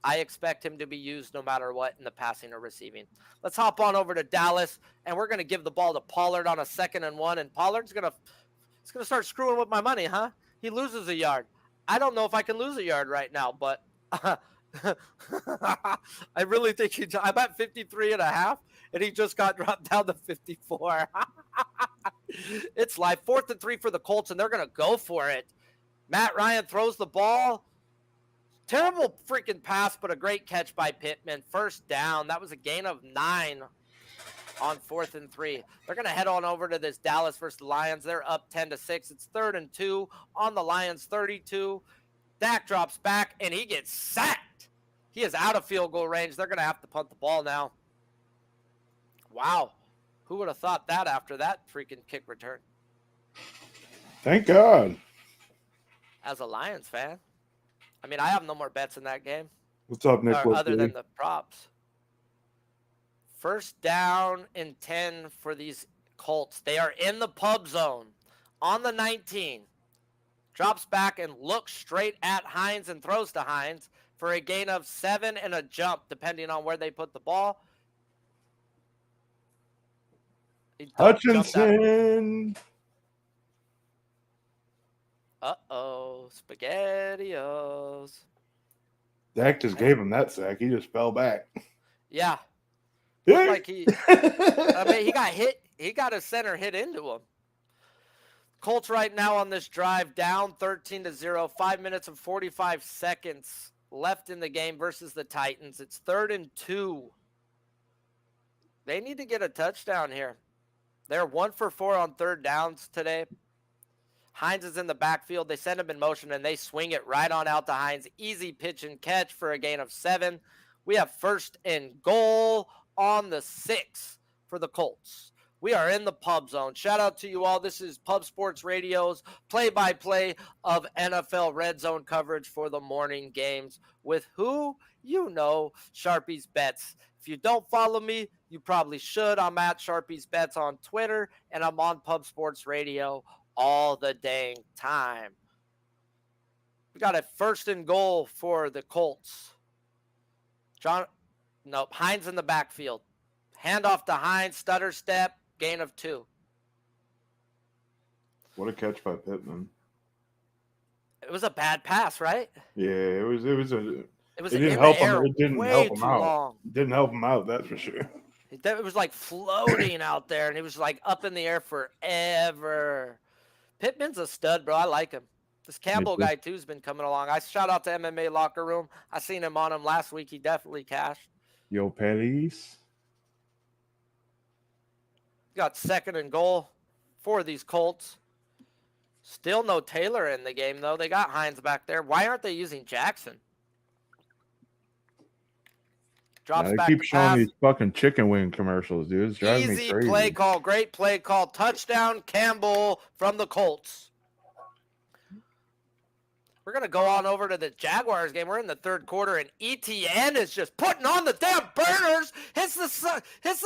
I expect him to be used no matter what in the passing or receiving. Let's hop on over to Dallas, and we're going to give the ball to Pollard on a 2nd and 1, and Pollard's going to start screwing with my money, huh? He loses a yard. I don't know if I can lose a yard right now, but I really think I'm at 53.5, and he just got dropped down to 54. It's live. 4th and 3 for the Colts, and they're going to go for it. Matt Ryan throws the ball. Terrible freaking pass, but a great catch by Pittman. 1st down. That was a gain of 9 on 4th and 3. They're going to head on over to this Dallas versus the Lions. They're up 10-6. It's 3rd and 2 on the Lions 32. Dak drops back, and he gets sacked. He is out of field goal range. They're going to have to punt the ball now. Wow. Who would have thought that after that freaking kick return? Thank God. As a Lions fan. I have no more bets in that game. What's up, Nick? Other than the props. 1st down and 10 for these Colts. They are in the pub zone on the 19. Drops back and looks straight at Hines and throws to Hines for a gain of 7 and a jump, depending on where they put the ball. Hutchinson. Uh-oh, SpaghettiOs. Dak just gave him that sack. He just fell back. Yeah. Like he got hit. He got a center hit into him. Colts right now on this drive down 13-0. 5 minutes and 45 seconds left in the game versus the Titans. It's 3rd and 2. They need to get a touchdown here. They're 1 for 4 on 3rd downs today. Hines is in the backfield. They send him in motion, and they swing it right on out to Hines. Easy pitch and catch for a gain of 7. We have 1st and goal on the 6 for the Colts. We are in the Pub Zone. Shout out to you all. This is Pub Sports Radio's play-by-play of NFL Red Zone coverage for the morning games with who? You know, Sharpie's Bets. If you don't follow me, you probably should. I'm at Sharpie's Bets on Twitter, and I'm on Pub Sports Radio all the dang time. We got a 1st and goal for the Colts. Hines in the backfield. Handoff to Hines, stutter step, gain of 2. What a catch by Pittman. It was a bad pass, right? Yeah, it was. It didn't help him. It didn't way help him too out. long. Didn't help him out. That's for sure. It was like floating out there, and it was like up in the air forever. Pittman's a stud, bro. I like him. This Campbell guy, too, has been coming along. I shout out to MMA Locker Room. I seen him on him last week. He definitely cashed. Yo, Pettis. Got 2nd and goal for these Colts. Still no Taylor in the game, though. They got Hines back there. Why aren't they using Jackson? Drops back. They keep showing these fucking chicken wing commercials, dude. It's driving me crazy. Easy play call. Great play call. Touchdown, Campbell from the Colts. We're going to go on over to the Jaguars game. We're in the 3rd quarter, and ETN is just putting on the damn burners. Hits the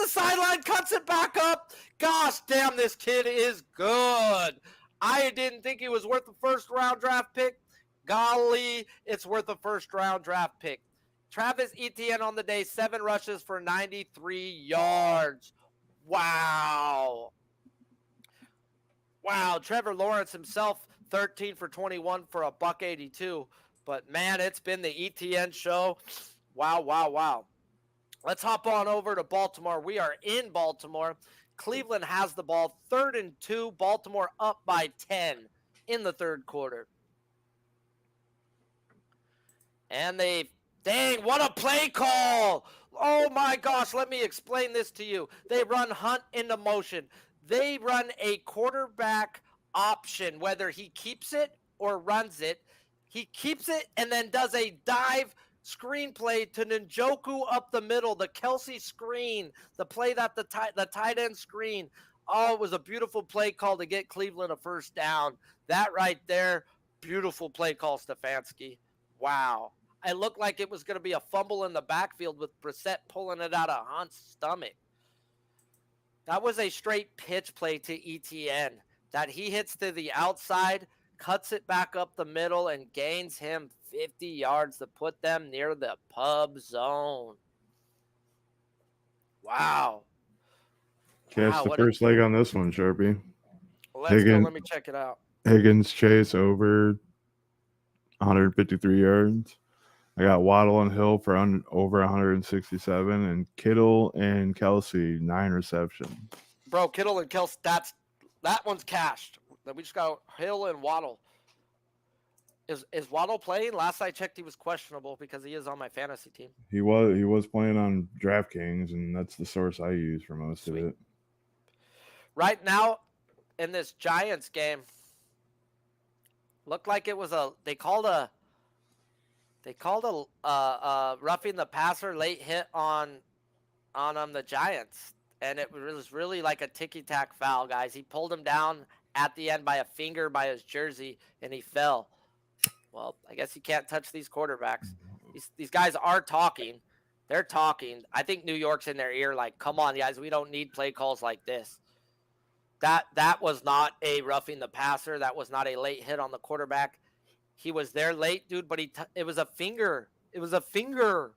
sideline, cuts it back up. Gosh, damn, this kid is good. I didn't think he was worth the 1st-round draft pick. Golly, it's worth a 1st-round draft pick. Travis Etienne on the day, 7 rushes for 93 yards. Wow. Wow, Trevor Lawrence himself, 13 for 21 for a $182. But, man, it's been the ETN show. Wow, wow, wow. Let's hop on over to Baltimore. We are in Baltimore. Cleveland has the ball, 3rd and 2. Baltimore up by 10 in the 3rd quarter. And dang, what a play call. Oh, my gosh, let me explain this to you. They run Hunt into motion. They run a quarterback option, whether he keeps it or runs it. He keeps it and then does a dive screenplay to Njoku up the middle, the Kelsey screen, the play that the tight end screen. Oh, it was a beautiful play call to get Cleveland a 1st down. That right there, beautiful play call, Stefanski. Wow. It looked like it was going to be a fumble in the backfield with Brissett pulling it out of Hunt's stomach. That was a straight pitch play to ETN that he hits to the outside, cuts it back up the middle, and gains him 50 yards to put them near the Pub Zone. Wow. Catch the first leg on this one, Sharpie. Let's go. Let me check it out. Higgins chase over 153 yards. I got Waddle and Hill for over 167, and Kittle and Kelsey 9 receptions. Bro, Kittle and Kelsey, that one's cashed. We just got Hill and Waddle. Is Waddle playing? Last I checked, he was questionable because he is on my fantasy team. He was playing on DraftKings, and that's the source I use for most of it. Right now, in this Giants game, looked like it was they called a roughing the passer late hit on the Giants, and it was really like a ticky-tack foul, guys. He pulled him down at the end by a finger by his jersey, and he fell. Well, I guess you can't touch these quarterbacks. These guys are talking. They're talking. I think New York's in their ear like, come on, guys, we don't need play calls like this. That was not a roughing the passer. That was not a late hit on the quarterback. He was there late, dude, but it was a finger. It was a finger.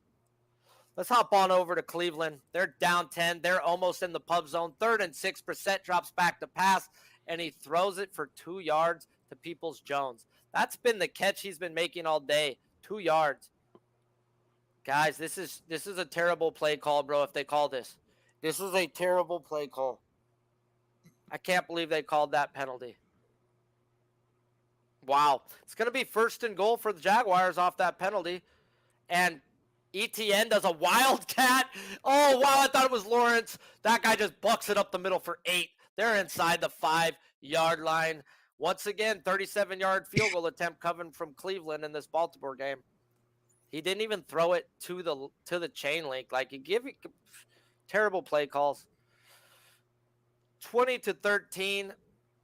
Let's hop on over to Cleveland. They're down 10. They're almost in the Pub Zone. 3rd and 6. Brissett drops back to pass, and he throws it for 2 yards to Peoples-Jones. That's been the catch he's been making all day. 2 yards. Guys, this is a terrible play call, bro, if they call this. This is a terrible play call. I can't believe they called that penalty. Wow. It's going to be 1st and goal for the Jaguars off that penalty. And ETN does a wildcat. Oh, wow, I thought it was Lawrence. That guy just bucks it up the middle for 8. They're inside the 5-yard line. Once again, 37-yard field goal attempt coming from Cleveland in this Baltimore game. He didn't even throw it to the chain link. Like, you give terrible play calls. 20-13.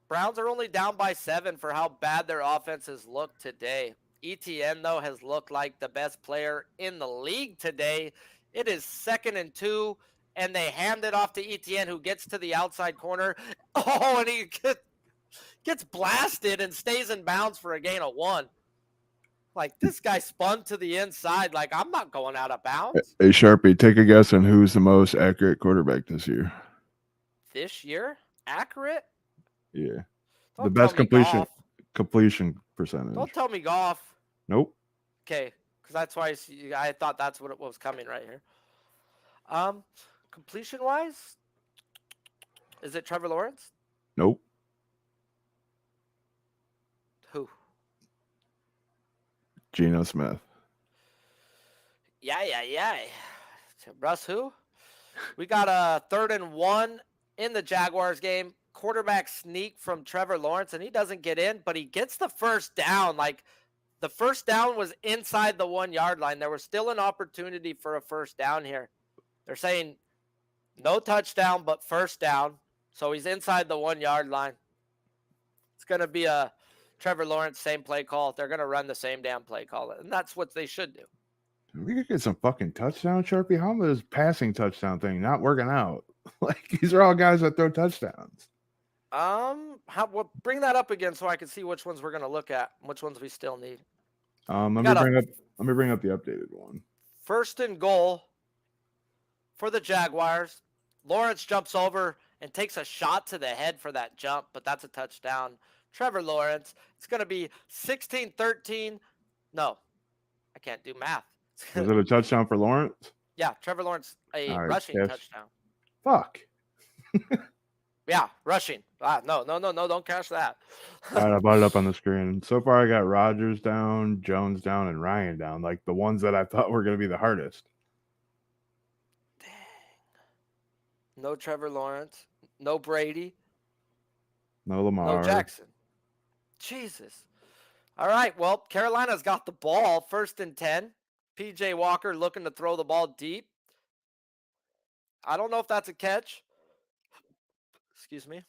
Browns are only down by 7 for how bad their offense has looked today. ETN, though, has looked like the best player in the league today. It is 2nd and 2, and they hand it off to ETN, who gets to the outside corner. Oh, and he gets blasted and stays in bounds for a gain of 1. Like, this guy spun to the inside. Like, I'm not going out of bounds. Hey, Sharpie, take a guess on who's the most accurate quarterback this year. This year? Accurate? Yeah. Don't The best tell me completion percentage. Don't tell me golf. Nope. Okay, because that's why I thought that's what it was coming right here. Completion-wise, is it Trevor Lawrence? Nope. Who? Geno Smith. Yeah. Russ, who? We got a 3rd and 1 in the Jaguars game. Quarterback sneak from Trevor Lawrence, and he doesn't get in, but he gets the first down. Like, the first down was inside the 1-yard line. There was still an opportunity for a first down here. They're saying no touchdown, but first down. So he's inside the 1-yard line. It's going to be a Trevor Lawrence same play call. They're going to run the same damn play call, and that's what they should do. We could get some fucking touchdown, Sharpie. How is this passing touchdown thing not working out? Like, these are all guys that throw touchdowns. Bring that up again so I can see which ones we're going to look at, and which ones we still need. Let me bring up the updated one. 1st and goal for the Jaguars. Lawrence jumps over and takes a shot to the head for that jump, but that's a touchdown. Trevor Lawrence. It's going to be 16-13. No, I can't do math. Was it a touchdown for Lawrence? Yeah, Trevor Lawrence, a rushing touchdown. Fuck. Yeah, rushing. No, don't cash that. All right, I brought it up on the screen. So far, I got Rodgers down, Jones down, and Ryan down. Like, the ones that I thought were going to be the hardest. Dang. No Trevor Lawrence. No Brady. No Lamar. No Jackson. Jesus. All right, well, Carolina's got the ball. 1st and 10. P.J. Walker looking to throw the ball deep. I don't know if that's a catch. Excuse me.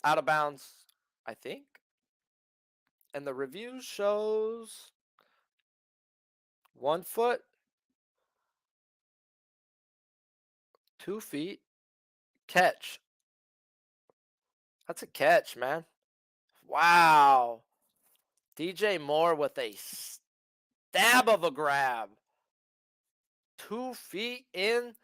Out of bounds, I think. And the review shows 1 foot, 2 feet, catch. That's a catch, man. Wow. DJ Moore with a stab of a grab. 2 feet in,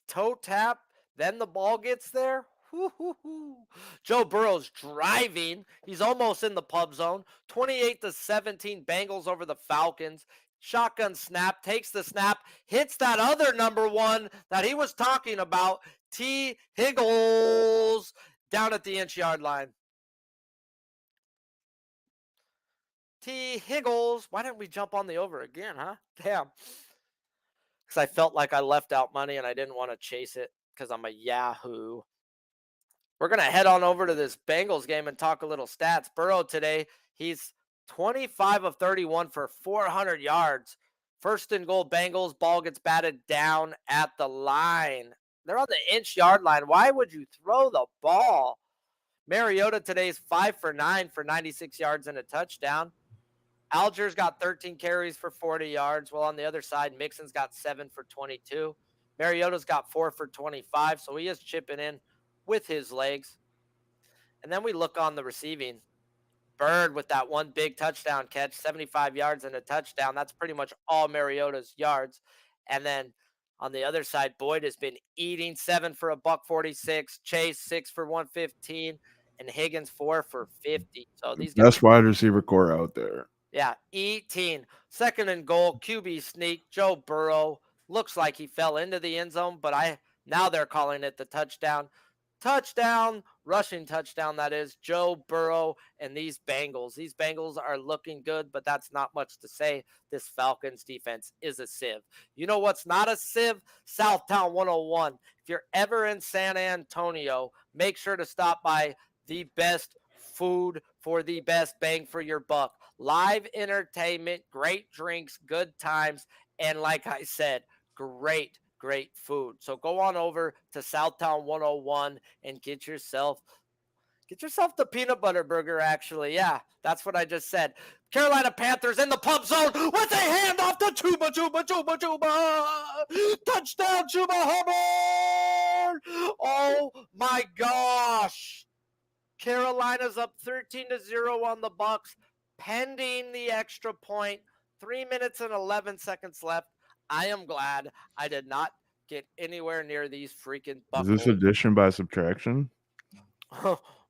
toe tap, then the ball gets there. Woo-hoo-hoo. Joe Burrow's driving. He's almost in the pub zone. 28-17 Bengals over the Falcons. Shotgun snap, takes the snap, hits that other number 1 that he was talking about, T. Higgles, down at the inch-yard line. T. Higgles. Why didn't we jump on the over again, huh? Damn. Because I felt like I left out money and I didn't want to chase it because I'm a Yahoo. We're going to head on over to this Bengals game and talk a little stats. Burrow today, he's 25 of 31 for 400 yards. 1st and goal, Bengals. Ball gets batted down at the line. They're on the inch-yard line. Why would you throw the ball? Mariota today's 5 for 9 for 96 yards and a touchdown. Alger's got 13 carries for 40 yards. While on the other side, Mixon's got 7 for 22. Mariota's got 4 for 25, so he is chipping in with his legs. And then we look on the receiving. Bird with that one big touchdown catch, 75 yards and a touchdown. That's pretty much all Mariota's yards. And then on the other side, Boyd has been eating, 7 for $146. Chase, 6 for 115. And Higgins, 4 for 50. So these guys, best wide receiver core out there. Yeah, 18. 2nd and goal, QB sneak. Joe Burrow looks like he fell into the end zone, but now they're calling it the touchdown. Touchdown, rushing touchdown, that is. Joe Burrow and these Bengals. These Bengals are looking good, but that's not much to say. This Falcons defense is a sieve. You know what's not a sieve? Southtown 101. If you're ever in San Antonio, make sure to stop by the best food for the best bang for your buck. Live entertainment, great drinks, good times, and like I said, great great food. So go on over to Southtown 101 and get yourself the peanut butter burger, actually. Yeah, that's what I just said. Carolina Panthers in the pub zone with a handoff to Chuba. Touchdown, Chuba Hubbard. Oh, my gosh. Carolina's up 13-0 on the Bucks, pending the extra point. 3 minutes and 11 seconds left. I am glad I did not get anywhere near these freaking Is this buckles. addition by subtraction?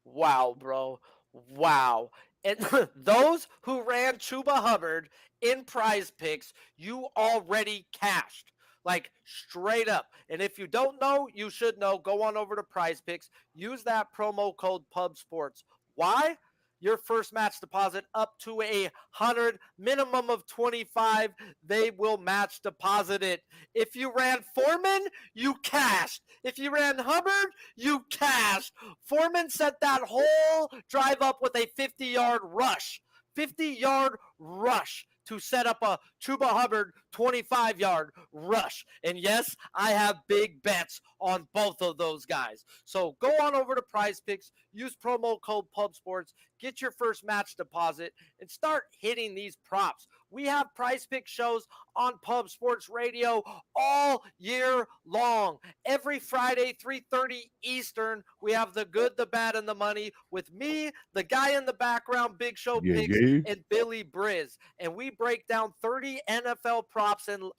Wow, bro. Wow. And those who ran Chuba Hubbard in Prize Picks, you already cashed. Like, straight up. And if you don't know, you should know. Go on over to Prize Picks. Use that promo code PubSports. Why? Your first match deposit up to 100, minimum of 25. They will match deposit it. If you ran Foreman, you cashed. If you ran Hubbard, you cashed. Foreman set that whole drive up with a 50-yard rush. 50-yard rush to set up a Chuba Hubbard 25-yard rush. And yes, I have big bets on both of those guys. So go on over to Prize Picks, use promo code PubSports, get your first match deposit, and start hitting these props. We have Prize Pick shows on Pub Sports Radio all year long. Every Friday, 3:30 Eastern, we have the good, the bad, and the money with me, the guy in the background, Big Show Picks, and Billy Briz. And we break down 20 NFL props in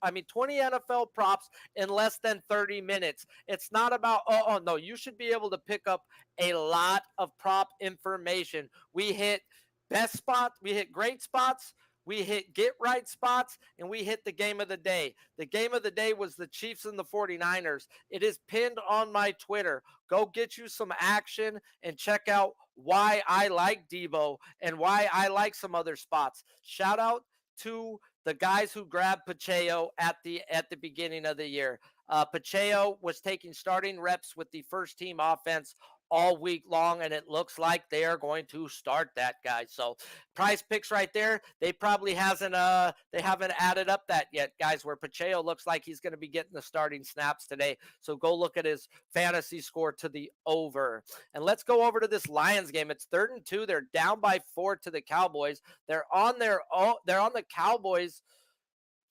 less than 30 minutes. It's not about, no, you should be able to pick up a lot of prop information. We hit best spots, we hit great spots, we hit get right spots, and we hit the game of the day. The game of the day was the Chiefs and the 49ers. It is pinned on my Twitter. Go get you some action and check out why I like Debo and why I like some other spots. Shout out to the guys who grabbed Pacheco at the beginning of the year. Pacheco was taking starting reps with the first team offense all week long, and it looks like they are going to start that guy. So Prize Picks right there, they probably haven't added up that yet, guys, where Pacheco looks like he's going to be getting the starting snaps today. So go look at his fantasy score to the over. And let's go over to this Lions game. It's 3rd and 2. They're down by 4 to the Cowboys. They're on the Cowboys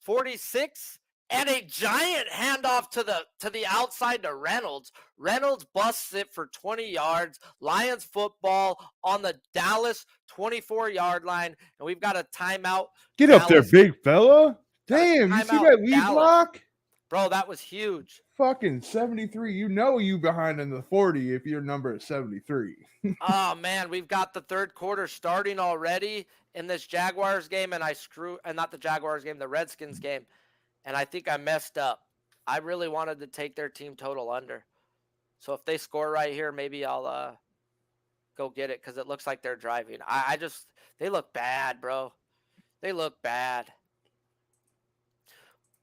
46. And a giant handoff to the outside to Reynolds. Reynolds busts it for 20 yards. Lions football on the Dallas 24-yard line. And we've got a timeout. Get up there, big fella. Damn, you see that lead block? Bro, that was huge. Fucking 73. You know you behind in the 40 if your number is 73. Oh, man, we've got the third quarter starting already in this Jaguars game. And not the Jaguars game, the Redskins game. And I think I messed up. I really wanted to take their team total under. So if they score right here, maybe I'll go get it because it looks like they're driving. They look bad, bro. They look bad.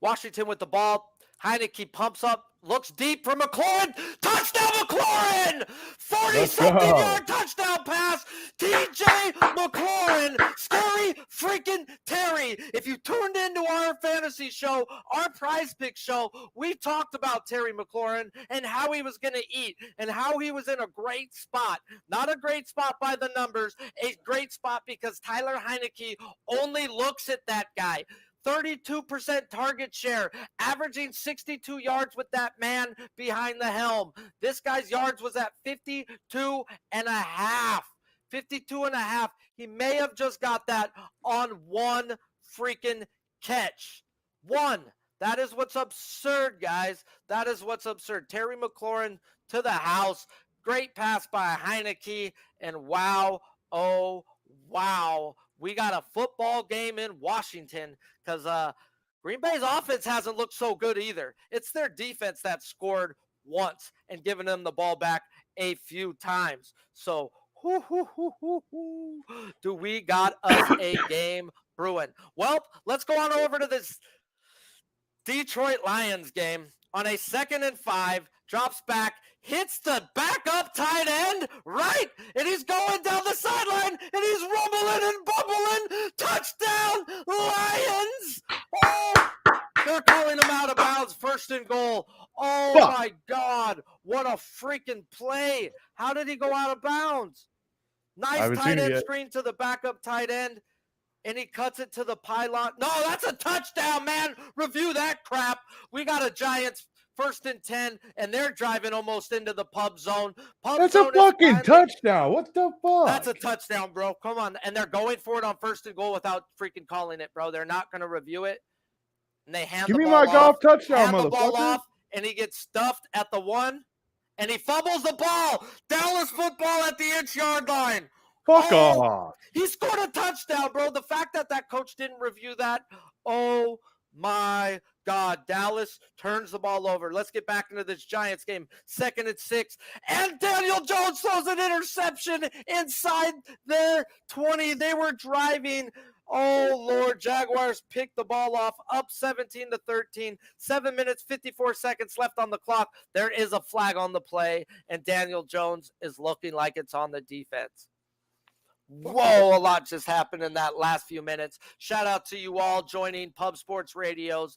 Washington with the ball. Heineke pumps up, looks deep for McLaurin. Touchdown, McLaurin! 40-something yard touchdown pass. TJ McLaurin. Scary freaking Terry. If you tuned into our fantasy show, our Prize Pick show, we talked about Terry McLaurin and how he was going to eat and how he was in a great spot. Not a great spot by the numbers, a great spot because Tyler Heineke only looks at that guy. 32% target share, averaging 62 yards with that man behind the helm. This guy's yards was at 52 and a half. 52 and a half. He may have just got that on one freaking catch. One. That is what's absurd, guys. That is what's absurd. Terry McLaurin to the house. Great pass by Heineke. And wow, oh, wow. We got a football game in Washington because Green Bay's offense hasn't looked so good either. It's their defense that scored once and given them the ball back a few times. So, do we got us a game brewing? Well, let's go on over to this Detroit Lions game. On a 2nd and 5, drops back, hits the backup tight end, right? And he's going down the sideline, and he's rumbling and bumbling. Touchdown, Lions! Oh, They're calling him out of bounds, first and goal. Oh, Fuck. my God. What a freaking play. How did he go out of bounds? Nice haven't tight seen it end yet. screen to the backup tight end, and he cuts it to the pylon. No, that's a touchdown, man. Review that crap. We got a Giants first and 10, and they're driving almost into the pub zone. That's a fucking touchdown. What the fuck? That's a touchdown, bro. Come on. And they're going for it on first and goal without freaking calling it, bro. They're not going to review it. And they hand Give the me ball my golf off, touchdown, hand the ball motherfucker. off, and he gets stuffed at the 1, and he fumbles the ball. Dallas football at the inch-yard line. Fuck off. He scored a touchdown, bro. The fact that coach didn't review that, oh my God. Dallas turns the ball over. Let's get back into this Giants game. 2nd and 6. And Daniel Jones throws an interception inside their 20. They were driving. Oh, Lord. Jaguars picked the ball off, up 17-13. 7 minutes, 54 seconds left on the clock. There is a flag on the play, and Daniel Jones is looking like it's on the defense. Whoa, a lot just happened in that last few minutes. Shout out to you all joining Pub Sports Radio's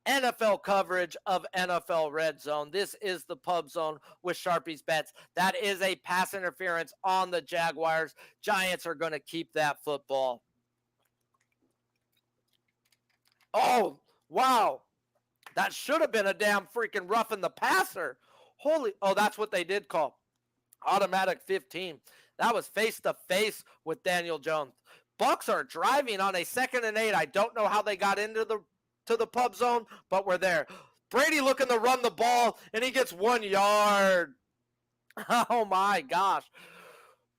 NFL coverage of NFL Red Zone. This is the Pub Zone with Sharpie's Bets. That is a pass interference on the Jaguars. Giants are going to keep that football. Oh, wow. That should have been a damn freaking roughing the passer. Oh, that's what they did call. Automatic 15. That was face-to-face with Daniel Jones. Bucks are driving on a 2nd and 8. I don't know how they got into the pub zone, but we're there. Brady looking to run the ball, and he gets 1 yard. Oh, my gosh.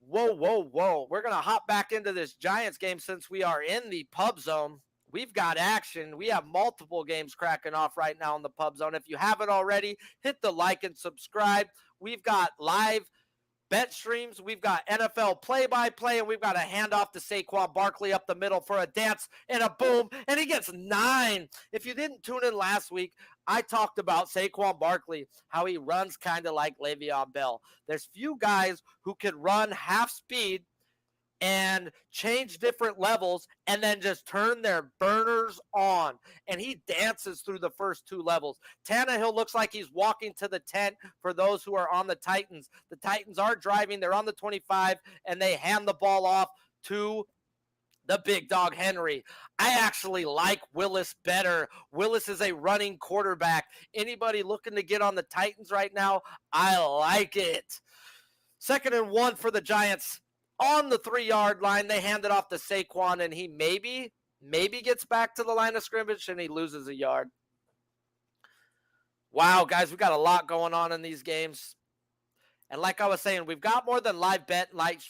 Whoa, whoa, whoa. We're going to hop back into this Giants game since we are in the pub zone. We've got action. We have multiple games cracking off right now in the pub zone. If you haven't already, hit the like and subscribe. We've got live bet streams. We've got NFL play-by-play, and we've got a handoff to Saquon Barkley up the middle for a dance and a boom, and he gets 9. If you didn't tune in last week, I talked about Saquon Barkley, how he runs kind of like Le'Veon Bell. There's few guys who could run half speed and change different levels and then just turn their burners on. And he dances through the first 2 levels. Tannehill looks like he's walking to the tent for those who are on the Titans. The Titans are driving. They're on the 25, and they hand the ball off to the big dog Henry. I actually like Willis better. Willis is a running quarterback. Anybody looking to get on the Titans right now, I like it. 2nd and 1 for the Giants. On the 3-yard line, they hand it off to Saquon, and he maybe gets back to the line of scrimmage, and he loses a yard. Wow, guys, we got a lot going on in these games. And like I was saying, we've got more than live bet, live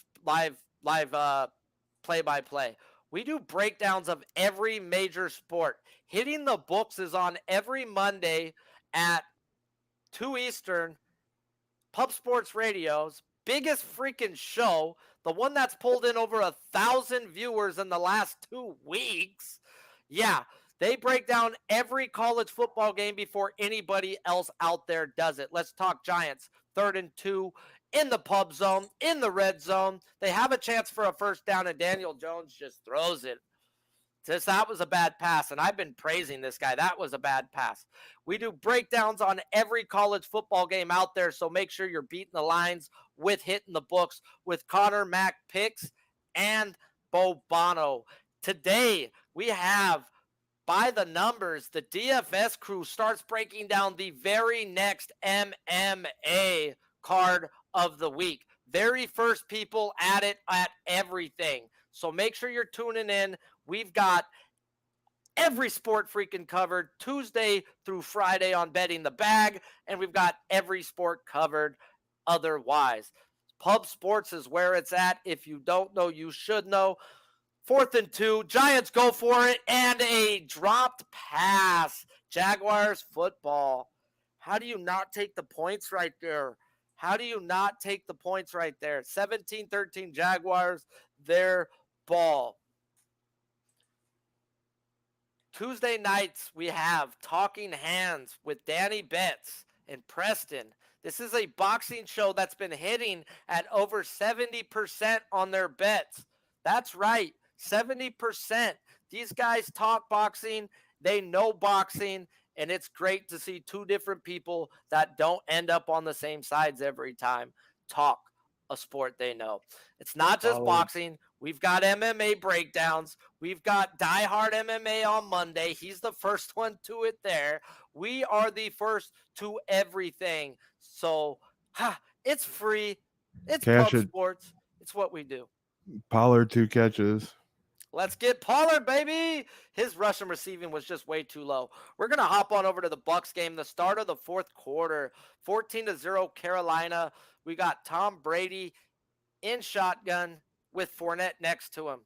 play-by-play. We do breakdowns of every major sport. Hitting the Books is on every Monday at 2 Eastern. Pub Sports Radio's biggest freaking show, the one that's pulled in over 1,000 viewers in the last 2 weeks. Yeah, they break down every college football game before anybody else out there does it. Let's talk Giants. 3rd and 2 in the pub zone, in the red zone. They have a chance for a first down, and Daniel Jones just throws it. That was a bad pass, and I've been praising this guy. That was a bad pass. We do breakdowns on every college football game out there, so make sure you're beating the lines with Hitting the Books with Connor Mack Picks and Bo Bono. Today, we have, by the numbers, the DFS crew starts breaking down the very next MMA card of the week. Very first people at it at everything. So make sure you're tuning in. We've got every sport freaking covered Tuesday through Friday on Betting the Bag, and we've got every sport covered otherwise. Pub Sports is where it's at. If you don't know, you should know. 4th and 2, Giants go for it, and a dropped pass. Jaguars football. How do you not take the points right there? How do you not take the points right there? 17-13 Jaguars, their ball. Tuesday nights, we have Talking Hands with Danny Betts and Preston. This is a boxing show that's been hitting at over 70% on their bets. That's right, 70%. These guys talk boxing They know boxing, and it's great to see two different people that don't end up on the same sides every time talk a sport they know. It's not just boxing. We've got MMA breakdowns. We've got Die Hard MMA on Monday. He's the first one to it there. We are the first to everything. So it's free. It's Cash Pub it. Sports. It's what we do. Pollard 2 catches. Let's get Pollard, baby. His rushing receiving was just way too low. We're going to hop on over to the Bucs game, the start of the fourth quarter, 14-0 Carolina. We got Tom Brady in shotgun with Fournette next to him.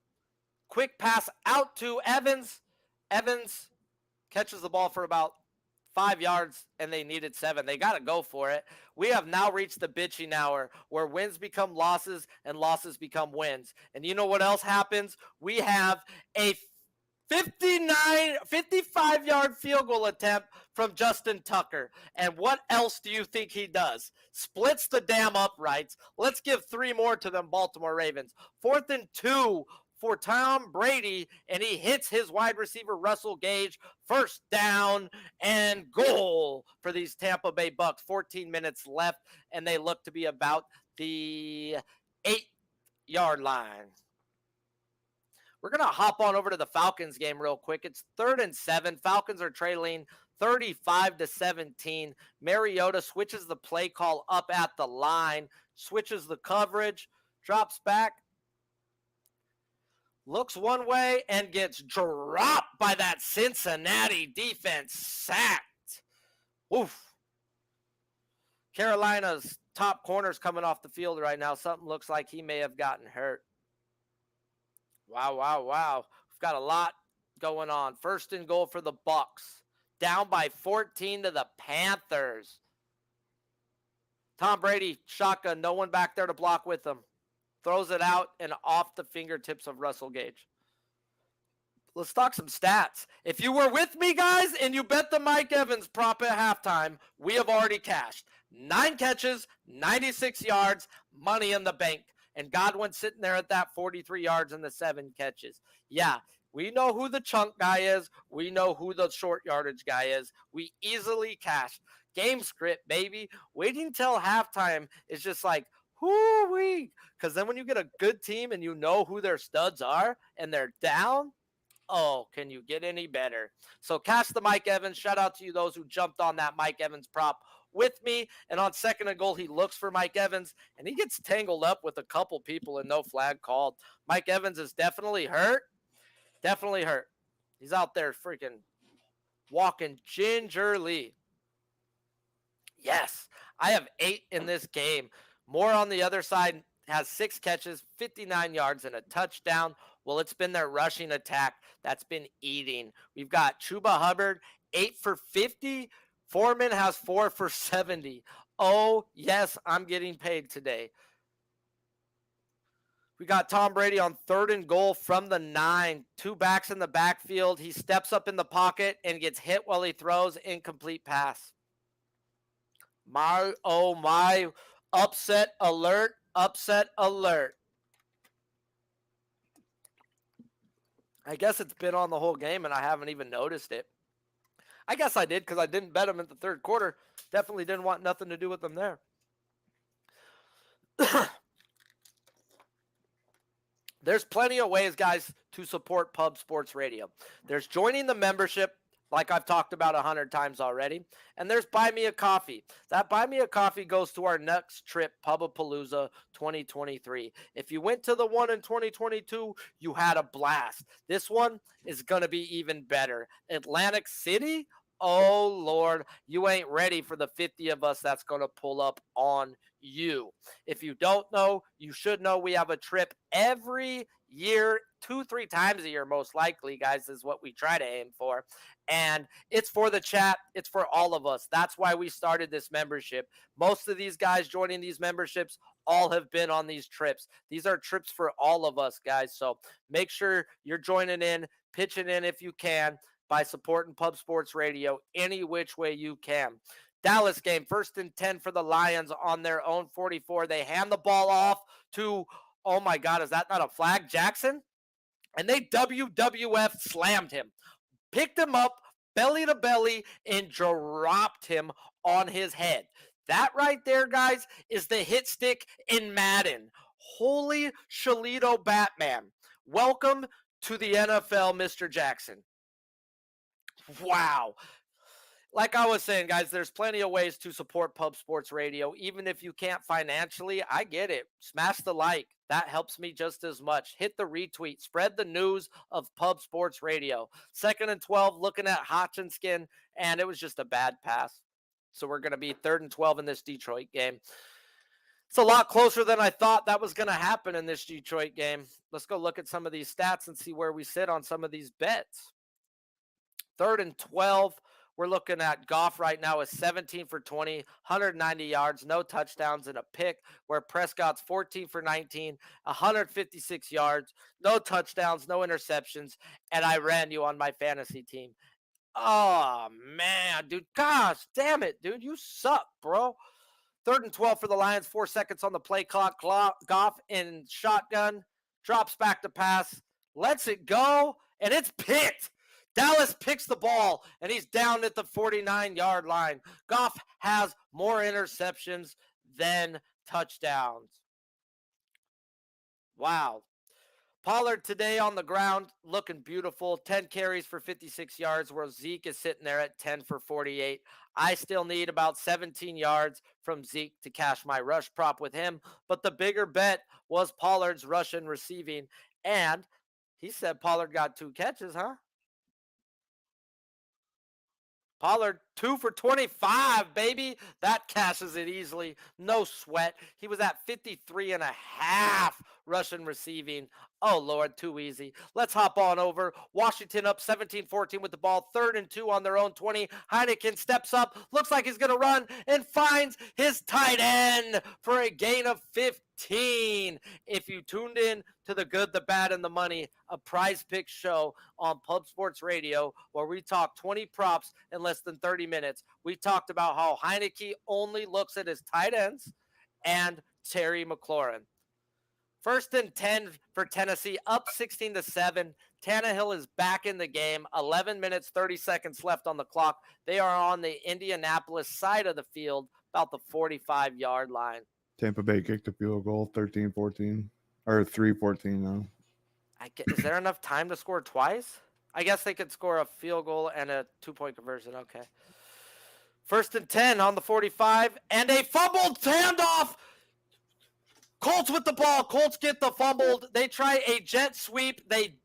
Quick pass out to Evans. Evans catches the ball for about 5 yards, and they needed 7. They got to go for it. We have now reached the bitching hour where wins become losses and losses become wins. And you know what else happens? We have a 55-yard field goal attempt from Justin Tucker. And what else do you think he does? Splits the damn uprights. Let's give 3 more to them Baltimore Ravens. 4th and 2 for Tom Brady, and he hits his wide receiver Russell Gage. First down and goal for these Tampa Bay Bucs. 14 minutes left, and they look to be about the 8-yard line. We're going to hop on over to the Falcons game real quick. It's 3rd and 7. Falcons are trailing 35-17. Mariota switches the play call up at the line, switches the coverage, drops back, looks one way, and gets dropped by that Cincinnati defense. Sacked. Oof. Carolina's top corner's coming off the field right now. Something looks like he may have gotten hurt. Wow. We've got a lot going on. 1st and goal for the Bucs. Down by 14 to the Panthers. Tom Brady, shotgun, no one back there to block with him. Throws it out and off the fingertips of Russell Gage. Let's talk some stats. If you were with me, guys, and you bet the Mike Evans prop at halftime, we have already cashed. 9 catches, 96 yards, money in the bank. And Godwin sitting there at that 43 yards and the 7 catches. Yeah, we know who the chunk guy is. We know who the short yardage guy is. We easily cashed. Game script, baby. Waiting till halftime is just like, whoo-wee. Because then when you get a good team and you know who their studs are and they're down, oh, can you get any better? So cash the Mike Evans. Shout out to you, those who jumped on that Mike Evans prop with me. And on 2nd and goal, he looks for Mike Evans, and he gets tangled up with a couple people and no flag called. Mike Evans is definitely hurt. Definitely hurt. He's out there freaking walking gingerly. Yes, I have 8 in this game. Moore on the other side has 6 catches, 59 yards, and a touchdown. Well, it's been their rushing attack that's been eating. We've got Chuba Hubbard, 8 for 50. Foreman has 4 for 70. Oh, yes, I'm getting paid today. We got Tom Brady on 3rd and goal from the 9. 2 backs in the backfield. He steps up in the pocket and gets hit while he throws. Incomplete pass. My. Upset alert. Upset alert. I guess it's been on the whole game and I haven't even noticed it. I guess I did because I didn't bet him in the 3rd quarter. Definitely didn't want nothing to do with them there. There's plenty of ways, guys, to support Pub Sports Radio. There's joining the membership, like I've talked about 100 times already. And there's Buy Me a Coffee. That Buy Me a Coffee goes to our next trip, Pubapalooza 2023. If you went to the one in 2022, you had a blast. This one is going to be even better. Atlantic City? Oh, Lord, you ain't ready for the 50 of us that's going to pull up on you. If you don't know, you should know we have a trip every year, 2-3 times a year, most likely, guys, is what we try to aim for. And it's for the chat. It's for all of us. That's why we started this membership. Most of these guys joining these memberships all have been on these trips. These are trips for all of us, guys. So make sure you're joining in, pitching in if you can by supporting Pub Sports Radio any which way you can. Dallas game, 1st and 10 for the Lions on their own 44. They hand the ball off to, oh my God, is that not a flag? Jackson? And they WWF slammed him. Picked him up belly to belly and dropped him on his head. That right there, guys, is the hit stick in Madden. Holy Shalito Batman. Welcome to the NFL, Mr. Jackson. Wow. Like I was saying, guys, there's plenty of ways to support Pub Sports Radio. Even if you can't financially, I get it. Smash the like. That helps me just as much. Hit the retweet. Spread the news of Pub Sports Radio. 2nd and 12, looking at Hotchinskin, and it was just a bad pass. So we're going to be 3rd and 12 in this Detroit game. It's a lot closer than I thought that was going to happen in this Detroit game. Let's go look at some of these stats and see where we sit on some of these bets. 3rd and 12. We're looking at Goff right now is 17 for 20, 190 yards, no touchdowns, and a pick, where Prescott's 14 for 19, 156 yards, no touchdowns, no interceptions, and I ran you on my fantasy team. Oh, man, dude. Gosh, damn it, dude. You suck, bro. 3rd and 12 for the Lions, 4 seconds on the play clock. Goff in shotgun, drops back to pass, lets it go, and it's picked. Dallas picks the ball, and he's down at the 49-yard line. Goff has more interceptions than touchdowns. Wow. Pollard today on the ground, looking beautiful. 10 carries for 56 yards, where Zeke is sitting there at 10 for 48. I still need about 17 yards from Zeke to cash my rush prop with him, but the bigger bet was Pollard's rush and receiving, and he said Pollard got 2 catches, huh? Pollard, 2 for 25, baby. That cashes it easily. No sweat. He was at 53 and a half rushing receiving. Oh, Lord, too easy. Let's hop on over. Washington up 17-14 with the ball. 3rd and 2 on their own 20. Heineken steps up. Looks like he's going to run and finds his tight end for a gain of 15. If you tuned in to the good, the bad, and the money, a Prize Picks show on Pub Sports Radio, where we talk 20 props in less than 30 minutes. We talked about how Heineke only looks at his tight ends and Terry McLaurin. 1st and 10 for Tennessee, up 16-7. Tannehill is back in the game. 11 minutes, 30 seconds left on the clock. They are on the Indianapolis side of the field, about the 45-yard line. Tampa Bay kicked a field goal, 13-14, or 3-14 now. Is there enough time to score twice? I guess they could score a field goal and a 2-point conversion. Okay. 1st and 10 on the 45, and a fumbled handoff. Colts with the ball. Colts get the fumbled. They try a jet sweep. They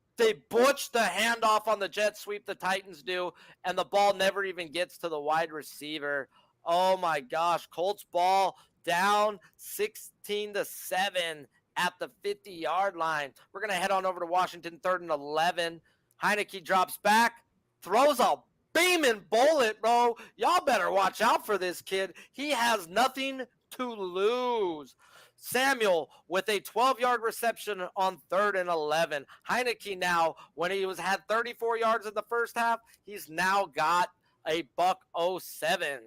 butch the handoff on the jet sweep, the Titans do, and the ball never even gets to the wide receiver. Oh, my gosh. Colts ball down 16-7 at the 50-yard line. We're going to head on over to Washington, 3rd and 11. Heineke drops back, throws a beaming bullet, bro. Y'all better watch out for this kid. He has nothing to lose. Samuel with a 12-yard reception on 3rd and 11. Heineke now, when he had 34 yards in the first half, he's now got a $107.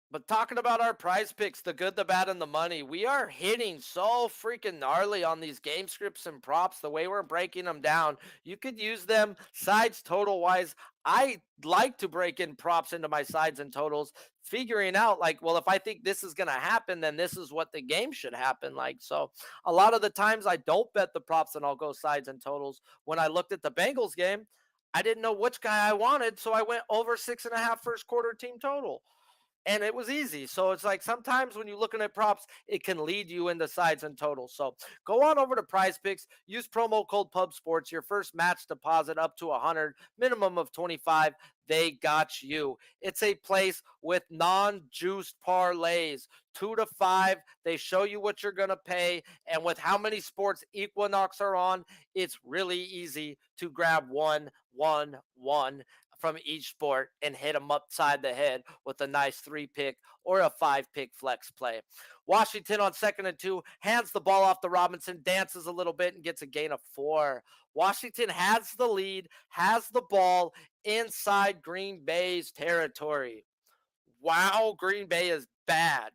But talking about our Prize Picks, the good, the bad, and the money, we are hitting so freaking gnarly on these game scripts and props, the way we're breaking them down. You could use them sides total-wise. I like to break in props into my sides and totals, figuring out, like, well, if I think this is going to happen, then this is what the game should happen like. So a lot of the times I don't bet the props and I'll go sides and totals. When I looked at the Bengals game, I didn't know which guy I wanted, so I went over 6.5 first quarter team total. And it was easy. So it's like sometimes when you're looking at props, it can lead you into sides and totals. So go on over to Prize Picks. Use promo code PubSports. Your first match deposit up to 100, minimum of 25. They got you. It's a place with non-juiced parlays. 2 to 5. They show you what you're going to pay. And with how many sports Equinox are on, it's really easy to grab one from each sport and hit them upside the head with a nice 3-pick or a 5-pick flex play. Washington on 2nd and 2, hands the ball off to Robinson, dances a little bit and gets a gain of 4. Washington has the lead, has the ball inside Green Bay's territory. Wow, Green Bay is bad.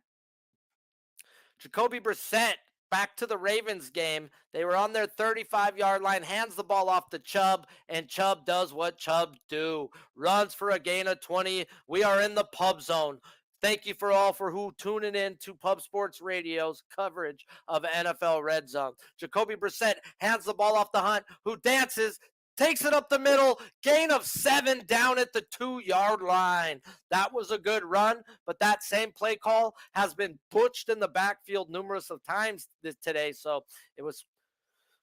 Jacoby Brissett back to the Ravens game. They were on their 35-yard line, hands the ball off to Chubb, and Chubb does what Chubb do. Runs for a gain of 20. We are in the Pub Zone. Thank you for all for who tuning in to Pub Sports Radio's coverage of NFL Red Zone. Jacoby Brissett hands the ball off to Hunt, who dances, takes it up the middle, gain of 7 down at the 2-yard line. That was a good run, but that same play call has been butched in the backfield numerous of times today, so it was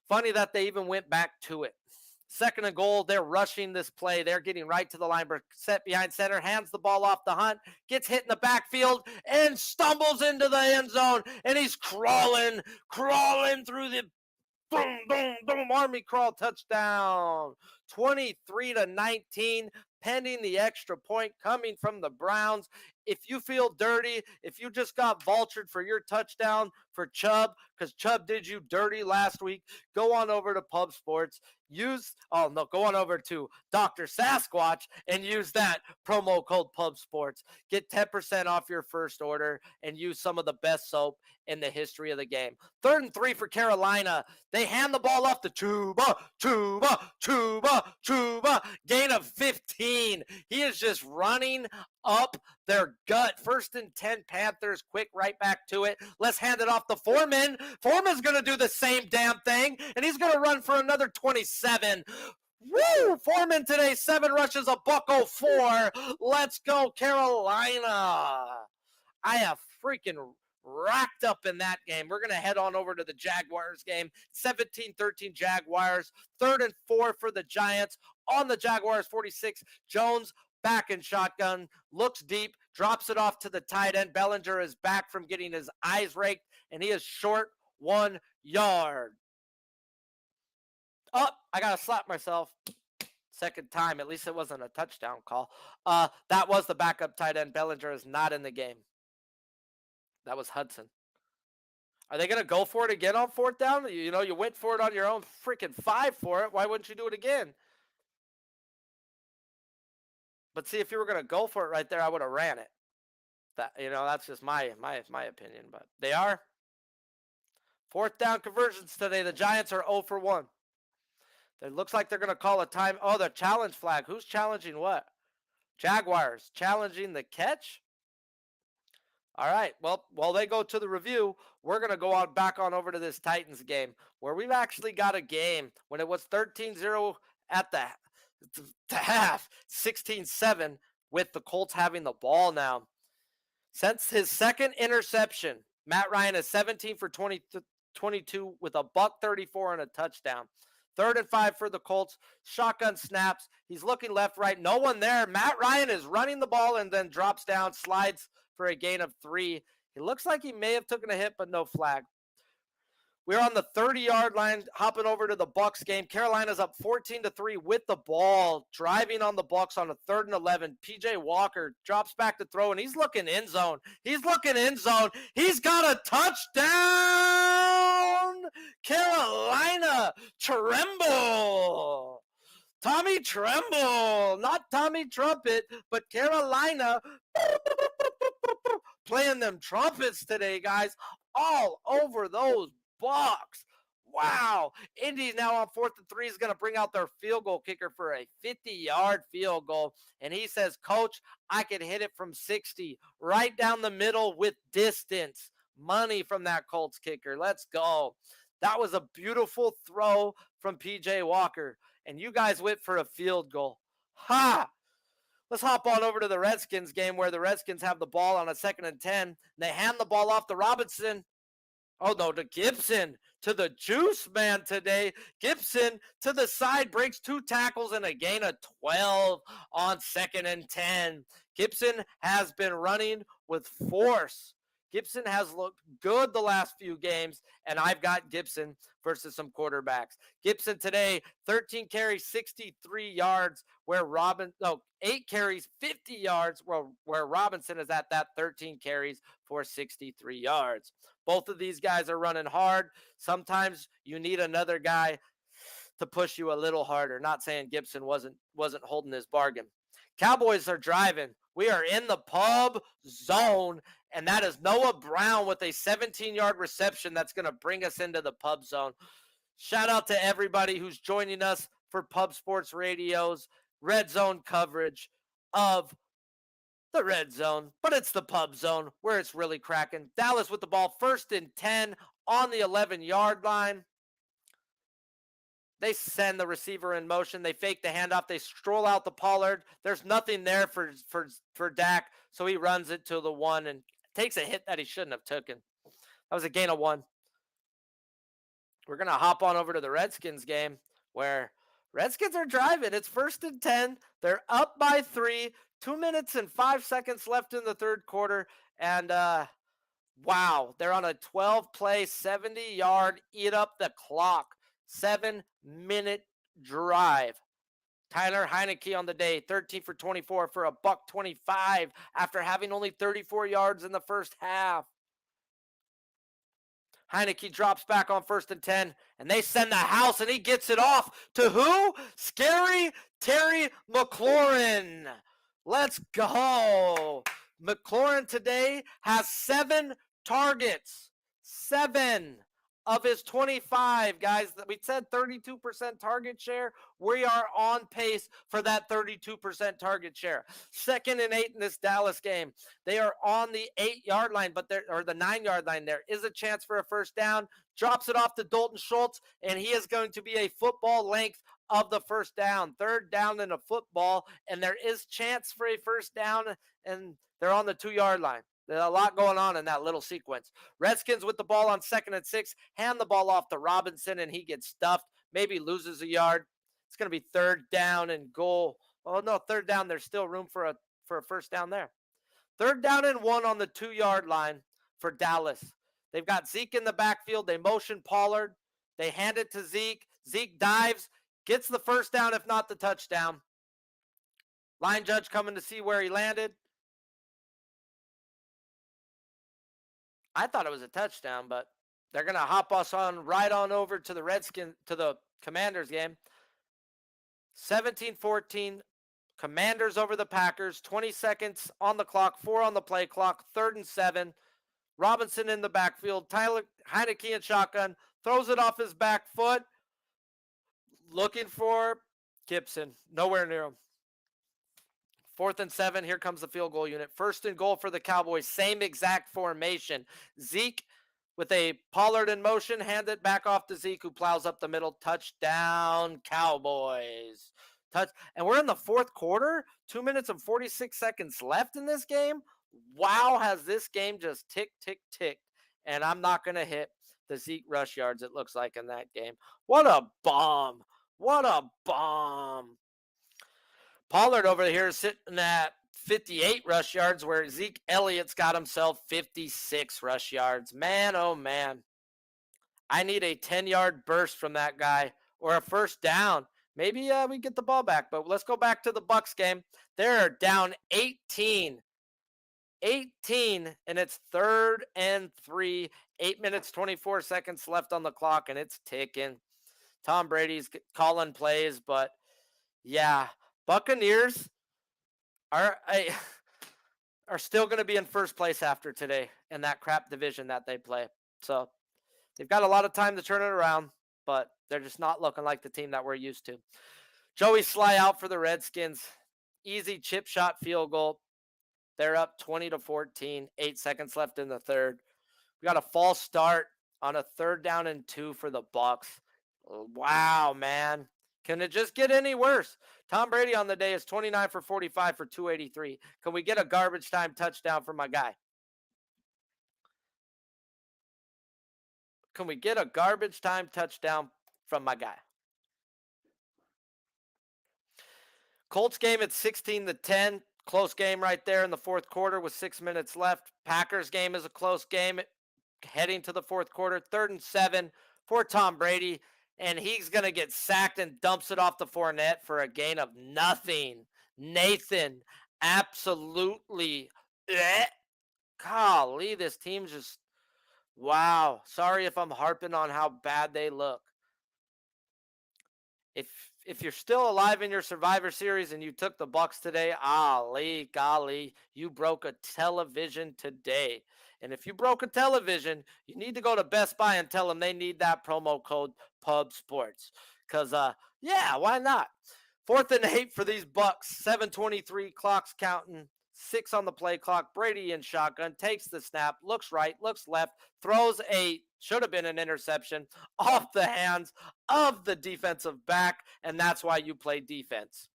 funny that they even went back to it. 2nd and goal, they're rushing this play. They're getting right to the line. Set behind center, hands the ball off the Hunt, gets hit in the backfield, and stumbles into the end zone. And he's crawling through the boom, boom, boom, Army crawl touchdown. 23-19, pending the extra point coming from the Browns. If you feel dirty, if you just got vultured for your touchdown for Chubb, because Chubb did you dirty last week, go on over to Pub Sports. Go on over to Dr. Sasquatch and use that promo code Pub Sports. Get 10% off your first order and use some of the best soap in the history of the game. 3rd and 3 for Carolina. They hand the ball off to Chuba. Gain of 15. He is just running up their gut. 1st and 10 Panthers, quick right back to it. Let's hand it off to Foreman. Foreman's going to do the same damn thing, and he's going to run for another 27. Woo! Foreman today, 7 rushes, $104. Let's go, Carolina. I have freaking racked up in that game. We're going to head on over to the Jaguars game. 17-13 Jaguars. 3rd and 4 for the Giants on the Jaguars 46. Jones back in shotgun, looks deep, drops it off to the tight end. Bellinger is back from getting his eyes raked, and he is short 1 yard. Oh, I got to slap myself. 2nd time. At least it wasn't a touchdown call. That was the backup tight end. Bellinger is not in the game. That was Hudson. Are they going to go for it again on 4th down? You went for it on your own freaking 5 for it. Why wouldn't you do it again? But see, if you were going to go for it right there, I would have ran it. That's just my opinion. But they are. 4th down conversions today. The Giants are 0 for 1. It looks like they're going to call a time. Oh, the challenge flag. Who's challenging what? Jaguars challenging the catch? All right. Well, while they go to the review, we're going to go back on over to this Titans game where we've actually got a game when it was 13-0 at the half, 16-7 with the Colts having the ball now. Since his 2nd interception, Matt Ryan is 17 for 22 with a $134 and a touchdown. 3rd and 5 for the Colts. Shotgun snaps. He's looking left, right. No one there. Matt Ryan is running the ball and then drops down, slides for a gain of 3. It looks like he may have taken a hit, but no flag. We're on the 30-yard line, hopping over to the Bucs game. Carolina's up 14-3 with the ball, driving on the Bucs on a 3rd and 11. PJ Walker drops back to throw, and he's looking end zone. He's got a touchdown. Carolina, Tremble. Tommy Tremble, not Tommy Trumpet, but Carolina playing them trumpets today, guys, all over those Bucs. Wow. Indy's now on 4th and 3 is going to bring out their field goal kicker for a 50-yard field goal. And he says, Coach, I can hit it from 60 right down the middle with distance. Money from that Colts kicker. Let's go. That was a beautiful throw from PJ Walker. And you guys went for a field goal. Ha! Let's hop on over to the Redskins game where the Redskins have the ball on a 2nd and 10. And they hand the ball off to Robinson. Oh, no, to Gibson, to the juice man today. Gibson to the side, breaks 2 tackles and a gain of 12 on 2nd and 10. Gibson has been running with force. Gibson has looked good the last few games, and I've got Gibson versus some quarterbacks. Gibson today, 13 carries, 63 yards, 8 carries, 50 yards, where Robinson is at that 13 carries for 63 yards. Both of these guys are running hard. Sometimes you need another guy to push you a little harder. Not saying Gibson wasn't holding his bargain. Cowboys are driving. We are in the pub zone, and that is Noah Brown with a 17-yard reception that's going to bring us into the pub zone. Shout out to everybody who's joining us for Pub Sports Radio's Red Zone coverage of the Red Zone, but it's the Pub Zone where it's really cracking. Dallas with the ball, 1st and 10 on the 11-yard line. They send the receiver in motion. They fake the handoff. They stroll out the Pollard. There's nothing there for Dak, so he runs it to the 1 and takes a hit that he shouldn't have taken. That was a gain of 1. We're going to hop on over to the Redskins game where Redskins are driving. It's 1st and 10. They're up by 3. 2 minutes and 5 seconds left in the third quarter. And, wow, they're on a 12-play, 70-yard, eat up the clock, 7-minute drive. Tyler Heineke on the day, 13 for 24 for a $125 after having only 34 yards in the first half. Heineke drops back on 1st and 10, and they send the house, and he gets it off to who? Scary Terry McLaurin. Let's go. McLaurin today has 7 targets. 7 of his 25, guys. We said 32% target share. We are on pace for that 32% target share. 2nd and 8 in this Dallas game. They are on the 8-yard line, or the 9-yard line. There is a chance for a first down. Drops it off to Dalton Schultz, and he is going to be a football length of the first down. 3rd down in a football, and there is chance for a first down, and they're on the 2-yard line. There's a lot going on in that little sequence. Redskins with the ball on 2nd and 6. Hand the ball off to Robinson, and he gets stuffed. Maybe loses a yard. It's going to be 3rd down and goal. Oh, no, 3rd down. There's still room for a first down there. 3rd down and 1 on the 2-yard line for Dallas. They've got Zeke in the backfield. They motion Pollard. They hand it to Zeke. Zeke dives, gets the first down, if not the touchdown. Line judge coming to see where he landed. I thought it was a touchdown, but they're going to hop us on right on over to the Commanders game. 17-14, Commanders over the Packers. 20 seconds on the clock, 4 on the play clock, 3rd and 7. Robinson in the backfield. Tyler Heineke in shotgun. Throws it off his back foot. Looking for Gibson. Nowhere near him. 4th and 7. Here comes the field goal unit. 1st and goal for the Cowboys. Same exact formation. Zeke with a Pollard in motion. Hand it back off to Zeke, who plows up the middle. Touchdown, Cowboys. And we're in the 4th quarter. 2 minutes and 46 seconds left in this game. Wow, has this game just ticked. And I'm not going to hit the Zeke rush yards, it looks like, in that game. What a bomb. Pollard over here is sitting at 58 rush yards, where Zeke Elliott's got himself 56 rush yards. Man, oh man. I need a 10-yard burst from that guy or a first down. Maybe we get the ball back, but let's go back to the Bucs game. They're down 18, and it's 3rd and 3. 8 minutes, 24 seconds left on the clock, and it's ticking. Tom Brady's calling plays, but yeah, Buccaneers are still going to be in first place after today in that crap division that they play. So they've got a lot of time to turn it around, but they're just not looking like the team that we're used to. Joey Sly out for the Redskins. Easy chip shot field goal. They're up 20-14. 8 seconds left in the third. We got a false start on a 3rd down and 2 for the Bucs. Wow, man. Can it just get any worse? Tom Brady on the day is 29 for 45 for 283. Can we get a garbage time touchdown for my guy? Can we get a garbage time touchdown from my guy? Colts game at 16-10. Close game right there in the 4th quarter with 6 minutes left. Packers game is a close game heading to the 4th quarter. 3rd and 7 for Tom Brady. And he's going to get sacked and dumps it off the Fournette for a gain of nothing. Nathan, absolutely. Golly, this team's just, wow. Sorry if I'm harping on how bad they look. If if you're still alive in your Survivor Series and you took the Bucks today, golly, you broke a television today. And if you broke a television, you need to go to Best Buy and tell them they need that promo code Pub Sports. Because, yeah, why not? 4th and 8 for these Bucks. 7:23, clock's counting. 6 on the play clock. Brady in shotgun, takes the snap, looks right, looks left, throws should have been an interception off the hands of the defensive back, and that's why you play defense.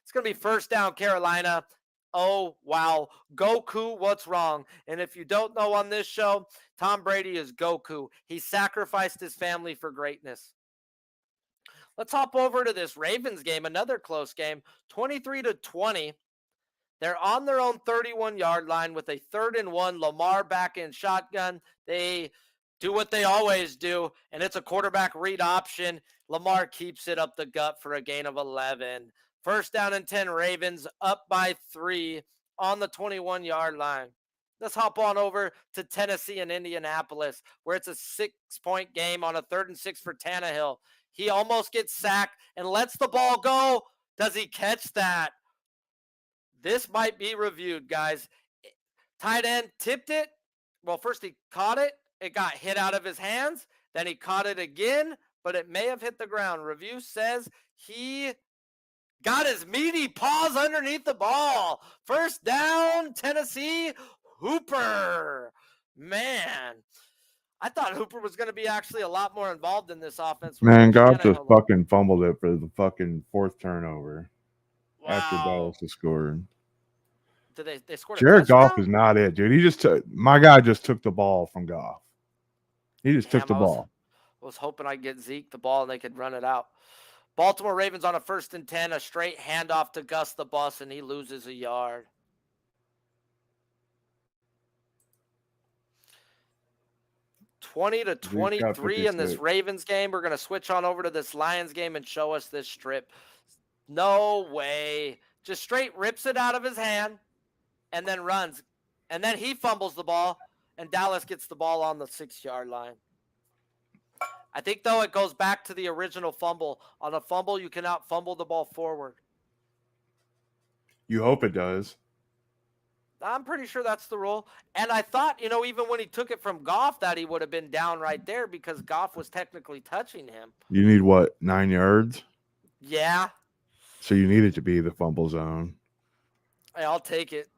It's going to be first down, Carolina. Oh, wow. Goku, what's wrong? And if you don't know on this show, Tom Brady is Goku. He sacrificed his family for greatness. Let's hop over to this Ravens game, another close game, 23-20. They're on their own 31-yard line with a 3rd and 1. Lamar back in shotgun. They do what they always do, and it's a quarterback read option. Lamar keeps it up the gut for a gain of 11. First down and 10, Ravens up by 3 on the 21-yard line. Let's hop on over to Tennessee and Indianapolis, where it's a 6-point game on a 3rd and 6 for Tannehill. He almost gets sacked and lets the ball go. Does he catch that? This might be reviewed, guys. Tight end tipped it. Well, first he caught it. It got hit out of his hands. Then he caught it again, but it may have hit the ground. Review says he got his meaty paws underneath the ball. First down, Tennessee. Hooper. Man, I thought Hooper was going to be actually a lot more involved in this offense. Man, Goff just fucking fumbled it for the fucking 4th turnover. Wow. After Dallas has scored. Did they scored Jared Goff is not it, dude. He just my guy just took the ball from Goff. He just took the ball. I was hoping I'd get Zeke the ball and they could run it out. Baltimore Ravens on a 1st and 10, a straight handoff to Gus the Bus, and he loses a yard. (20-23) in this Ravens game. We're going to switch on over to this Lions game and show us this strip. No way. Just straight rips it out of his hand and then runs. And then he fumbles the ball, and Dallas gets the ball on the 6-yard line. I think, though, it goes back to the original fumble. On a fumble, you cannot fumble the ball forward. You hope it does. I'm pretty sure that's the rule. And I thought, even when he took it from Goff, that he would have been down right there because Goff was technically touching him. You need what, 9 yards? Yeah. So you need it to be the fumble zone. Hey, I'll take it.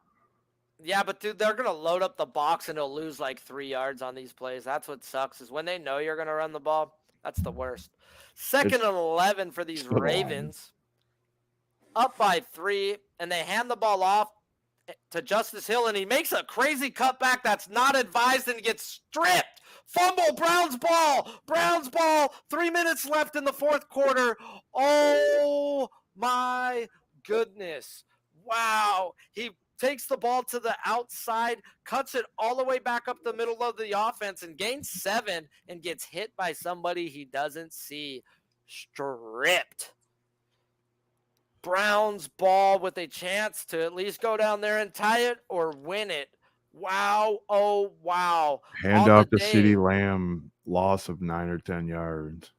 Yeah, but dude, they're going to load up the box and they'll lose like 3 yards on these plays. That's what sucks is when they know you're going to run the ball. That's the worst. 2nd and 11 for these Ravens. Up by 3, and they hand the ball off to Justice Hill, and he makes a crazy cutback that's not advised and gets stripped. Fumble, Browns ball. 3 minutes left in the 4th quarter. Oh, my goodness. Wow. He takes the ball to the outside, cuts it all the way back up the middle of the offense and gains 7 and gets hit by somebody he doesn't see. Stripped. Browns ball with a chance to at least go down there and tie it or win it. Wow. Oh, wow. Hand off to CeeDee Lamb, loss of 9 or 10 yards.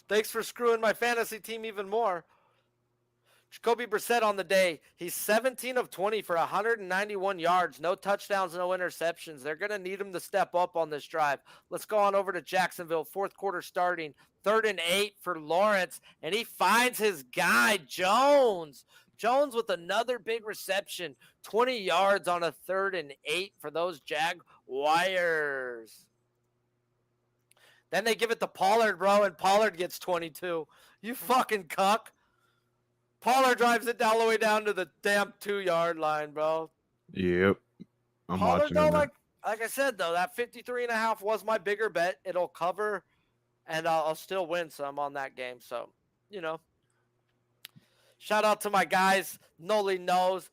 Thanks for screwing my fantasy team even more. Jacoby Brissett on the day. He's 17 of 20 for 191 yards. No touchdowns, no interceptions. They're going to need him to step up on this drive. Let's go on over to Jacksonville. 4th quarter starting. 3rd and 8 for Lawrence. And he finds his guy, Jones. Jones with another big reception. 20 yards on a 3rd and 8 for those Jaguars. Then they give it to Pollard, bro, and Pollard gets 22. You fucking cuck. Pollard drives it all the way down to the damn 2-yard line, bro. Yep. I'm Pollard, watching though, it. like I said, though, that 53.5 was my bigger bet. It'll cover, and I'll still win some on that game. So, shout out to my guys. Noli knows,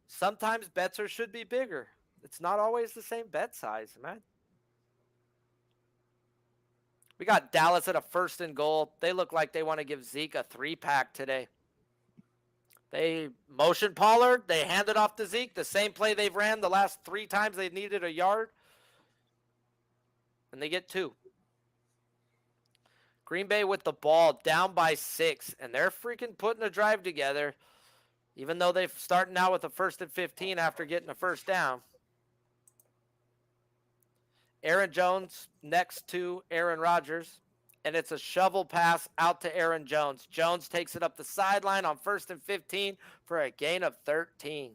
sometimes bets should be bigger. It's not always the same bet size, man. We got Dallas at a 1st and goal. They look like they want to give Zeke a 3-pack today. They motion Pollard. They hand it off to Zeke. The same play they've ran the last 3 times they needed a yard. And they get 2. Green Bay with the ball down by 6, and they're freaking putting a drive together, even though they're starting out with a 1st and 15 after getting a first down. Aaron Jones next to Aaron Rodgers, and it's a shovel pass out to Aaron Jones. Jones takes it up the sideline on 1st and 15 for a gain of 13.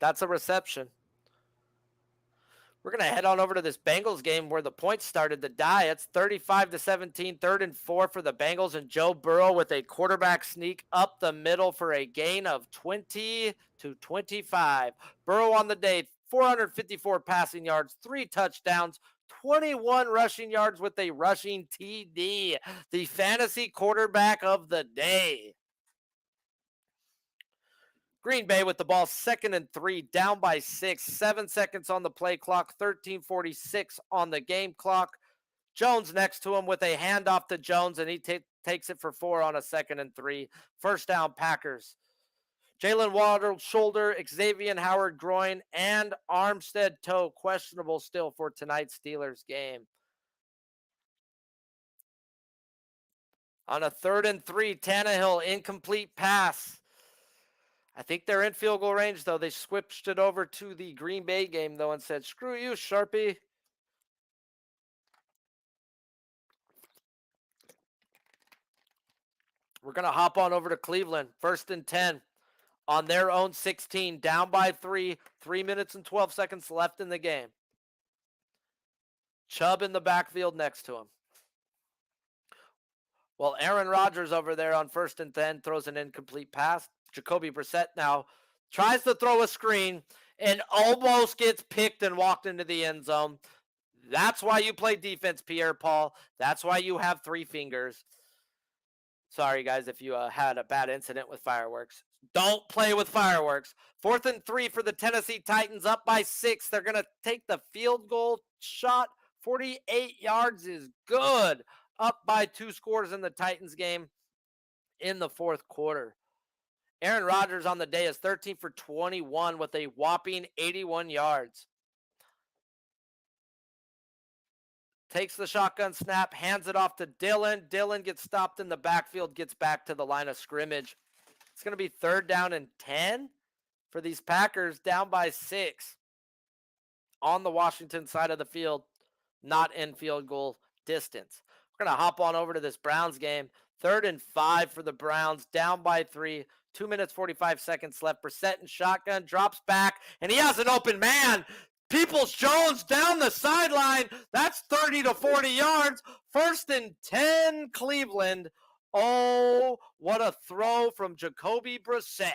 That's a reception. We're going to head on over to this Bengals game where the points started to die. It's 35-17, 3rd and 4 for the Bengals, and Joe Burrow with a quarterback sneak up the middle for a gain of 20-25. Burrow on the day, 454 passing yards, 3 touchdowns, 21 rushing yards with a rushing TD. The fantasy quarterback of the day. Green Bay with the ball, 2nd and 3, down by 6, 7 seconds on the play clock, 13:46 on the game clock. Jones next to him with a handoff to Jones, and he takes it for 4 on a 2nd and 3. First down, Packers. Jalen Waddle, shoulder, Xavier Howard, groin, and Armstead toe, questionable still for tonight's Steelers game. On a 3rd and 3, Tannehill, incomplete pass. I think they're in field goal range, though. They switched it over to the Green Bay game, though, and said, screw you, Sharpie. We're going to hop on over to Cleveland. 1st and 10 on their own 16, down by 3, 3 minutes and 12 seconds left in the game. Chubb in the backfield next to him. Well, Aaron Rodgers over there on 1st and 10 throws an incomplete pass. Jacoby Brissett now tries to throw a screen and almost gets picked and walked into the end zone. That's why you play defense, Pierre-Paul. That's why you have 3 fingers. Sorry, guys, if you had a bad incident with fireworks. Don't play with fireworks. 4th and 3 for the Tennessee Titans, up by 6. They're going to take the field goal shot. 48 yards is good. Up by 2 scores in the Titans game in the 4th quarter. Aaron Rodgers on the day is 13 for 21 with a whopping 81 yards. Takes the shotgun snap, hands it off to Dillon. Dillon gets stopped in the backfield, gets back to the line of scrimmage. It's going to be 3rd down and 10 for these Packers, down by 6 on the Washington side of the field, not in field goal distance. We're going to hop on over to this Browns game. 3rd and 5 for the Browns, down by 3. 2 minutes, 45 seconds left. Brissett in shotgun, drops back, and he has an open man. Peoples-Jones down the sideline. That's 30 to 40 yards. 1st and 10, Cleveland. Oh, what a throw from Jacoby Brissett.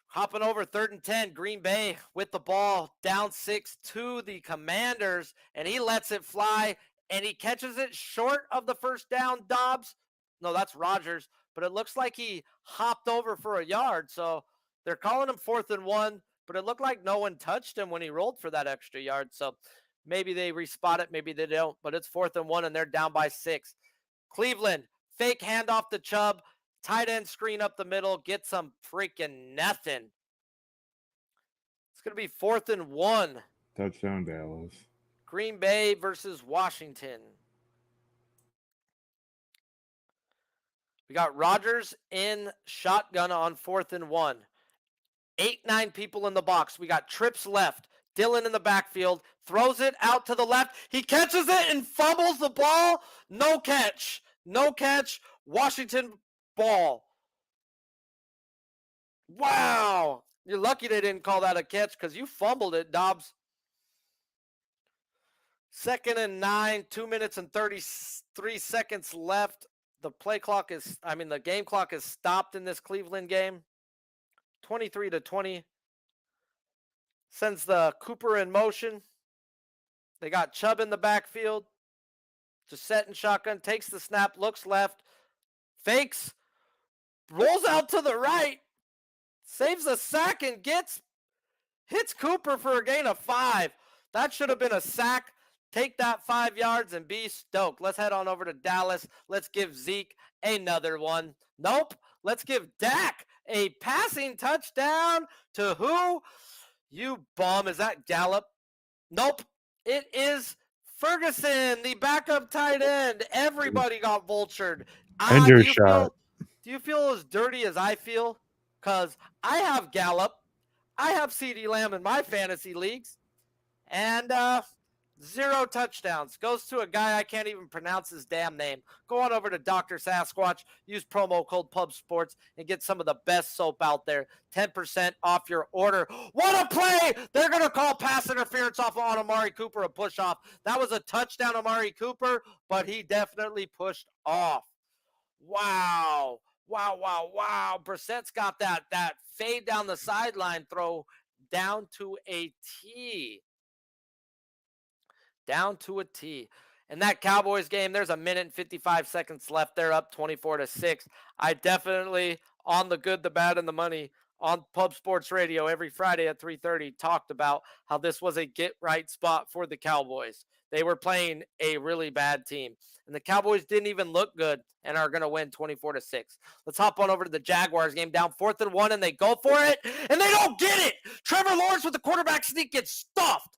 Hopping over 3rd and 10, Green Bay with the ball, down 6 to the Commanders, and he lets it fly, and he catches it short of the first down. Dobbs. No, that's Rodgers, but it looks like he hopped over for a yard. So they're calling him 4th and 1, but it looked like no one touched him when he rolled for that extra yard. So maybe they respot it, maybe they don't, but it's 4th and 1, and they're down by 6. Cleveland, fake handoff to Chubb, tight end screen up the middle, get some freaking nothing. It's going to be 4th and 1. Touchdown, Dallas. Green Bay versus Washington. We got Rodgers in shotgun on 4th and 1. 8-9 people in the box. We got trips left. Dillon in the backfield. Throws it out to the left. He catches it and fumbles the ball. No catch. No catch. Washington ball. Wow. You're lucky they didn't call that a catch because you fumbled it, Dobbs. 2nd and 9. 2 minutes and 33 seconds left. The game clock is stopped in this Cleveland game. 23 to 20. Sends the Cooper in motion. They got Chubb in the backfield. Just set in shotgun. Takes the snap. Looks left. Fakes. Rolls out to the right. Saves a sack and hits Cooper for a gain of 5. That should have been a sack. Take that 5 yards and be stoked. Let's head on over to Dallas. Let's give Zeke another one. Nope. Let's give Dak a passing touchdown to who? You bum. Is that Gallup? Nope. It is Ferguson, the backup tight end. Everybody got vultured. And your shot. Do you feel as dirty as I feel? Because I have Gallup. I have CeeDee Lamb in my fantasy leagues. And 0 touchdowns. Goes to a guy I can't even pronounce his damn name. Go on over to Dr. Sasquatch. Use promo code PubSports and get some of the best soap out there. 10% off your order. What a play! They're going to call pass interference off on Amari Cooper, a push off. That was a touchdown, Amari Cooper, but he definitely pushed off. Wow. Wow. Brissett's got that fade down the sideline throw down to a T. Down to a T. In that Cowboys game, there's 1 minute and 55 seconds left. They're up 24-6. I definitely, on the good, the bad, and the money, on Pub Sports Radio every Friday at 3:30, talked about how this was a get-right spot for the Cowboys. They were playing a really bad team. And the Cowboys didn't even look good and are going to win 24-6. Let's hop on over to the Jaguars game. Down 4th and 1, and they go for it, and they don't get it. Trevor Lawrence with the quarterback sneak gets stuffed,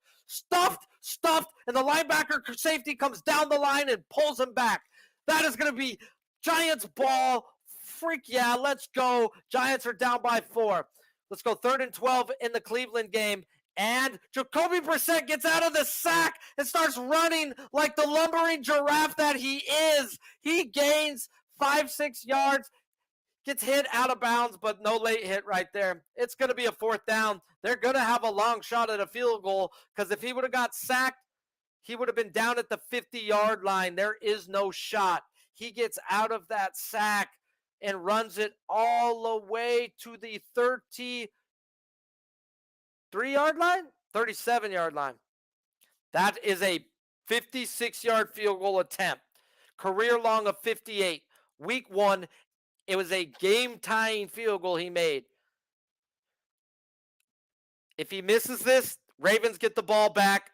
and the linebacker safety comes down the line and pulls him back. That is going to be Giants ball. Freak yeah, let's go. Giants are down by 4. Let's go 3rd and 12 in the Cleveland game. And Jacoby Brissett gets out of the sack and starts running like the lumbering giraffe that he is. He gains 5-6 yards, gets hit out of bounds, but no late hit right there. It's going to be a 4th down. They're going to have a long shot at a field goal because if he would have got sacked, he would have been down at the 50-yard line. There is no shot. He gets out of that sack and runs it all the way to the 33-yard line? 37-yard line. That is a 56-yard field goal attempt. Career long of 58. Week 1, it was a game-tying field goal he made. If he misses this, Ravens get the ball back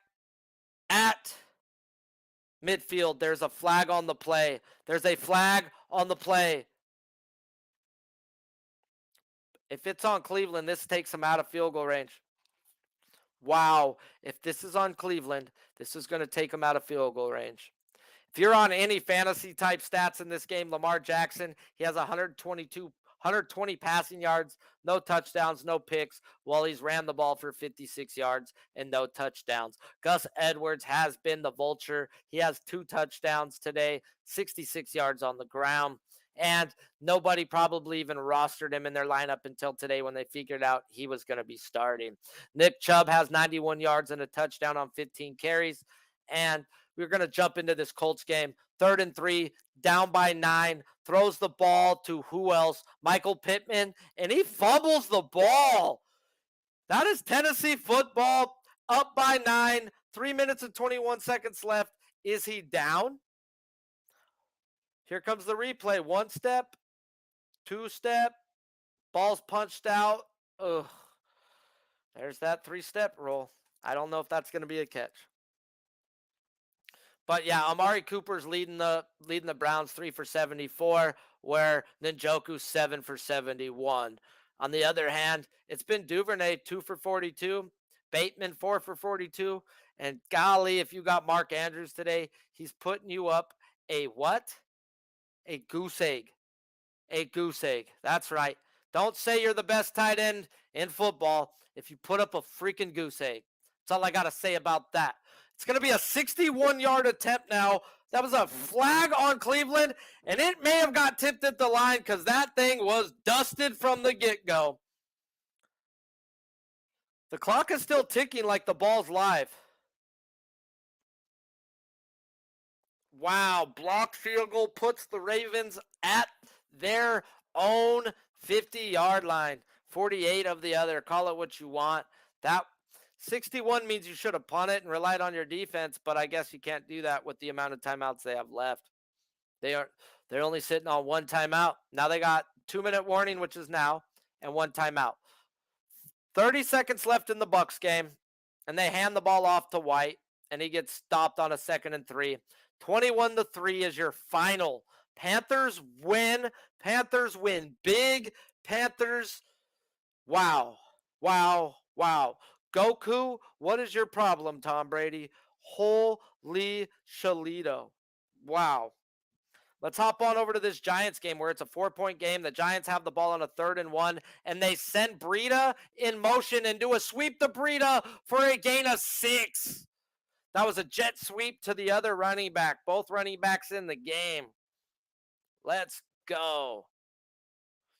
at midfield. There's a flag on the play. If it's on Cleveland, this takes them out of field goal range. Wow. If this is on Cleveland, this is going to take them out of field goal range. If you're on any fantasy type stats in this game, Lamar Jackson, he has 120 passing yards, no touchdowns, no picks, while he's ran the ball for 56 yards and no touchdowns. Gus Edwards has been the vulture. He has 2 touchdowns today, 66 yards on the ground. And nobody probably even rostered him in their lineup until today when they figured out he was going to be starting. Nick Chubb has 91 yards and a touchdown on 15 carries. And we're going to jump into this Colts game. 3rd and 3, down by 9, throws the ball to who else? Michael Pittman, and he fumbles the ball. That is Tennessee football, up by 9, 3 minutes and 21 seconds left. Is he down? Here comes the replay. 1 step, 2 step, ball's punched out. Ugh. There's that 3-step rule. I don't know if that's going to be a catch. But yeah, Amari Cooper's leading the Browns 3 for 74, where Njoku's 7 for 71. On the other hand, it's been Duvernay 2 for 42, Bateman 4 for 42, and golly, if you got Mark Andrews today, he's putting you up a what? A goose egg. A goose egg. That's right. Don't say you're the best tight end in football if you put up a freaking goose egg. That's all I got to say about that. It's going to be a 61-yard attempt now. That was a flag on Cleveland, and it may have got tipped at the line because that thing was dusted from the get-go. The clock is still ticking like the ball's live. Wow, blocked field goal puts the Ravens at their own 50-yard line. 48 of the other. Call it what you want. That 61 means you should have punted and relied on your defense, but I guess you can't do that with the amount of timeouts they have left. They're only sitting on 1 timeout. Now they got 2-minute warning, which is now, and 1 timeout. 30 seconds left in the Bucs game, and they hand the ball off to White, and he gets stopped on a 2nd and 3. 21-3 is your final. Panthers win. Panthers win big. Panthers. Wow. Goku, what is your problem, Tom Brady? Holy Shalito. Wow. Let's hop on over to this Giants game where it's a 4-point game. The Giants have the ball on a 3rd and 1, and they send Breida in motion and do a sweep to Breida for a gain of 6. That was a jet sweep to the other running back. Both running backs in the game. Let's go.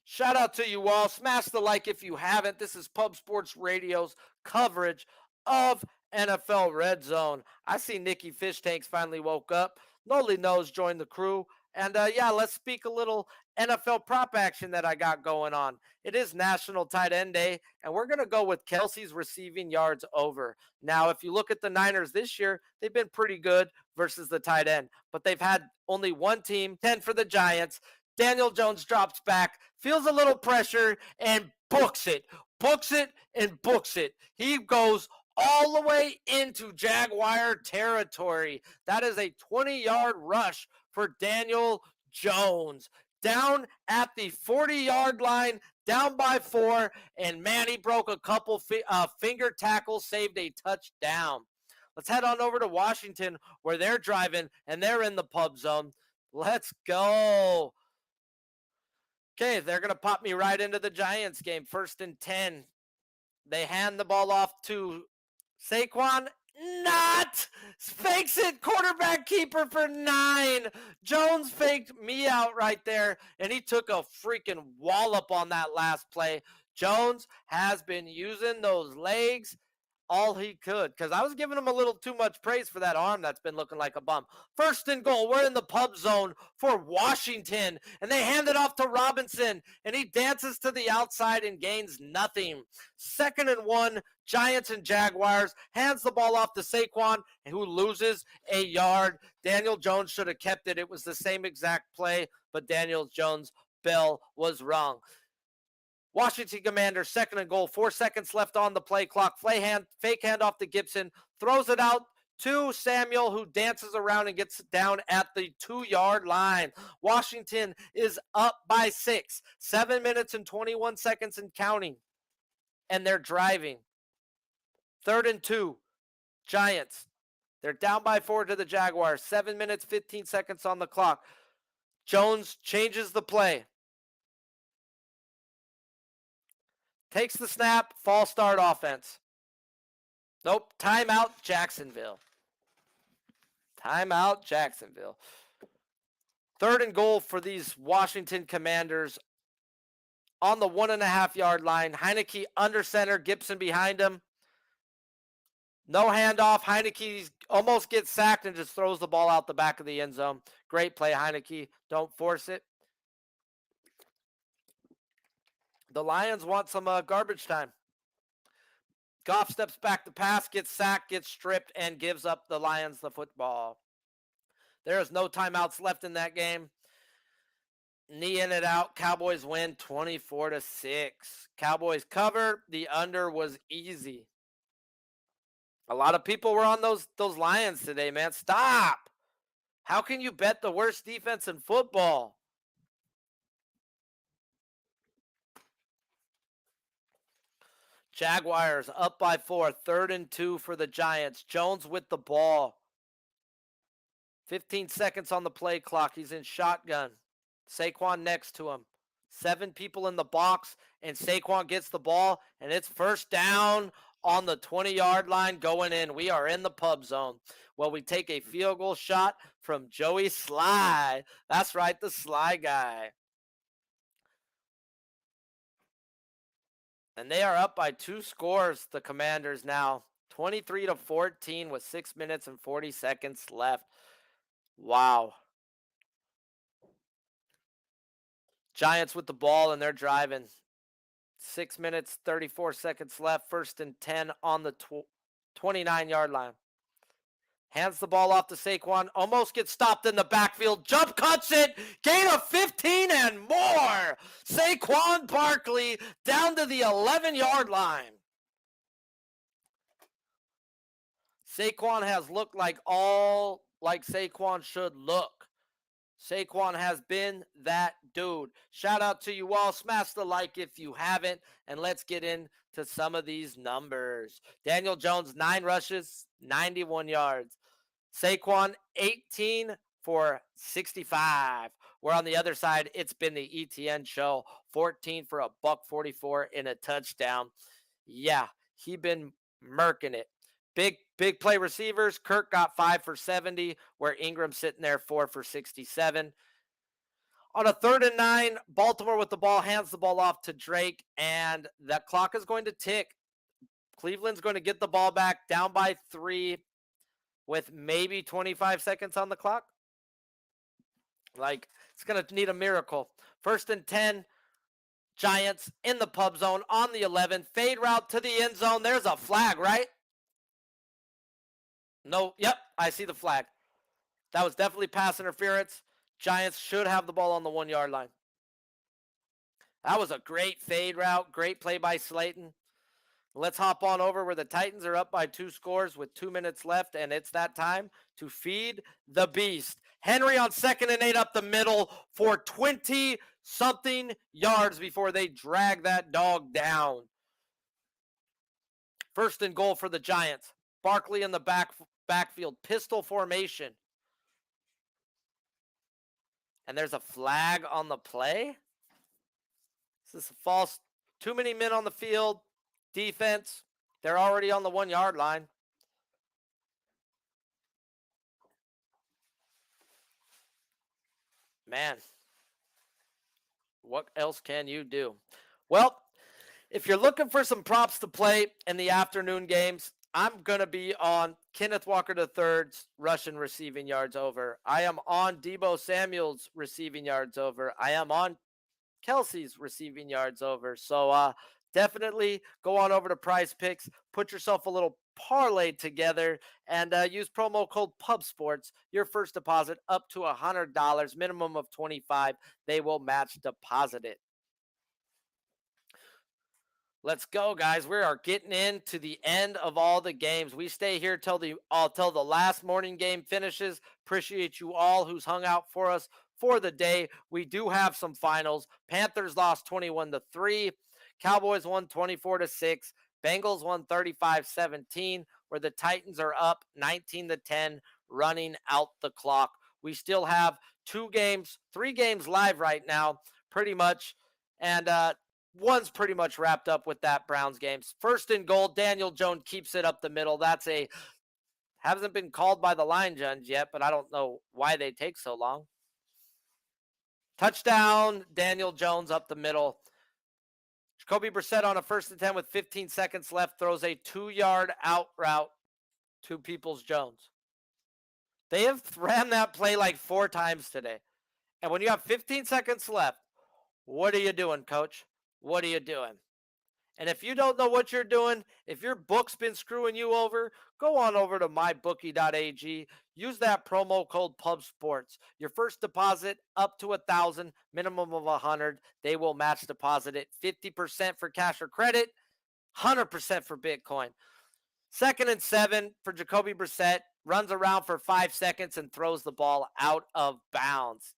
Shout out to you all. Smash the like if you haven't. This is Pub Sports Radio's coverage of NFL Red Zone. I see Nikki Fish Tanks finally woke up. Noli Nose joined the crew. And yeah, let's speak a little NFL prop action that I got going on. It is National Tight End Day, and we're going to go with Kelsey's receiving yards over. Now, if you look at the Niners this year, they've been pretty good versus the tight end, but they've had only one team, 10 for the Giants. Daniel Jones drops back, feels a little pressure, and books it. Books it and books it. He goes all the way into Jaguar territory. That is a 20-yard rush for Daniel Jones. Down at the 40-yard line, down by 4, and Manny broke a couple finger tackles, saved a touchdown. Let's head on over to Washington where they're driving, and they're in the pub zone. Let's go. Okay, they're going to pop me right into the Giants game. 1st and 10. They hand the ball off to Saquon. Not fakes it, quarterback keeper for 9. Jones faked me out right there, and he took a freaking wallop on that last play. Jones has been using those legs all he could, because I was giving him a little too much praise for that arm that's been looking like a bum. 1st and goal. We're in the pub zone for Washington, and they hand it off to Robinson, and he dances to the outside and gains nothing. 2nd and 1. Giants and Jaguars. Hands the ball off to Saquon, who loses a yard. Daniel Jones should have kept it. It was the same exact play, but Daniel Jones' bell was wrong. Washington Commanders, 2nd and goal, 4 seconds left on the play clock. Fake handoff to Gibson, throws it out to Samuel, who dances around and gets down at the 2-yard line. Washington is up by 6, 7 minutes and 21 seconds and counting, and they're driving. 3rd and 2, Giants. They're down by 4 to the Jaguars, 7 minutes, 15 seconds on the clock. Jones changes the play. Takes the snap, false start offense. Nope, timeout Jacksonville. Timeout Jacksonville. 3rd and goal for these Washington Commanders on the 1.5-yard line. Heineke under center, Gibson behind him. No handoff. Heineke almost gets sacked and just throws the ball out the back of the end zone. Great play, Heineke. Don't force it. The Lions want some garbage time. Goff steps back to pass, gets sacked, gets stripped, and gives up the Lions the football. There is no timeouts left in that game. Knee in it out. Cowboys win 24-6. Cowboys cover. The under was easy. A lot of people were on those Lions today, man. Stop. How can you bet the worst defense in football? Jaguars up by 4, 3rd and 2 for the Giants. Jones with the ball. 15 seconds on the play clock. He's in shotgun. Saquon next to him. 7 people in the box, and Saquon gets the ball, and it's 1st down on the 20-yard line going in. We are in the pub zone. Well, we take a field goal shot from Joey Sly. That's right, the Sly guy. And they are up by 2 scores, the Commanders now. 23-14 with 6 minutes and 40 seconds left. Wow. Giants with the ball, and they're driving. 6 minutes, 34 seconds left. 1st and 10 on the 29-yard line. Hands the ball off to Saquon. Almost gets stopped in the backfield. Jump cuts it. Gain of 15 and more. Saquon Barkley down to the 11-yard line. Saquon has looked like Saquon should look. Saquon has been that dude. Shout out to you all. Smash the like if you haven't. And let's get into to some of these numbers. Daniel Jones, 9 rushes, 91 yards. Saquon, 18 for 65. Where on the other side, it's been the ETN show, 14 for a $144 in a touchdown. Yeah, he been murking it. Big play receivers. Kirk got 5 for 70, where Ingram's sitting there 4 for 67. On a 3rd and 9, Baltimore with the ball hands the ball off to Drake, and the clock is going to tick. Cleveland's going to get the ball back down by 3 with maybe 25 seconds on the clock. Like, it's going to need a miracle. 1st and 10, Giants in the pub zone on the 11. Fade route to the end zone. There's a flag, right? No, yep, I see the flag. That was definitely pass interference. Giants should have the ball on the 1-yard line. That was a great fade route. Great play by Slayton. Let's hop on over where the Titans are up by 2 scores with 2 minutes left, and it's that time to feed the beast. Henry on 2nd and 8 up the middle for 20-something yards before they drag that dog down. 1st and goal for the Giants. Barkley in the backfield, pistol formation. And there's a flag on the play. This is a false. Too many men on the field. Defense. They're already on the 1-yard line. Man. What else can you do? Well, if you're looking for some props to play in the afternoon games, I'm going to be on Kenneth Walker III's rushing receiving yards over. I am on Deebo Samuel's receiving yards over. I am on Kelsey's receiving yards over. So definitely go on over to Prize Picks, put yourself a little parlay together, and use promo code PUBSPORTS. Your first deposit up to $100, minimum of $25. They will match deposit it. Let's go, guys. We are getting into the end of all the games. We stay here till the last morning game finishes. Appreciate you all who's hung out for us for the day. We do have some finals. Panthers lost 21-3. Cowboys won 24-6. Bengals won 35-17, where the Titans are up 19-10, running out the clock. We still have 3 games live right now, pretty much. And one's pretty much wrapped up with that Browns game. 1st and goal, Daniel Jones keeps it up the middle. Hasn't been called by the line judge yet, but I don't know why they take so long. Touchdown, Daniel Jones up the middle. Jacoby Brissett on a 1st and 10 with 15 seconds left throws a 2-yard out route to Peoples-Jones. They have ran that play like 4 times today. And when you have 15 seconds left, what are you doing, coach? What are you doing? And if you don't know what you're doing, if your book's been screwing you over, go on over to mybookie.ag. Use that promo code PUBSPORTS. Your first deposit up to $1,000, minimum of $100. They will match deposit it. 50% for cash or credit, 100% for Bitcoin. 2nd and 7 for Jacoby Brissett. Runs around for 5 seconds and throws the ball out of bounds.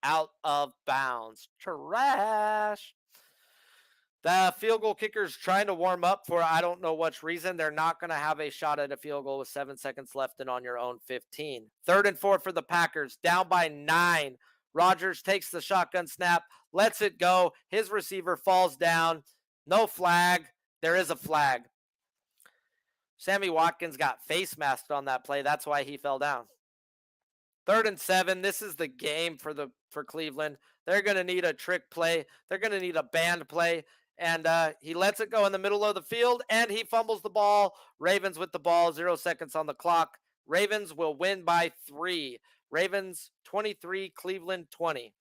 Out of bounds. Trash. The field goal kicker's trying to warm up for I don't know what reason. They're not going to have a shot at a field goal with 7 seconds left and on your own 15. 3rd and 4 for the Packers, down by 9. Rodgers takes the shotgun snap, lets it go. His receiver falls down. No flag. There is a flag. Sammy Watkins got face masked on that play. That's why he fell down. 3rd and 7. This is the game for Cleveland. They're going to need a trick play. They're going to need a band play. And he lets it go in the middle of the field, and he fumbles the ball. Ravens with the ball, 0 seconds on the clock. Ravens will win by 3. Ravens 23, Cleveland 20.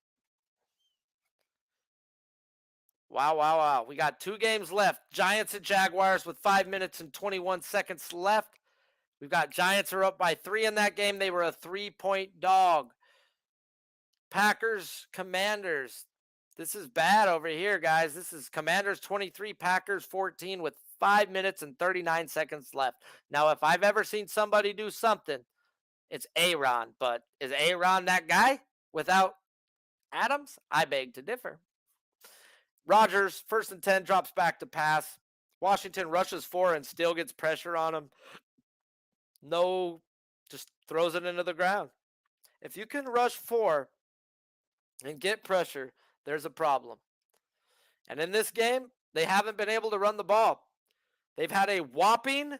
Wow. We got 2 games left. Giants and Jaguars with 5 minutes and 21 seconds left. We've got Giants are up by 3 in that game. They were a 3-point dog. Packers, Commanders. This is bad over here, guys. This is Commanders 23, Packers 14 with 5 minutes and 39 seconds left. Now, if I've ever seen somebody do something, it's Aaron. But is Aaron that guy without Adams? I beg to differ. Rodgers, 1st and 10, drops back to pass. Washington rushes 4 and still gets pressure on him. No, just throws it into the ground. If you can rush 4 and get pressure, there's a problem. And in this game, they haven't been able to run the ball. They've had a whopping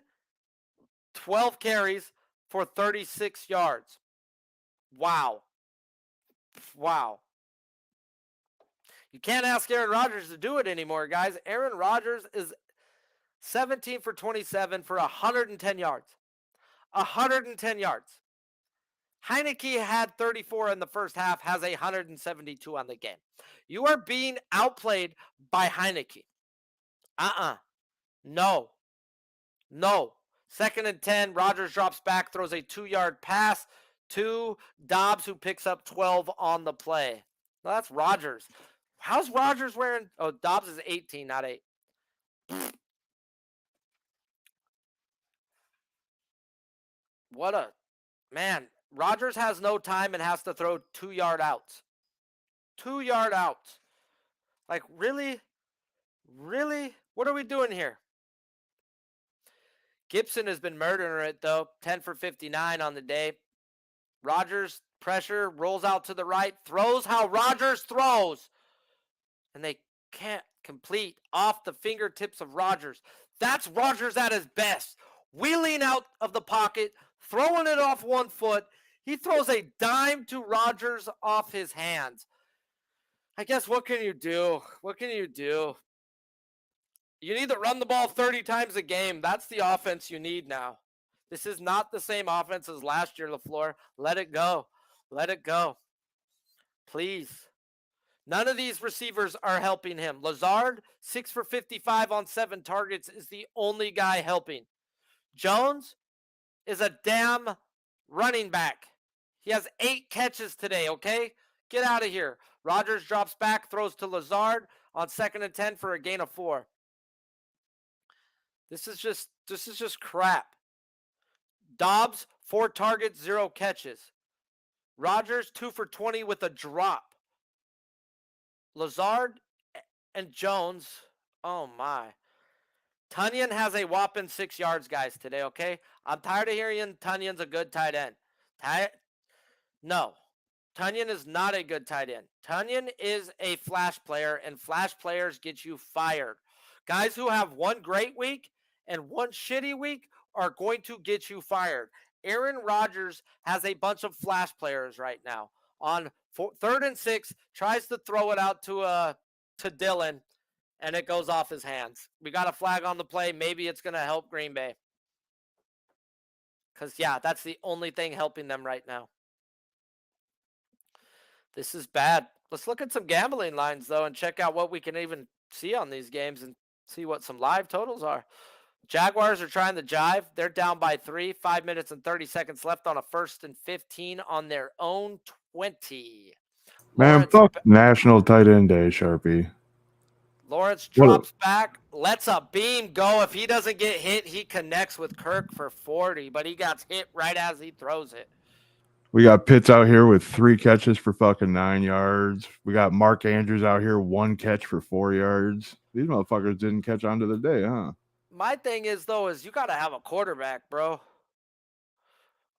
12 carries for 36 yards. Wow. Wow. You can't ask Aaron Rodgers to do it anymore, guys. Aaron Rodgers is 17 for 27 for 110 yards. 110 yards. Heineke had 34 in the first half, has 172 on the game. You are being outplayed by Heineke. No. 2nd and 10, Rodgers drops back, throws a 2-yard pass to Dobbs, who picks up 12 on the play. Well, that's Rodgers. How's Rodgers wearing? Oh, Dobbs is 18, not 8. What a man. Rodgers has no time and has to throw 2-yard outs. 2-yard outs. Like, really? Really? What are we doing here? Gibson has been murdering it, though. 10 for 59 on the day. Rodgers, pressure, rolls out to the right, throws how Rodgers throws. And they can't complete off the fingertips of Rodgers. That's Rodgers at his best. Wheeling out of the pocket, throwing it off one foot. He throws a dime to Rodgers off his hands. I guess what can you do? What can you do? You need to run the ball 30 times a game. That's the offense you need now. This is not the same offense as last year, LaFleur. Let it go. Let it go. Please. None of these receivers are helping him. Lazard, 6 for 55 on 7 targets, is the only guy helping. Jones is a damn running back. He has 8 catches today, okay? Get out of here. Rodgers drops back, throws to Lazard on 2nd and 10 for a gain of 4. This is just crap. Dobbs, 4 targets, 0 catches. Rodgers, 2 for 20 with a drop. Lazard and Jones, oh my. Tunyon has a whopping 6 yards, guys, today, okay? I'm tired of hearing Tunyon's a good tight end. No. Tunyon is not a good tight end. Tunyon is a flash player, and flash players get you fired. Guys who have one great week and one shitty week are going to get you fired. Aaron Rodgers has a bunch of flash players right now. On 3rd and 6, tries to throw it out to Dillon, and it goes off his hands. We got a flag on the play. Maybe it's going to help Green Bay. Because, yeah, that's the only thing helping them right now. This is bad. Let's look at some gambling lines, though, and check out what we can even see on these games and see what some live totals are. Jaguars are trying to jive. They're down by 3. 5 minutes and 30 seconds left on a 1st and 15 on their own 20. Man, fuck National Tight End Day, Sharpie. Lawrence drops back, lets a beam go. If he doesn't get hit, he connects with Kirk for 40, but he got hit right as he throws it. We got Pitts out here with 3 catches for fucking 9 yards. We got Mark Andrews out here, 1 catch for 4 yards. These motherfuckers didn't catch on to the day, huh? My thing is, though, is you got to have a quarterback, bro.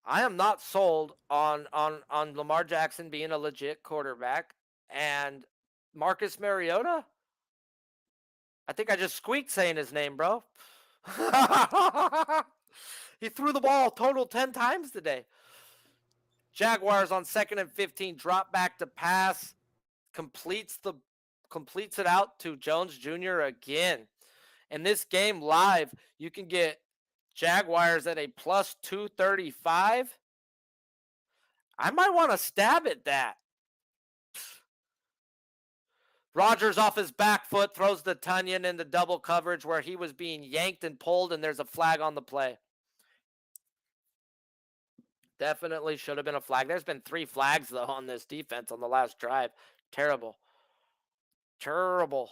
I am not sold on Lamar Jackson being a legit quarterback. And Marcus Mariota? I think I just squeaked saying his name, bro. He threw the ball total 10 times today. Jaguars on 2nd and 15, drop back to pass, completes it out to Jones Jr. again. In this game live, you can get Jaguars at a plus 235. I might want to stab at that. Rodgers off his back foot, throws the Tunyon into double coverage where he was being yanked and pulled, and there's a flag on the play. Definitely should have been a flag. There's been 3 flags, though, on this defense on the last drive. Terrible. Terrible.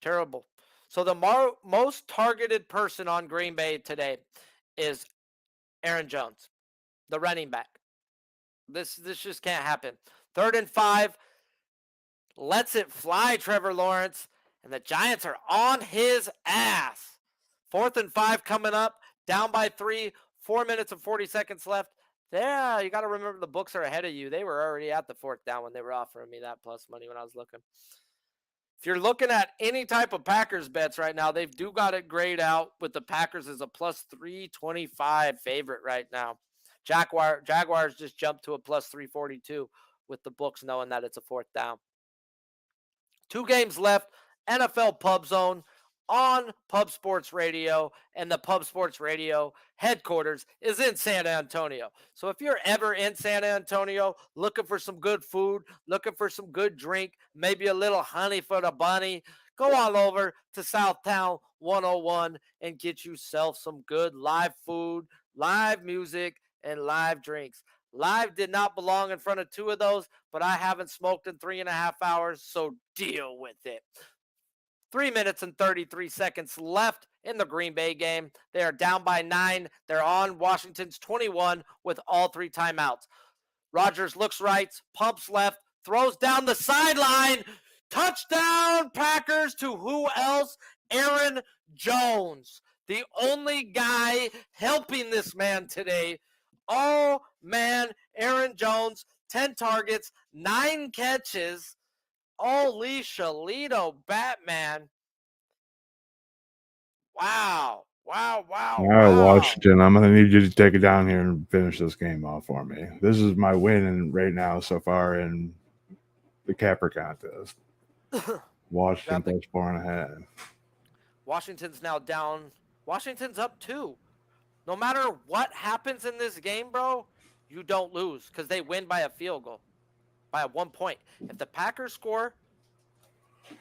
Terrible. So the most targeted person on Green Bay today is Aaron Jones, the running back. This just can't happen. 3rd and 5. Lets it fly, Trevor Lawrence. And the Giants are on his ass. 4th and 5 coming up, down by 3, 4 minutes and 40 seconds left. Yeah, you got to remember the books are ahead of you. They were already at the 4th down when they were offering me that plus money when I was looking. If you're looking at any type of Packers bets right now, they do got it grayed out with the Packers as a plus 325 favorite right now. Jaguars just jumped to a plus 342 with the books knowing that it's a 4th down. 2 games left, NFL Pubzone on Pub Sports Radio, and the Pub Sports Radio headquarters is in San Antonio. So if you're ever in San Antonio looking for some good food, looking for some good drink, maybe a little honey for the bunny, go on over to Southtown 101 and get yourself some good live food, live music, and live drinks. Live did not belong in front of 2 of those, but I haven't smoked in 3.5 hours, so deal with it. 3 minutes and 33 seconds left in the Green Bay game. They are down by 9. They're on Washington's 21 with all 3 timeouts. Rodgers looks right, pumps left, throws down the sideline. Touchdown, Packers, to who else? Aaron Jones, the only guy helping this man today. Oh, man, Aaron Jones, 10 targets, 9 catches. Holy Shalito, Batman. Wow. All right, Washington, I'm going to need you to take it down here and finish this game off for me. This is my win right now so far in the Capper contest. Washington plus 4.5. Washington's now down. Washington's up 2. No matter what happens in this game, bro, you don't lose because they win by a field goal, by 1 point. If the Packers score,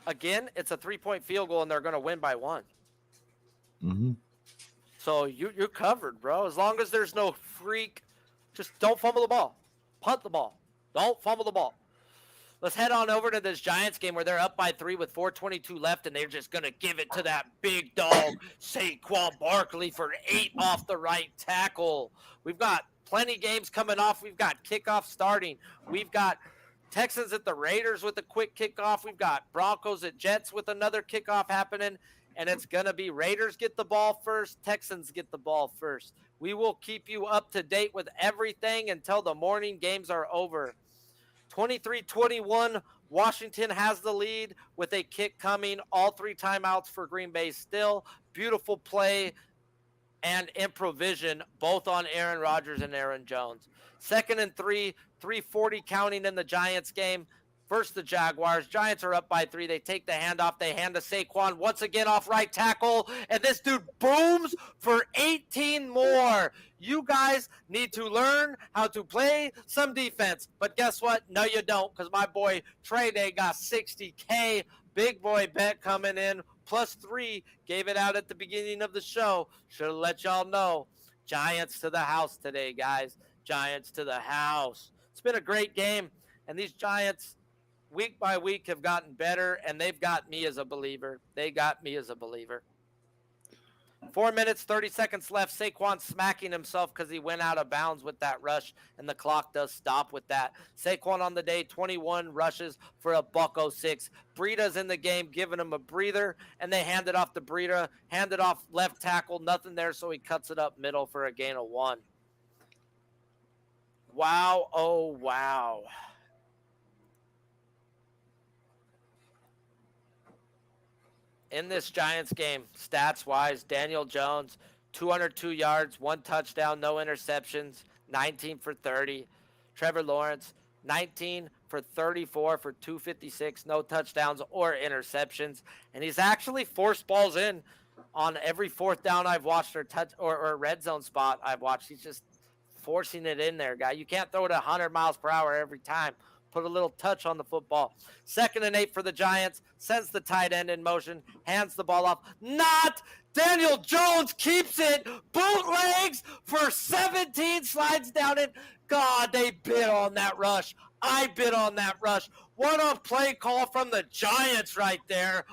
again, it's a 3-point field goal, and they're going to win by 1. Mm-hmm. So you're covered, bro. As long as there's no freak, just don't fumble the ball. Punt the ball. Don't fumble the ball. Let's head on over to this Giants game where they're up by 3 with 4:22 left, and they're just going to give it to that big dog, Saquon Barkley, for 8 off the right tackle. We've got plenty games coming off. We've got kickoff starting. We've got Texans at the Raiders with a quick kickoff. We've got Broncos at Jets with another kickoff happening. And it's going to be Raiders get the ball first, Texans get the ball first. We will keep you up to date with everything until the morning games are over. 23-21, Washington has the lead with a kick coming. All 3 timeouts for Green Bay still. Beautiful play and improvisation, both on Aaron Rodgers and Aaron Jones. 2nd and 3, 3:40 counting in the Giants game. Versus the Jaguars. Giants are up by 3. They take the handoff. They hand to Saquon once again off right tackle. And this dude booms for 18 more. You guys need to learn how to play some defense. But guess what? No, you don't, because my boy Trey Day got 60K. Big boy bet coming in. Plus 3. Gave it out at the beginning of the show. Should have let y'all know. Giants to the house today, guys. Giants to the house. It's been a great game. And these Giants, week by week, have gotten better, and they've got me as a believer. They got me as a believer. 4 minutes, 30 seconds left. Saquon smacking himself because he went out of bounds with that rush, and the clock does stop with that. Saquon on the day, 21 rushes for a $106. Breida's in the game, giving him a breather, and they hand it off to Breida. Hand it off left tackle, nothing there, so he cuts it up middle for a gain of 1. Wow, oh, wow. In this Giants game, stats-wise, Daniel Jones, 202 yards, 1 touchdown, no interceptions, 19 for 30. Trevor Lawrence, 19 for 34 for 256, no touchdowns or interceptions. And he's actually forced balls in on every 4th down I've watched or red zone spot I've watched. He's just forcing it in there, guy. You can't throw it 100 miles per hour every time. Put a little touch on the football. 2nd and 8 for the Giants. Sends the tight end in motion. Hands the ball off. Not! Daniel Jones keeps it. Bootlegs for 17. Slides down it. God, they bid on that rush. I bid on that rush. What a play call from the Giants right there.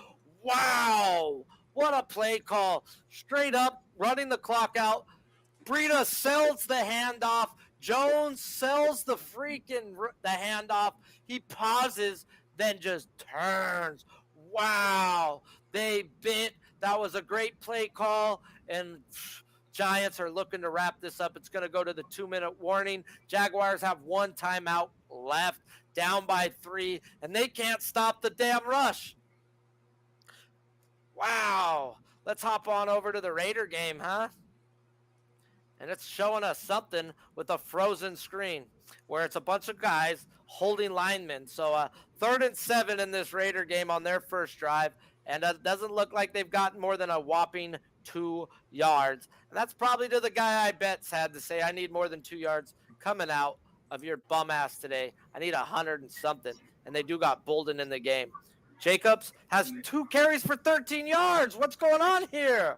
Wow. What a play call. Straight up, running the clock out. Breida sells the handoff. Jones sells the handoff. He pauses, then just turns. Wow. They bit. That was a great play call. And Giants are looking to wrap this up. It's going to go to the 2-minute warning. Jaguars have one timeout left, down by 3, and they can't stop the damn rush. Wow. Let's hop on over to the Raider game, huh? And it's showing us something with a frozen screen where it's a bunch of guys holding linemen. So 3rd and 7 in this Raider game on their first drive. And it doesn't look like they've gotten more than a whopping 2 yards. And that's probably to the guy I bet's had to say, I need more than 2 yards coming out of your bum ass today. I need 100 and something. And they do got Bolden in the game. Jacobs has 2 carries for 13 yards. What's going on here?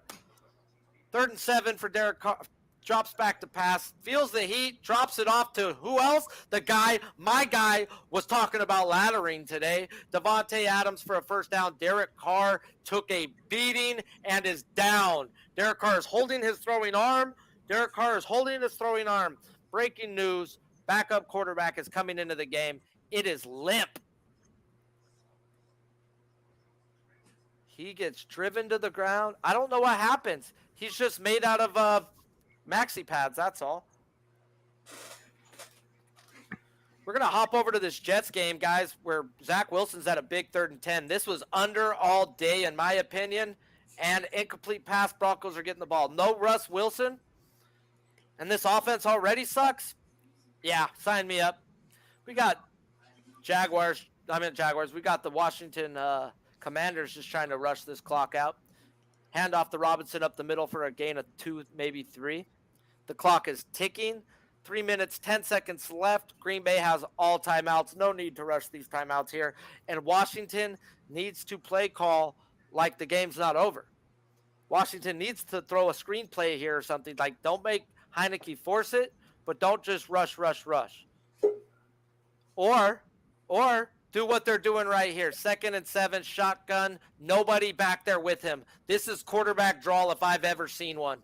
3rd and 7 for Derek Carr. Drops back to pass, feels the heat, drops it off to who else? The guy, my guy, was talking about laddering today. Devontae Adams for a first down. Derek Carr took a beating and is down. Derek Carr is holding his throwing arm. Breaking news, backup quarterback is coming into the game. It is limp. He gets driven to the ground. I don't know what happens. He's just made out of maxi pads, that's all. We're going to hop over to this Jets game, guys, where Zach Wilson's at a big 3rd and 10. This was under all day, in my opinion, and incomplete pass. Broncos are getting the ball. No Russ Wilson, and this offense already sucks? Yeah, sign me up. We got Jaguars. We got the Washington Commanders just trying to rush this clock out. Hand off to Robinson up the middle for a gain of 2, maybe 3. The clock is ticking. 3 minutes, 10 seconds left. Green Bay has all timeouts. No need to rush these timeouts here. And Washington needs to play call like the game's not over. Washington needs to throw a screenplay here or something. Like, don't make Heineke force it, but don't just rush. Or do what they're doing right here. 2nd and 7, shotgun. Nobody back there with him. This is quarterback draw if I've ever seen one.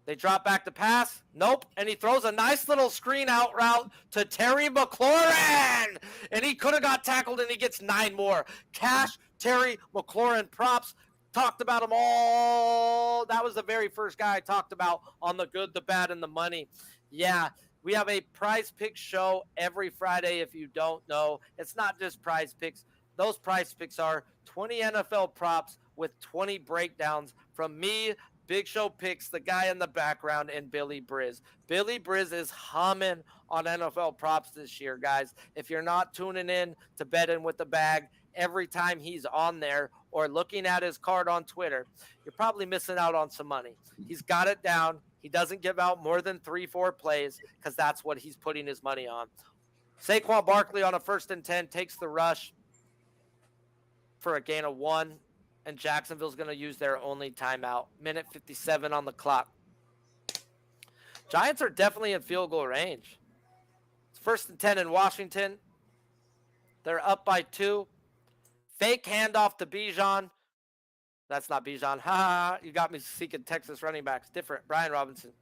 They drop back to pass. Nope. And he throws a nice little screen out route to Terry McLaurin. And he could have got tackled, and he gets 9 more. Cash, Terry McLaurin props. Talked about them all. That was the very first guy I talked about on the good, the bad, and the money. Yeah. We have a Prize Picks show every Friday, if you don't know. It's not just Prize Picks. Those Prize Picks are 20 NFL props with 20 breakdowns from me, Big Show Picks, the guy in the background, and Billy Briz. Billy Briz is humming on NFL props this year, guys. If you're not tuning in to Bet In With the Bag every time he's on there or looking at his card on Twitter, you're probably missing out on some money. He's got it down. He doesn't give out more than 3-4 plays because that's what he's putting his money on. Saquon Barkley on a 1st and 10 takes the rush for a gain of 1, and Jacksonville's going to use their only timeout. Minute 57 on the clock. Giants are definitely in field goal range. It's 1st and 10 in Washington. They're up by 2. Fake handoff to Bijan. That's not Bijan. Ha! You got me seeking Texas running backs. Different. Brian Robinson.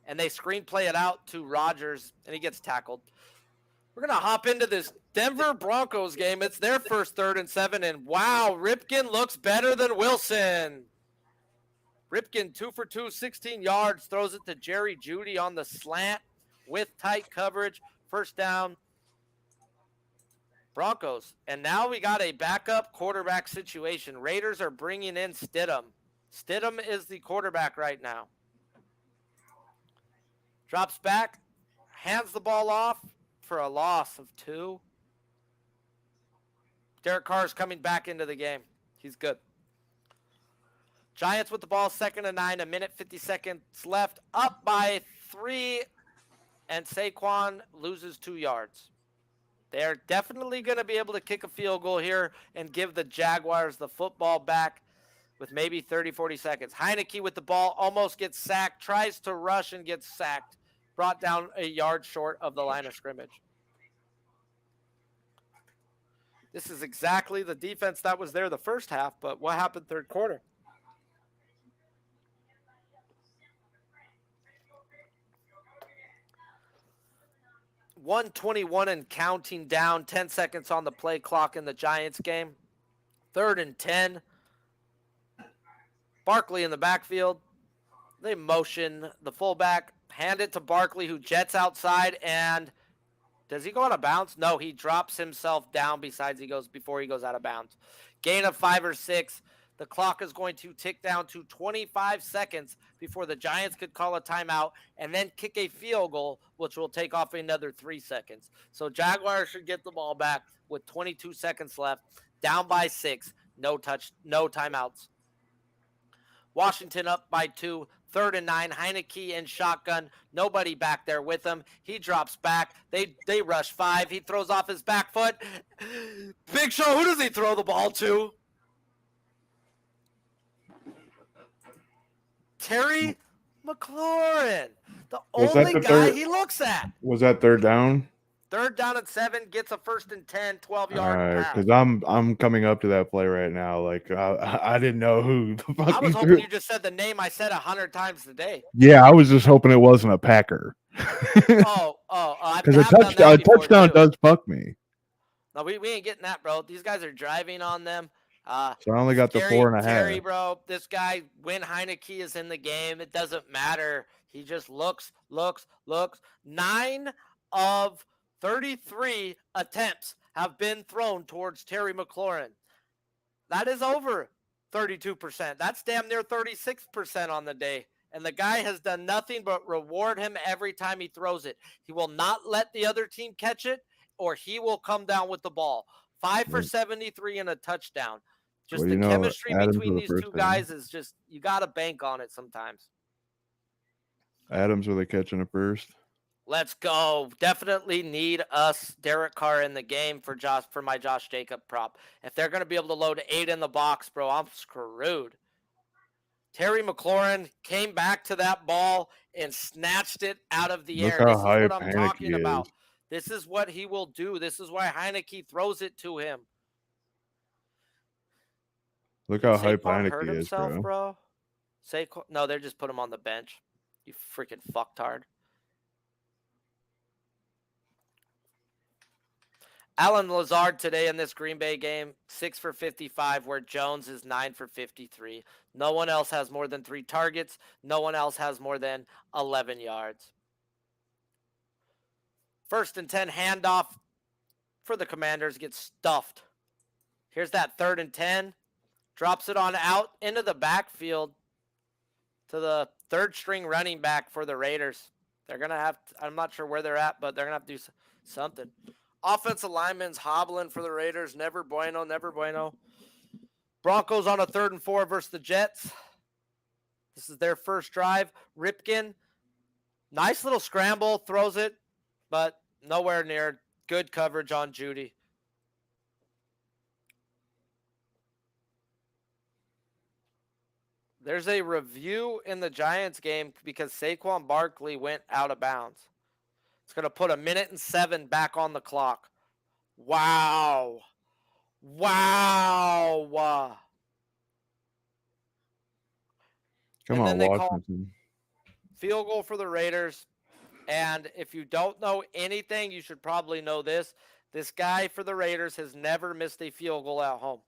And they screenplay it out to Rodgers, and he gets tackled. We're going to hop into this Denver Broncos game. It's their first 3rd and 7, and wow, Ripken looks better than Wilson. Ripken 2 for 2, 16 yards, throws it to Jerry Jeudy on the slant with tight coverage. First down. Broncos. And now we got a backup quarterback situation. Raiders are bringing in Stidham. Stidham is the quarterback right now. Drops back, hands the ball off for a loss of 2. Derek Carr is coming back into the game. He's good. Giants with the ball, 2nd and 9, a minute 50 seconds left, up by 3, and Saquon loses 2 yards. They're definitely going to be able to kick a field goal here and give the Jaguars the football back with maybe 30, 40 seconds. Heineke with the ball almost gets sacked, tries to rush and gets sacked, brought down a yard short of the line of scrimmage. This is exactly the defense that was there the first half, but what happened third quarter? .121 and counting down, 10 seconds on the play clock in the Giants game. 3rd and 10. Barkley in the backfield. They motion the fullback, hand it to Barkley, who jets outside, and does he go out of bounds? No, he drops himself down before he goes out of bounds. Gain of 5 or 6. The clock is going to tick down to 25 seconds before the Giants could call a timeout and then kick a field goal, which will take off another 3 seconds. So Jaguars should get the ball back with 22 seconds left, down by 6, no timeouts. Washington up by 2, 3rd and 9. Heineke in shotgun. Nobody back there with him. He drops back. They rush 5. He throws off his back foot. Big Show, who does he throw the ball to? Terry McLaurin. The only guy he looks at. Was that 3rd down? 3rd down and 7, gets a 1st and 10, 12-yard pass. Because I'm coming up to that play right now. Like I didn't know who the fuck. I was hoping you just said the name I said 100 times today. Yeah, I was just hoping it wasn't a Packer. Because a touchdown does fuck me. No, we ain't getting that, bro. These guys are driving on them. So I only got the 4.5. Terry, bro, this guy, when Heineke is in the game, it doesn't matter. He just looks. 9 of 33 attempts have been thrown towards Terry McLaurin. That is over 32%. That's damn near 36% on the day. And the guy has done nothing but reward him every time he throws it. He will not let the other team catch it, or he will come down with the ball. 5 for 73 and a touchdown. Just the chemistry between these two guys is just, you got to bank on it sometimes. Adams, were they catching it first? Let's go. Definitely need us Derek Carr in the game for my Josh Jacob prop. If they're going to be able to load 8 in the box, bro, I'm screwed. Terry McLaurin came back to that ball and snatched it out of the air. This is what I'm talking about. This is what he will do. This is why Heineke throws it to him. Look how hype Saquon Heineke is, bro. Saquon, no, they're just put him on the bench. You freaking fucktard. Alan Lazard today in this Green Bay game, 6 for 55, where Jones is 9 for 53. No one else has more than 3 targets. No one else has more than 11 yards. 1st and 10 handoff for the Commanders gets stuffed. Here's that 3rd and 10. Drops it on out into the backfield to the 3rd string running back for the Raiders. They're going to have to, I'm not sure where they're at, but they're going to have to do something. Offensive lineman's hobbling for the Raiders. Never bueno. Broncos on a 3rd and 4 versus the Jets. This is their first drive. Ripken, nice little scramble, throws it, but nowhere near good coverage on Judy. There's a review in the Giants game because Saquon Barkley went out of bounds. It's going to put 1:07 back on the clock. Wow. Come on, Washington. Field goal for the Raiders. And if you don't know anything, you should probably know this. This guy for the Raiders has never missed a field goal at home.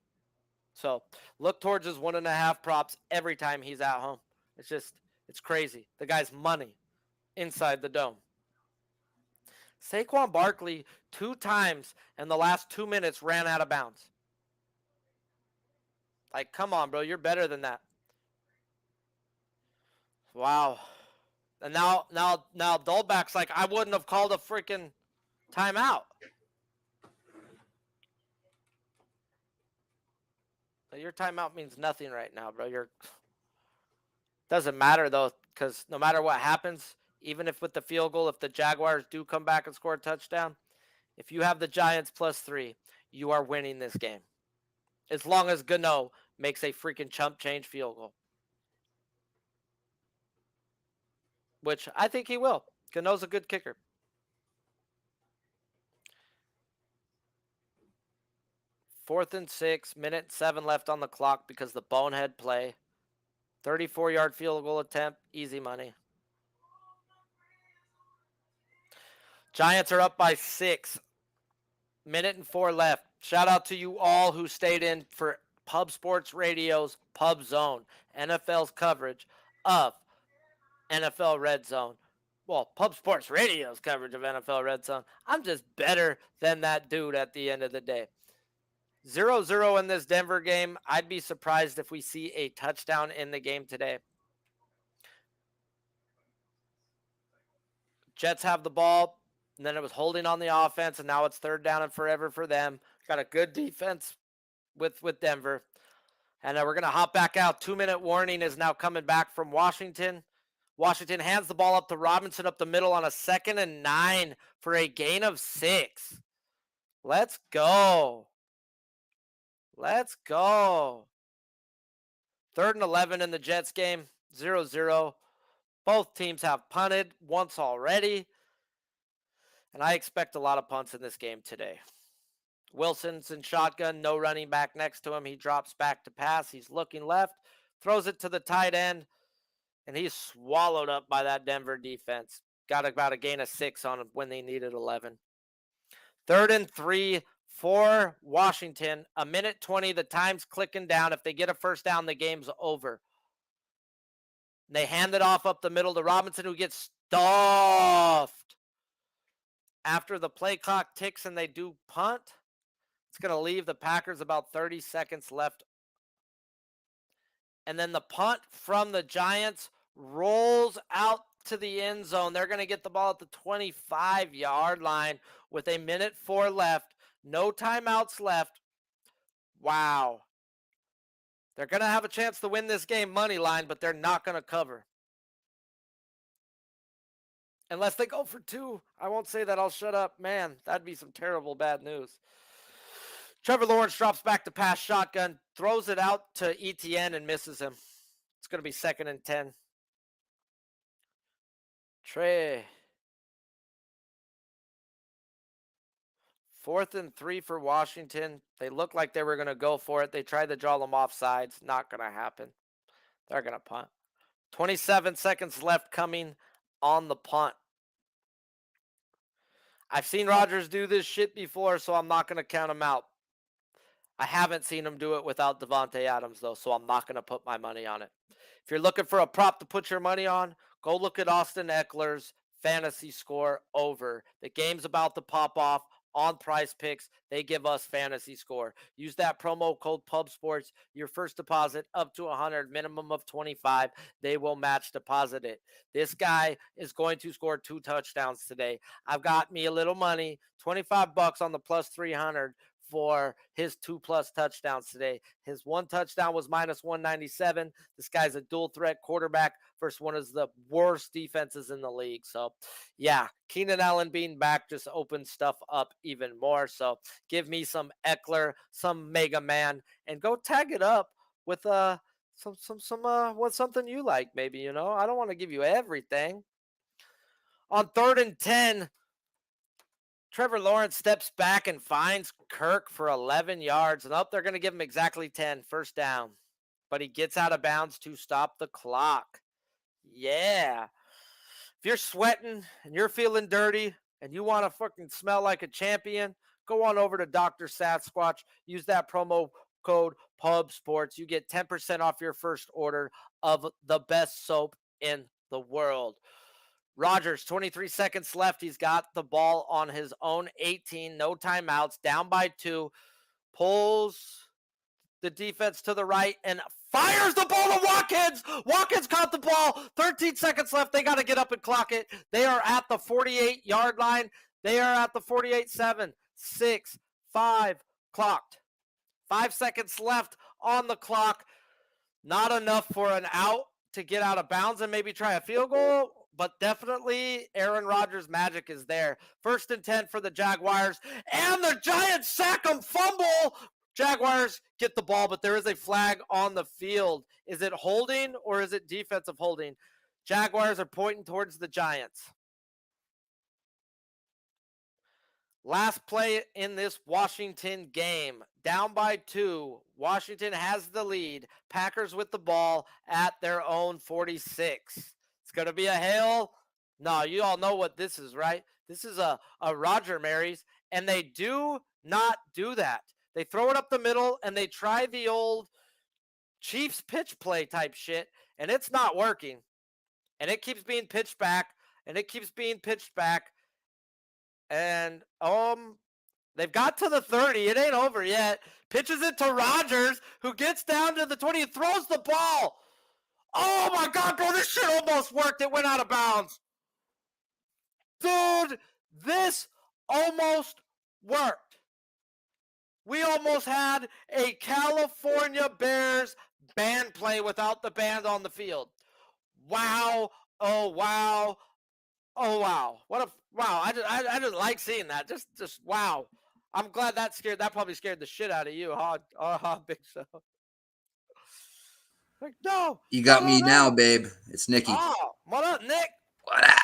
So look towards his 1.5 props every time he's at home. It's crazy. The guy's money inside the dome. Saquon Barkley 2 times in the last 2 minutes ran out of bounds. Like, come on, bro. You're better than that. Wow. And now Dolbeck's like, I wouldn't have called a freaking timeout. Your timeout means nothing right now, bro. Doesn't matter, though, because no matter what happens, even if with the field goal, if the Jaguars do come back and score a touchdown, if you have the Giants +3, you are winning this game. As long as Gano makes a freaking chump change field goal. Which I think he will. Gano's a good kicker. Fourth and 6, 1:07 left on the clock because the bonehead play. 34-yard field goal attempt, easy money. Giants are up by 6. 1:04 left. Shout out to you all who stayed in for Pub Sports Radio's Pubzone, NFL's coverage of NFL Red Zone. Well, Pub Sports Radio's coverage of NFL Red Zone. I'm just better than that dude at the end of the day. 0-0 in this Denver game. I'd be surprised if we see a touchdown in the game today. Jets have the ball, and then it was holding on the offense, and now it's third down and forever for them. Got a good defense with Denver. And then we're going to hop back out. 2-minute warning is now coming back from Washington. Washington hands the ball up to Robinson up the middle on a 2nd and 9 for a gain of 6. Let's go. Let's go. 3rd and 11 in the Jets game, 0-0. Both teams have punted once already. And I expect a lot of punts in this game today. Wilson's in shotgun, no running back next to him. He drops back to pass. He's looking left, throws it to the tight end, and he's swallowed up by that Denver defense. Got about a gain of 6 on him when they needed 11. 3rd and 3 for Washington. 1:20. The time's clicking down. If they get a first down, the game's over. And they hand it off up the middle to Robinson, who gets stuffed. After the play clock ticks and they do punt, it's going to leave the Packers about 30 seconds left. And then the punt from the Giants rolls out to the end zone. They're going to get the ball at the 25-yard line with 1:04 left. No timeouts left. Wow. They're going to have a chance to win this game money line, but they're not going to cover. Unless they go for 2. I won't say that. I'll shut up. Man, that'd be some terrible bad news. Trevor Lawrence drops back to pass shotgun, throws it out to Etienne and misses him. It's going to be 2nd and 10. Trey. 4th and 3 for Washington. They looked like they were going to go for it. They tried to draw them off sides. Not going to happen. They're going to punt. 27 seconds left coming on the punt. I've seen Rodgers do this shit before, so I'm not going to count him out. I haven't seen him do it without Devontae Adams, though, so I'm not going to put my money on it. If you're looking for a prop to put your money on, go look at Austin Eckler's fantasy score over. The game's about to pop off on Prize Picks. They give us fantasy score. Use that promo code PubSports. Your first deposit up to 100, minimum of 25. They will match deposit it. This guy is going to score 2 touchdowns today. I've got me a little money, $25 on the plus 300 for his 2+ touchdowns today. His 1 touchdown was minus 197. This guy's a dual threat quarterback versus one of the worst defenses in the league. So yeah, Keenan Allen being back just opens stuff up even more. So give me some Eckler, some Mega Man, and go tag it up with something you like, maybe, you know. I don't want to give you everything. On 3rd and 10, Trevor Lawrence steps back and finds Kirk for 11 yards. And they're going to give him exactly 10, first down. But he gets out of bounds to stop the clock. Yeah. If you're sweating and you're feeling dirty and you want to fucking smell like a champion, go on over to Dr. Sasquatch. Use that promo code PubSports. You get 10% off your first order of the best soap in the world. Rodgers, 23 seconds left. He's got the ball on his own 18. No timeouts. Down by 2. Pulls the defense to the right and fires the ball to Watkins. Watkins caught the ball. 13 seconds left. They got to get up and clock it. They are at the 48-yard line. They are at the 48. 7, 6, 5. Clocked. 5 seconds left on the clock. Not enough for an out to get out of bounds and maybe try a field goal. But definitely Aaron Rodgers' magic is there. 1st and 10 for the Jaguars. And the Giants sack them, fumble. Jaguars get the ball, but there is a flag on the field. Is it holding or is it defensive holding? Jaguars are pointing towards the Giants. Last play in this Washington game. Down by 2. Washington has the lead. Packers with the ball at their own 46. It's going to be a hail. No, you all know what this is, right? This is a Roger Marys, and they do not do that. They throw it up the middle, and they try the old Chiefs pitch play type shit, and it's not working. And it keeps being pitched back, and it keeps being pitched back. And they've got to the 30. It ain't over yet. Pitches it to Rodgers, who gets down to the 20 and throws the ball. Oh my God, bro, this shit almost worked. It went out of bounds. Dude, this almost worked. We almost had a California Bears band play without the band on the field. Wow. Oh, wow. Oh, wow. Wow. I just like seeing that. Just wow. I'm glad that probably scared the shit out of you, huh, Big Show? Like, no. You got me now, no. babe. It's Nikki. Oh, what up, Nick? What up?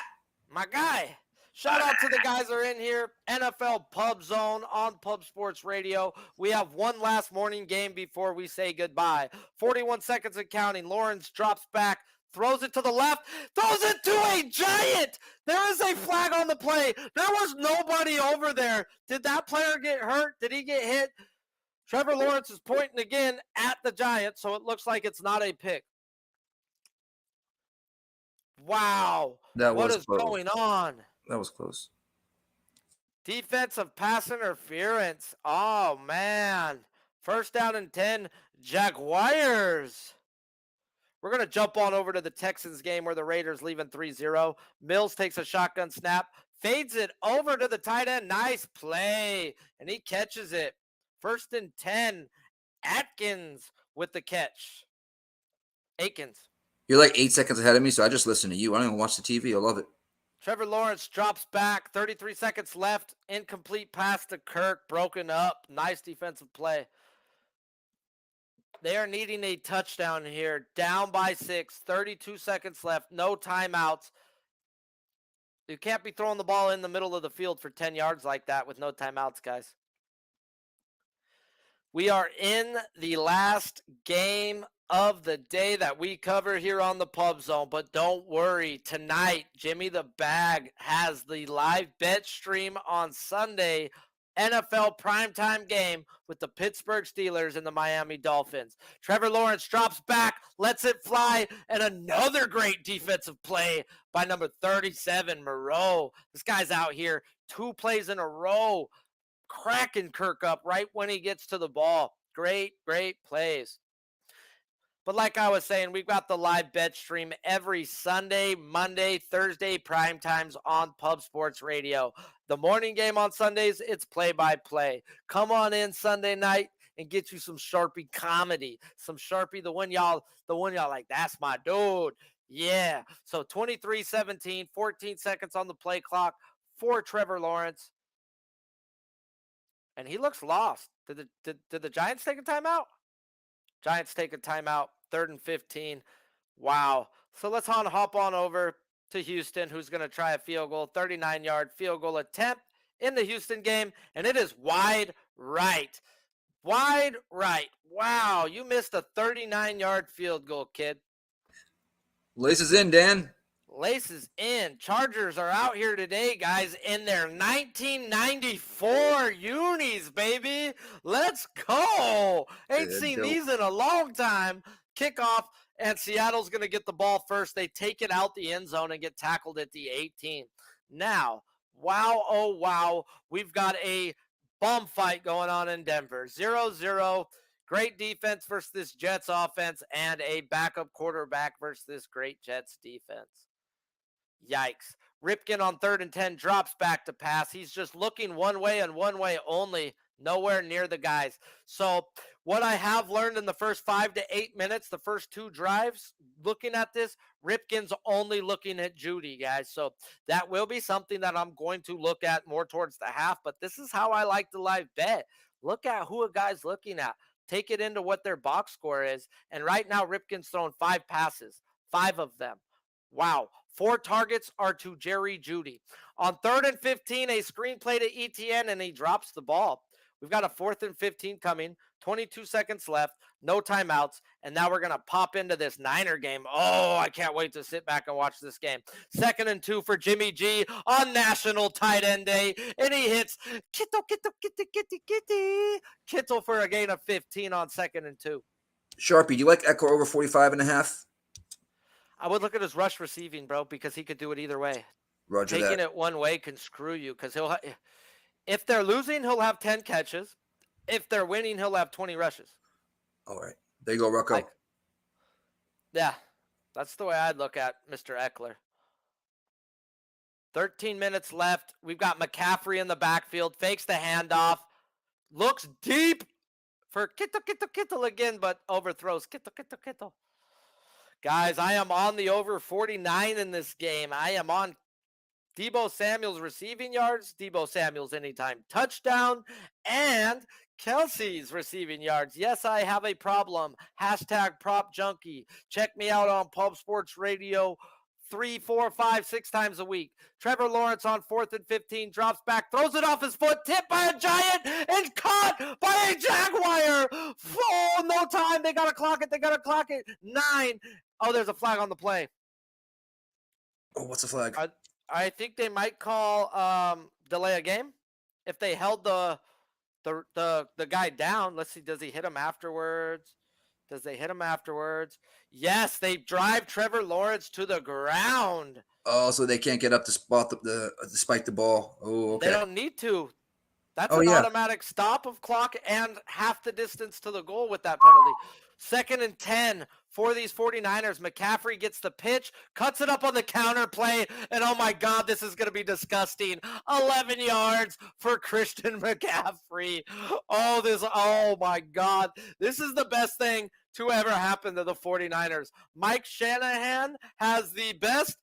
My guy. Shout out to the guys that are in here. NFL Pubzone on Pub Sports Radio. We have one last morning game before we say goodbye. 41 seconds and counting. Lawrence drops back, throws it to the left, throws it to a giant. There is a flag on the play. There was nobody over there. Did that player get hurt? Did he get hit? Trevor Lawrence is pointing again at the giant, so it looks like it's not a pick. Wow. What is going on? That was close. Defensive pass interference. Oh, man. First down and 10, Jaguars. We're going to jump on over to the Texans game where the Raiders leaving 3-0. Mills takes a shotgun snap, fades it over to the tight end. Nice play, and he catches it. First and 10, Atkins with the catch. Akins. You're like 8 seconds ahead of me, so I just listen to you. I don't even watch the TV. I love it. Trevor Lawrence drops back. 33 seconds left. Incomplete pass to Kirk. Broken up. Nice defensive play. They are needing a touchdown here. Down by 6. 32 seconds left. No timeouts. You can't be throwing the ball in the middle of the field for 10 yards like that with no timeouts, guys. We are in the last game of the day that we cover here on the Pub Zone, but don't worry. Tonight, Jimmy the Bag has the live bet stream on Sunday, NFL primetime game with the Pittsburgh Steelers and the Miami Dolphins. Trevor Lawrence drops back, lets it fly, and another great defensive play by number 37, Moreau. This guy's out here 2 plays in a row, cracking Kirk up right when he gets to the ball. Great plays. But like I was saying, we've got the live bet stream every Sunday, Monday, Thursday, prime times on Pub Sports Radio. The morning game on Sundays, it's play-by-play. Come on in Sunday night and get you some Sharpie comedy. Some Sharpie, the one y'all like, that's my dude. Yeah. So 23-17, 14 seconds on the play clock for Trevor Lawrence. And he looks lost. Did the Giants take a timeout? Giants take a timeout. 3rd and 15. Wow. So let's hop on over to Houston, who's going to try a field goal. 39-yard field goal attempt in the Houston game, and it is wide right. Wide right. Wow, you missed a 39-yard field goal, kid. Laces in, Dan. Laces in. Chargers are out here today, guys, in their 1994 unis, baby. Let's go. Ain't seen these in a long time. Kickoff, and Seattle's going to get the ball first. They take it out the end zone and get tackled at the 18. Now, wow, oh, wow, we've got a bum fight going on in Denver. 0-0. Great defense versus this Jets offense, and a backup quarterback versus this great Jets defense. Yikes. Ripken on 3rd and 10 drops back to pass. He's just looking one way and one way only, nowhere near the guys. So what I have learned in the first 5 to 8 minutes, the first 2 drives, looking at this, Ripken's only looking at Judy, guys. So that will be something that I'm going to look at more towards the half, but this is how I like to live bet. Look at who a guy's looking at. Take it into what their box score is. And right now, Ripken's thrown 5 passes, 5 of them. Wow. 4 targets are to Jerry Judy. On 3rd and 15, a screen play to ETN, and he drops the ball. We've got a 4th and 15 coming, 22 seconds left, no timeouts, and now we're going to pop into this Niner game. Oh, I can't wait to sit back and watch this game. 2nd and 2 for Jimmy G on National Tight End Day, and he hits kitty, Kittle for a gain of 15 on 2nd and 2. Sharpie, do you like Eckler over 45.5? I would look at his rush receiving, bro, because he could do it either way. Roger Taking that. it one way can screw you because if they're losing, he'll have 10 catches. If they're winning, he'll have 20 rushes. All right. There you go, Rocco. Yeah, that's the way I'd look at Mr. Eckler. 13 minutes left. We've got McCaffrey in the backfield. Fakes the handoff. Looks deep for Kittle again, but overthrows Kittle. Guys, I am on the over 49 in this game. I am on Deebo Samuel's receiving yards, Deebo Samuel's anytime touchdown, and Kelsey's receiving yards. Yes, I have a problem. Hashtag prop junkie. Check me out on Pub Sports Radio 3, 4, 5, 6 times a week. Trevor Lawrence on 4th and 15, drops back, throws it off his foot, tipped by a Giant, and caught by a Jaguar. Oh, no time. They got to clock it. 9. Oh, there's a flag on the play. Oh, what's the flag? I think they might call delay a game if they held the guy down. Let's see, does he hit him afterwards? Yes, they drive Trevor Lawrence to the ground. Oh, so they can't get up to spot to spike the ball. Oh, okay. They don't need to. That's Oh, an yeah. automatic stop of clock and half the distance to the goal with that penalty. 2nd and 10 for these 49ers. McCaffrey gets the pitch, cuts it up on the counter play, and oh my God, this is going to be disgusting. 11 yards for Christian McCaffrey. Oh my God. This is the best thing to ever happen to the 49ers. Mike Shanahan has the best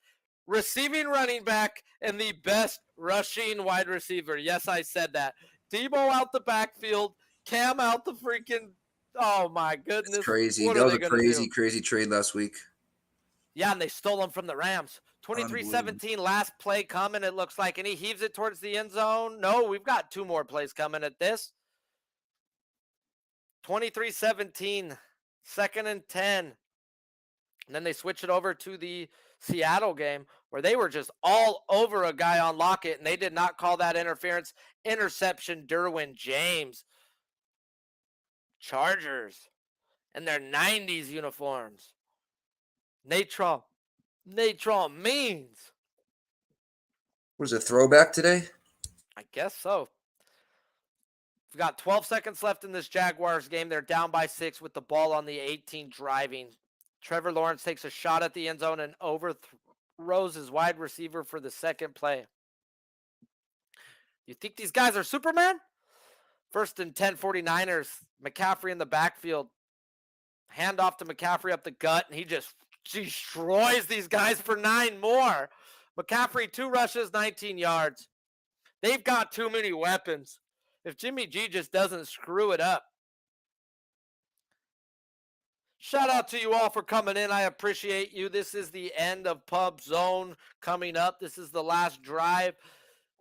receiving running back and the best rushing wide receiver. Yes, I said that. Deebo out the backfield, Cam out the freaking. Oh my goodness. It's crazy. What That are was they a gonna crazy, do? crazy trade last week. Yeah, and they stole him from the Rams. 23-17, last play coming, it looks like. And he heaves it towards the end zone. No, we've got 2 more plays coming at this. 23-17, 2nd and 10. And then they switch it over to the Seattle game where they were just all over a guy on Lockett, and they did not call that interference. Interception, Derwin James. Chargers in their 90s uniforms. Natron means. What is it, throwback today? I guess so. We've got 12 seconds left in this Jaguars game. They're down by 6 with the ball on the 18 driving. Trevor Lawrence takes a shot at the end zone and overthrows his wide receiver for the second play. You think these guys are Superman? 1st and 10, 49ers. McCaffrey in the backfield. Hand off to McCaffrey up the gut, and he just destroys these guys for 9 more. McCaffrey, 2 rushes, 19 yards. They've got too many weapons. If Jimmy G just doesn't screw it up. Shout out to you all for coming in. I appreciate you. This is the end of Pub Zone coming up. This is the last drive.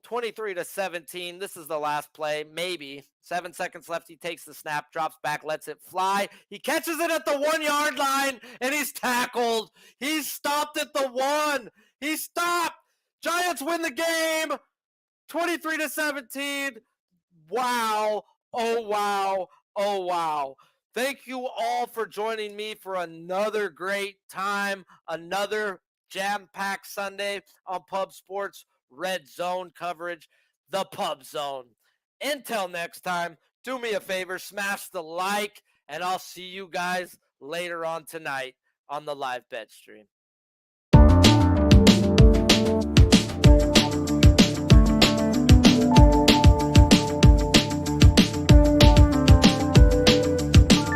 23-17. This is the last play. Maybe. 7 seconds left. He takes the snap, drops back, lets it fly. He catches it at the 1-yard line, and he's tackled. He's stopped at the 1. He stopped. Giants win the game. 23-17. Wow. Oh, wow. Oh, wow. Thank you all for joining me for another great time, another jam-packed Sunday on Pub Sports Red Zone coverage, the Pub Zone. Until next time, do me a favor, smash the like, and I'll see you guys later on tonight on the live bet stream.